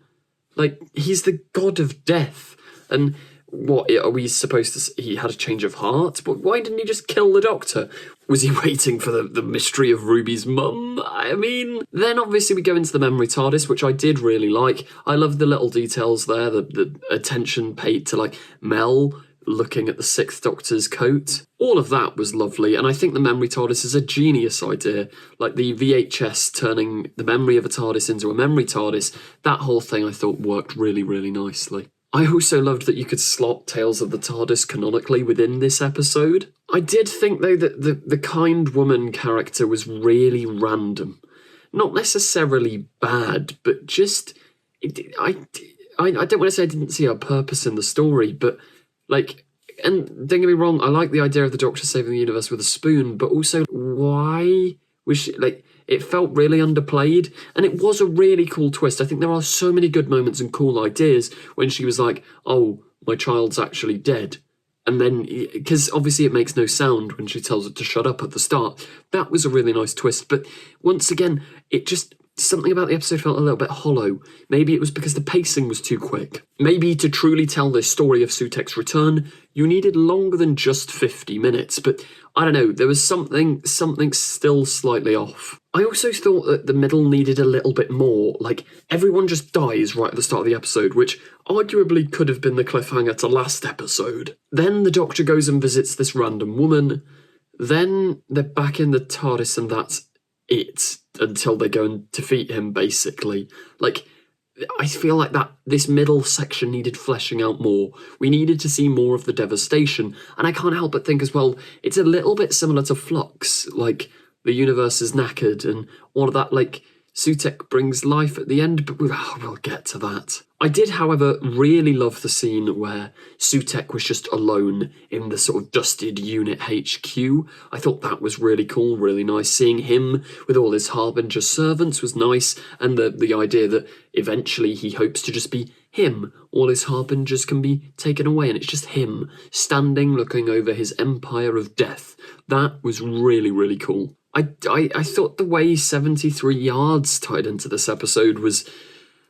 Like, he's the god of death. And what, are we supposed to... He had a change of heart? But why didn't he just kill the Doctor? Was he waiting for the mystery of Ruby's mum? I mean... Then obviously we go into the memory TARDIS, which I did really like. I love the little details there, the attention paid to, like, Mel looking at the Sixth Doctor's coat. All of that was lovely, and I think the memory TARDIS is a genius idea. Like the VHS turning the memory of a TARDIS into a memory TARDIS, that whole thing I thought worked really nicely. I also loved that you could slot Tales of the TARDIS canonically within this episode. I did think, though, that the kind woman character was really random. Not necessarily bad, but just... I don't want to say I didn't see her purpose in the story, but, like, And don't get me wrong, I like the idea of the Doctor saving the universe with a spoon, but also why was she, like, it felt really underplayed, and it was a really cool twist. I think there are so many good moments and cool ideas when she was like, oh, my child's actually dead. And then, because obviously it makes no sound when she tells it to shut up at the start. That was a really nice twist, but once again, it just... something about the episode felt a little bit hollow. Maybe it was because the pacing was too quick. Maybe to truly tell this story of Sutek's return, you needed longer than just 50 minutes, but I don't know, there was something still slightly off. I also thought that the middle needed a little bit more, like, everyone just dies right at the start of the episode, which arguably could have been the cliffhanger to last episode. Then the Doctor goes and visits this random woman, then they're back in the TARDIS and that's it, until they go and defeat him, basically. Like, I feel like that this middle section needed fleshing out more. We needed to see more of the devastation, and I can't help but think as well, it's a little bit similar to Flux, like, the universe is knackered, and all of that, like, Sutek brings life at the end, but we'll get to that. I did, however, really love the scene where Sutek was just alone in the sort of dusted unit HQ. I thought that was really cool, really nice. Seeing him with all his Harbinger servants was nice, and the idea that eventually he hopes to just be him. All his Harbingers can be taken away, and it's just him, standing looking over his empire of death. That was really, really cool. I thought the way 73 yards tied into this episode was,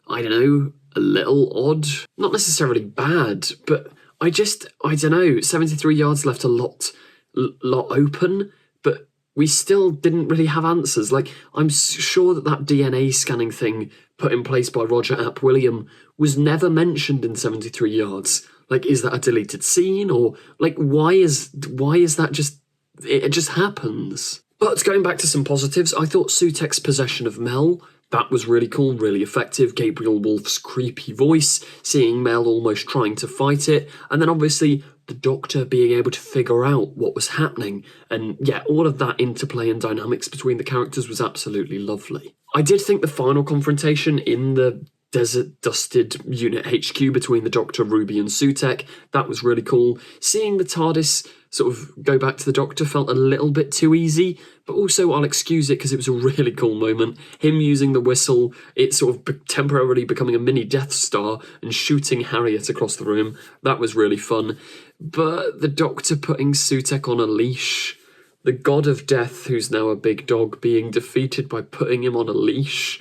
I don't know, a little odd. Not necessarily bad, but I don't know, 73 yards left a lot open, but we still didn't really have answers. Like, I'm sure that DNA scanning thing put in place by Roger Ap William was never mentioned in 73 yards. Like, is that a deleted scene? Or, like, why is that just... It just happens. But going back to some positives, I thought Sutek's possession of Mel, that was really cool, really effective. Gabriel Wolf's creepy voice, seeing Mel almost trying to fight it, and then obviously the Doctor being able to figure out what was happening. And yeah, all of that interplay and dynamics between the characters was absolutely lovely. I did think the final confrontation in the desert-dusted Unit HQ between the Doctor, Ruby and Sutek, that was really cool. Seeing the TARDIS sort of go back to the Doctor felt a little bit too easy, but also I'll excuse it because it was a really cool moment. Him using the whistle, it sort of temporarily becoming a mini Death Star and shooting Harriet across the room, that was really fun. But the Doctor putting Sutek on a leash, the god of death who's now a big dog being defeated by putting him on a leash,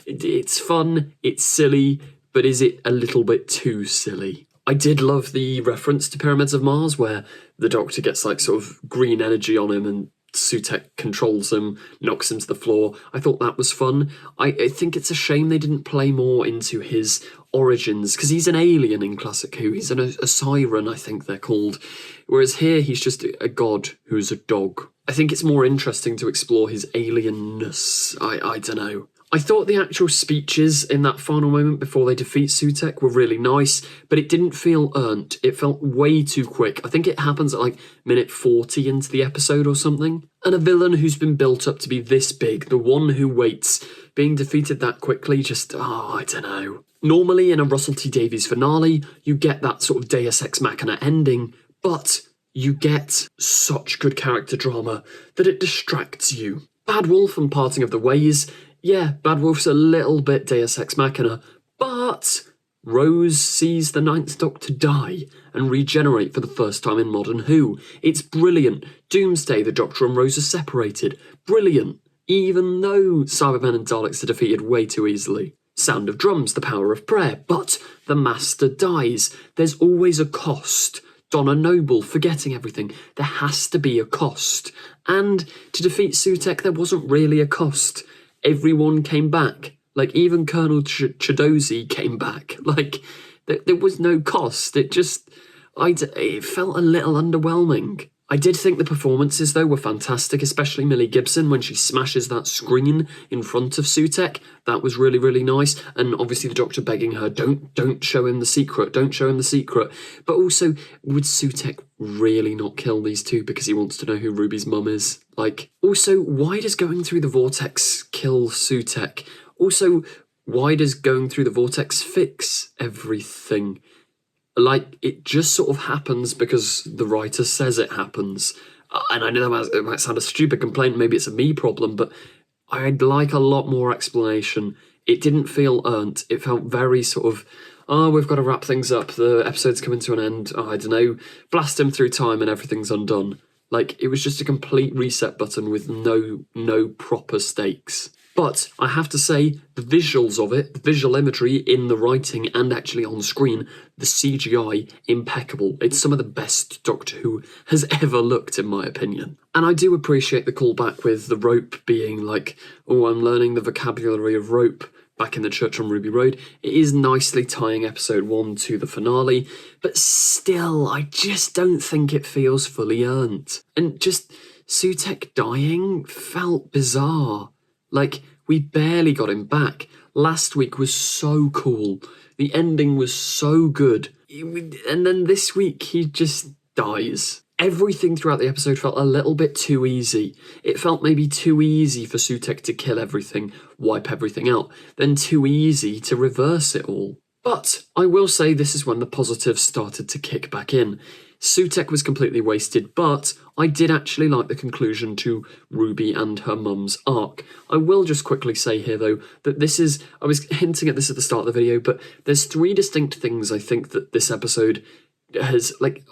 it's fun, it's silly, but is it a little bit too silly? I did love the reference to Pyramids of Mars where the Doctor gets like sort of green energy on him and Sutek controls him, knocks him to the floor. I thought that was fun. I think it's a shame they didn't play more into his origins, because he's an alien in Classic Who. He's a siren, I think they're called. Whereas here, he's just a god who's a dog. I think it's more interesting to explore his alienness. I don't know. I thought the actual speeches in that final moment before they defeat Sutek were really nice, but it didn't feel earned. It felt way too quick. I think it happens at like minute 40 into the episode or something. And a villain who's been built up to be this big, the one who waits, being defeated that quickly, just, I don't know. Normally in a Russell T Davies finale, you get that sort of Deus Ex Machina ending, but you get such good character drama that it distracts you. Bad Wolf and Parting of the Ways, yeah, Bad Wolf's a little bit Deus Ex Machina, but Rose sees the Ninth Doctor die and regenerate for the first time in modern Who. It's brilliant. Doomsday, the Doctor and Rose are separated. Brilliant. Even though Cybermen and Daleks are defeated way too easily. Sound of Drums, the Power of Prayer, but the Master dies. There's always a cost. Donna Noble, forgetting everything. There has to be a cost. And to defeat Sutek, there wasn't really a cost. Everyone came back. Like, even Colonel Chidozi came back. Like, there was no cost. It felt a little underwhelming. I did think the performances, though, were fantastic, especially Millie Gibson when she smashes that screen in front of Sutek. That was really, really nice. And obviously the Doctor begging her, don't show him the secret, don't show him the secret. But also, would Sutek really not kill these two because he wants to know who Ruby's mum is? Like, also, why does going through the vortex kill Sutek? Also, why does going through the vortex fix everything? like, it just sort of happens because the writer says it happens. And I know that might sound a stupid complaint, maybe it's a me problem, but I'd like a lot more explanation. It didn't feel earned. It felt very sort of, oh, we've got to wrap things up, the episode's coming to an end, oh, I don't know, blast him through time and everything's undone. Like, it was just a complete reset button with no proper stakes. But I have to say, the visuals of it, the visual imagery in the writing and actually on screen, the CGI, impeccable. It's some of the best Doctor Who has ever looked, in my opinion. And I do appreciate the callback with the rope being like, oh, I'm learning the vocabulary of rope back in the church on Ruby Road. It is nicely tying episode 1 to the finale, but still, I just don't think it feels fully earned. And just Sutek dying felt bizarre. Like, we barely got him back. Last week was so cool. The ending was so good. And then this week, he just dies. Everything throughout the episode felt a little bit too easy. It felt maybe too easy for Sutek to kill everything, wipe everything out, then too easy to reverse it all. But I will say this is when the positives started to kick back in. Sutek was completely wasted, but I did actually like the conclusion to Ruby and her mum's arc. I will just quickly say here, though, that this is, I was hinting at this at the start of the video, but there's 3 distinct things I think that this episode has, like,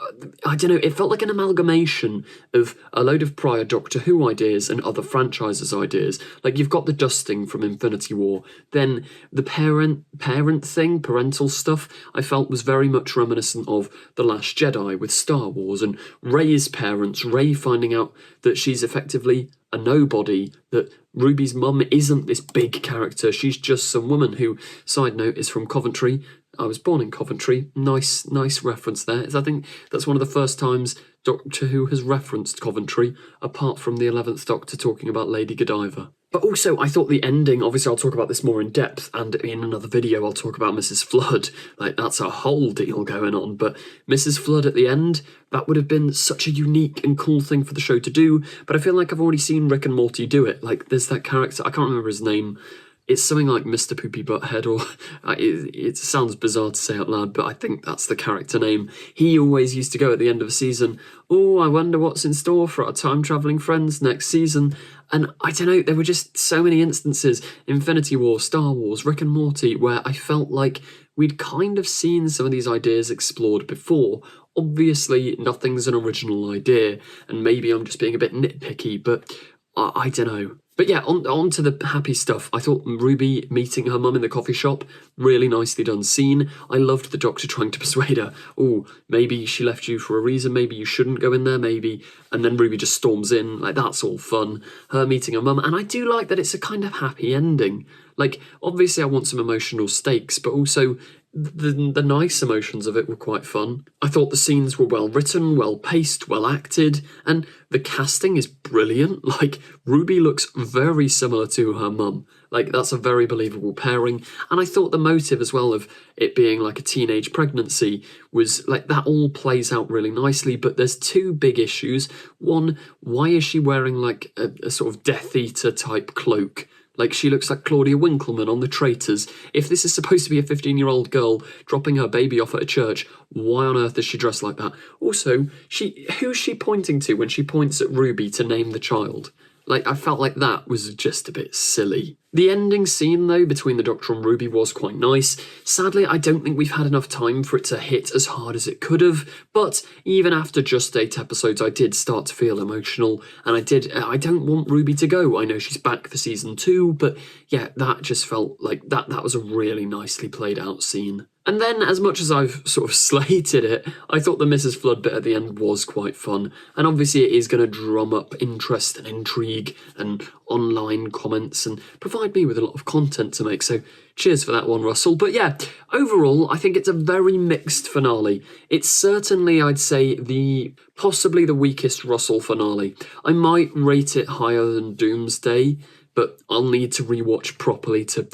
I don't know, it felt like an amalgamation of a load of prior Doctor Who ideas and other franchises ideas. Like, you've got the dusting from Infinity War, then the parent thing, parental stuff, I felt was very much reminiscent of The Last Jedi with Star Wars, and Rey's parents, Rey finding out that she's effectively a nobody, that Ruby's mum isn't this big character, she's just some woman who, side note, is from Coventry. I was born in Coventry. Nice reference there. I think that's one of the first times Doctor Who has referenced Coventry, apart from the 11th Doctor talking about Lady Godiva. But also, I thought the ending, obviously I'll talk about this more in depth, and in another video I'll talk about Mrs. Flood. Like, that's a whole deal going on, but Mrs. Flood at the end, that would have been such a unique and cool thing for the show to do, but I feel like I've already seen Rick and Morty do it. Like, there's that character, I can't remember his name, it's something like Mr. Poopy Butthead, or it sounds bizarre to say out loud, but I think that's the character name. He always used to go at the end of a season, oh, I wonder what's in store for our time-travelling friends next season. And I don't know, there were just so many instances, Infinity War, Star Wars, Rick and Morty, where I felt like we'd kind of seen some of these ideas explored before. Obviously, nothing's an original idea, and maybe I'm just being a bit nitpicky, but I don't know. But yeah, on to the happy stuff. I thought Ruby meeting her mum in the coffee shop, really nicely done scene. I loved the Doctor trying to persuade her, oh, maybe she left you for a reason, maybe you shouldn't go in there, maybe. And then Ruby just storms in, like, that's all fun. Her meeting her mum, and I do like that it's a kind of happy ending. Like, obviously I want some emotional stakes, but also the nice emotions of it were quite fun. I thought the scenes were well written, well paced, well acted, and the casting is brilliant. Like, Ruby looks very similar to her mum. Like, that's a very believable pairing. And I thought the motive as well of it being like a teenage pregnancy was, like, that all plays out really nicely, but there's 2 big issues. One, why is she wearing like a sort of Death Eater type cloak? Like, she looks like Claudia Winkleman on The Traitors. If this is supposed to be a 15-year-old girl dropping her baby off at a church, why on earth is she dressed like that? Also, who's she pointing to when she points at Ruby to name the child? Like, I felt like that was just a bit silly. The ending scene, though, between the Doctor and Ruby was quite nice. Sadly, I don't think we've had enough time for it to hit as hard as it could have, but even after just 8 episodes, I did start to feel emotional, and I don't want Ruby to go. I know she's back for season 2, but yeah, that just felt like that was a really nicely played out scene. And then, as much as I've sort of slated it, I thought the Mrs. Flood bit at the end was quite fun. And obviously it is going to drum up interest and intrigue and online comments and provide me with a lot of content to make. So cheers for that one, Russell. But yeah, overall, I think it's a very mixed finale. It's certainly, I'd say, possibly the weakest Russell finale. I might rate it higher than Doomsday, but I'll need to rewatch properly to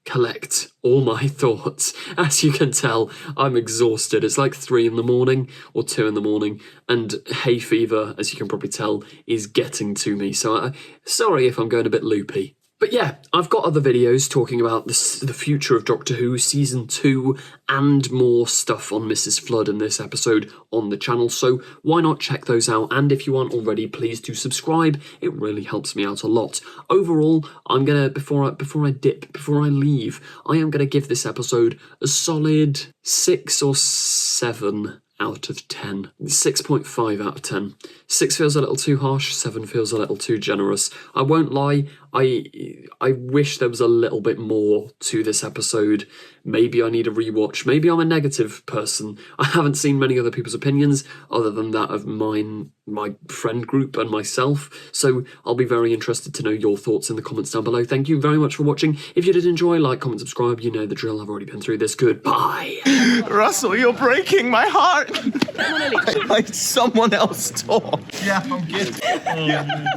collect all my thoughts. As you can tell, I'm exhausted. It's like 3 in the morning or 2 in the morning, and hay fever, as you can probably tell, is getting to me. So sorry if I'm going a bit loopy. But yeah, I've got other videos talking about the future of Doctor Who Season 2 and more stuff on Mrs. Flood in this episode on the channel, so why not check those out? And if you aren't already, please do subscribe. It really helps me out a lot. Overall, I'm gonna, before I leave, I am gonna give this episode a solid 6 or 7 out of 10. 6.5 out of 10. 6 feels a little too harsh, 7 feels a little too generous. I won't lie, I wish there was a little bit more to this episode. Maybe I need a rewatch. Maybe I'm a negative person. I haven't seen many other people's opinions other than that of mine, my friend group and myself, so I'll be very interested to know your thoughts in the comments down below. Thank you very much for watching. If you did enjoy, like, comment, subscribe. You know the drill. I've already been through this. Goodbye. Russell, you're breaking my heart. Let someone else talk. Yeah, I'm good.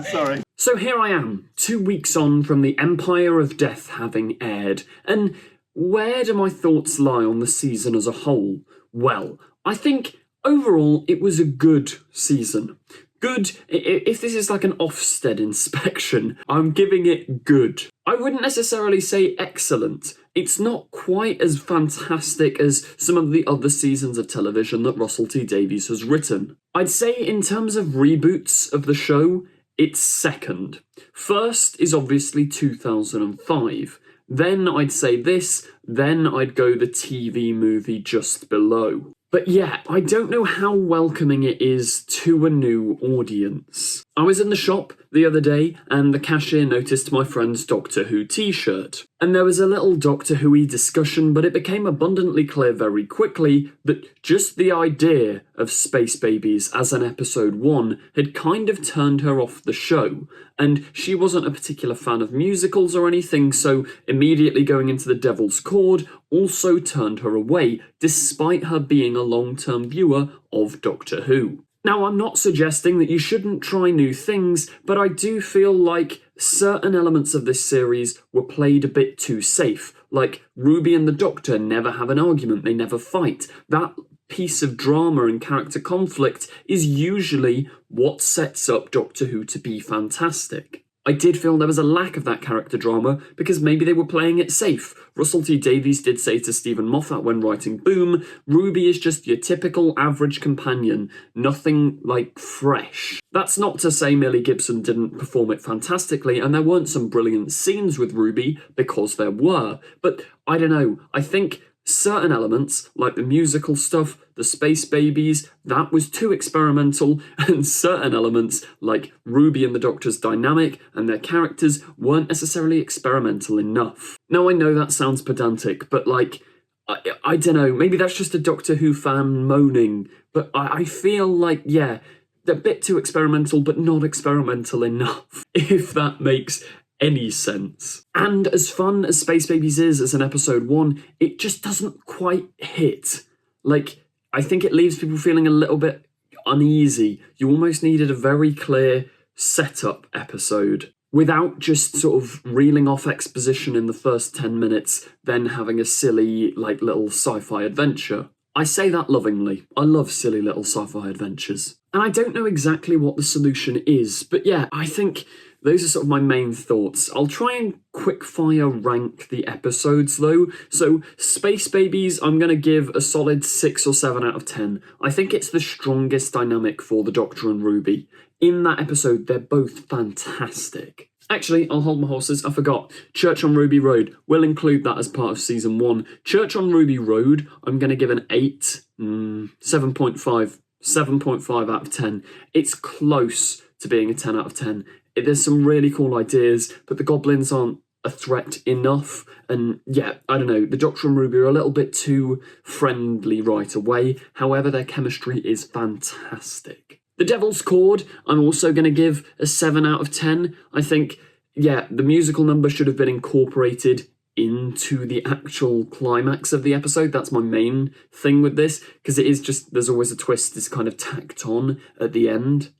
Sorry. So here I am, 2 weeks on from the Empire of Death having aired, and where do my thoughts lie on the season as a whole? Well, I think overall it was a good season. Good, if this is like an Ofsted inspection, I'm giving it good. I wouldn't necessarily say excellent. It's not quite as fantastic as some of the other seasons of television that Russell T Davies has written. I'd say in terms of reboots of the show, it's second. First is obviously 2005. Then I'd say this, then I'd go the TV movie just below. But yeah, I don't know how welcoming it is to a new audience. I was in the shop the other day and the cashier noticed my friend's Doctor Who t-shirt. And there was a little Doctor Who-y discussion, but it became abundantly clear very quickly that just the idea of Space Babies as an episode 1 had kind of turned her off the show. And she wasn't a particular fan of musicals or anything, so immediately going into The Devil's Cord also turned her away, despite her being a long-term viewer of Doctor Who. Now, I'm not suggesting that you shouldn't try new things, but I do feel like certain elements of this series were played a bit too safe. Like, Ruby and the Doctor never have an argument, they never fight. That piece of drama and character conflict is usually what sets up Doctor Who to be fantastic. I did feel there was a lack of that character drama because maybe they were playing it safe. Russell T Davies did say to Stephen Moffat when writing Boom, Ruby is just your typical average companion, nothing like fresh. That's not to say Millie Gibson didn't perform it fantastically and there weren't some brilliant scenes with Ruby, because there were, but I don't know, I think certain elements, like the musical stuff, the Space Babies, that was too experimental, and certain elements, like Ruby and the Doctor's dynamic and their characters, weren't necessarily experimental enough. Now, I know that sounds pedantic, but like, I don't know, maybe that's just a Doctor Who fan moaning, but I feel like, yeah, they're a bit too experimental, but not experimental enough, if that makes any sense. And as fun as Space Babies is as an episode 1, it just doesn't quite hit. Like, I think it leaves people feeling a little bit uneasy. You almost needed a very clear setup episode without just sort of reeling off exposition in the first 10 minutes, then having a silly, like, little sci-fi adventure. I say that lovingly. I love silly little sci-fi adventures. And I don't know exactly what the solution is, but yeah, I think those are sort of my main thoughts. I'll try and quick-fire rank the episodes, though. So, Space Babies, I'm going to give a solid 6 or 7 out of 10. I think it's the strongest dynamic for the Doctor and Ruby. In that episode, they're both fantastic. Actually, I'll hold my horses, I forgot. Church on Ruby Road. We'll include that as part of Season 1. Church on Ruby Road, I'm going to give an 8, 7.5. 7.5 out of 10. It's close to being a 10 out of 10. There's some really cool ideas, but the goblins aren't a threat enough. And yeah, I don't know, the Doctor and Ruby are a little bit too friendly right away. However, their chemistry is fantastic. The Devil's Cord, I'm also going to give a 7 out of 10. I think, yeah, the musical number should have been incorporated into the actual climax of the episode. That's my main thing with this, because it is just, there's always a twist that's kind of tacked on at the end.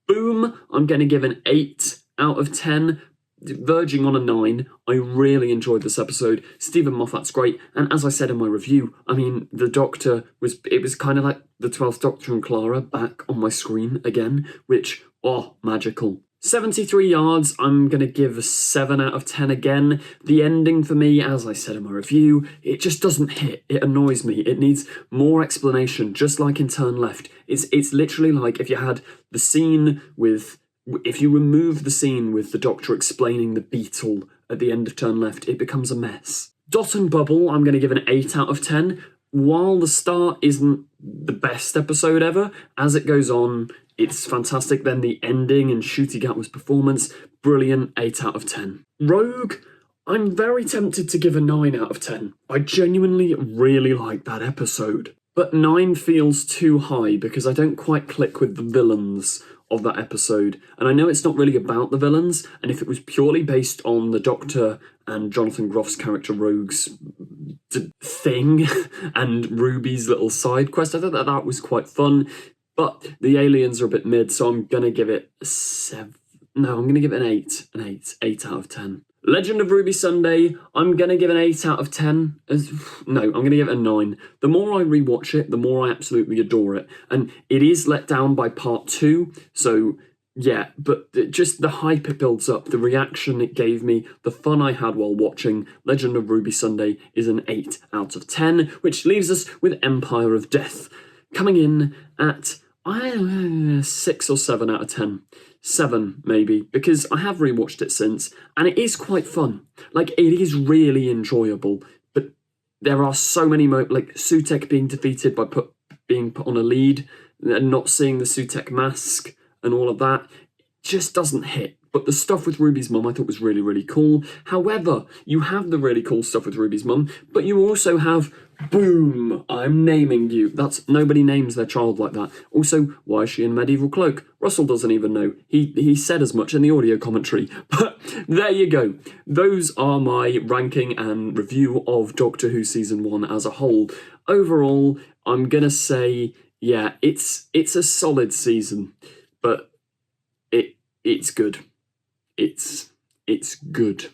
Boom, I'm going to give an 8 out of 10, verging on a 9. I really enjoyed this episode. Stephen Moffat's great, and as I said in my review, I mean, the Doctor was kind of like the 12th Doctor and Clara back on my screen again, which, oh, magical. 73 yards, I'm going to give a 7 out of 10 again. The ending for me, as I said in my review, it just doesn't hit. It annoys me. It needs more explanation, just like in Turn Left. It's literally like if you had the scene with... If you remove the scene with the Doctor explaining the beetle at the end of Turn Left, it becomes a mess. Dot and Bubble, I'm going to give an 8 out of 10. While the start isn't the best episode ever, as it goes on, it's fantastic. Then the ending and Ncuti Gatwa's performance, brilliant, 8 out of 10. Rogue, I'm very tempted to give a 9 out of 10. I genuinely really like that episode. But 9 feels too high because I don't quite click with the villains of that episode. And I know it's not really about the villains, and if it was purely based on the Doctor and Jonathan Groff's character Rogue's thing and Ruby's little side quest, I thought that was quite fun. But the aliens are a bit mid, so I'm going to give it a 7. No, I'm going to give it an 8. An 8 out of 10. Legend of Ruby Sunday, I'm going to give an 8 out of 10. No, I'm going to give it a 9. The more I rewatch it, the more I absolutely adore it. And it is let down by part 2, so yeah, but just the hype it builds up, the reaction it gave me, the fun I had while watching Legend of Ruby Sunday is an 8 out of 10, which leaves us with Empire of Death, coming in at 6 or 7 out of 10. 7 maybe, because I have rewatched it since, and it is quite fun. Like, it is really enjoyable, but there are so many like Sutek being defeated by being put on a lead and not seeing the Sutek mask and all of that just doesn't hit. But the stuff with Ruby's mum I thought was really, really cool. However, you have the really cool stuff with Ruby's mum, but you also have Boom, I'm naming you. That's nobody names their child like that. Also, why is she in a medieval cloak? Russell doesn't even know. He said as much in the audio commentary. But there you go. Those are my ranking and review of Doctor Who Season 1 as a whole. Overall, I'm gonna say, yeah, it's a solid season, but it's good. It's good.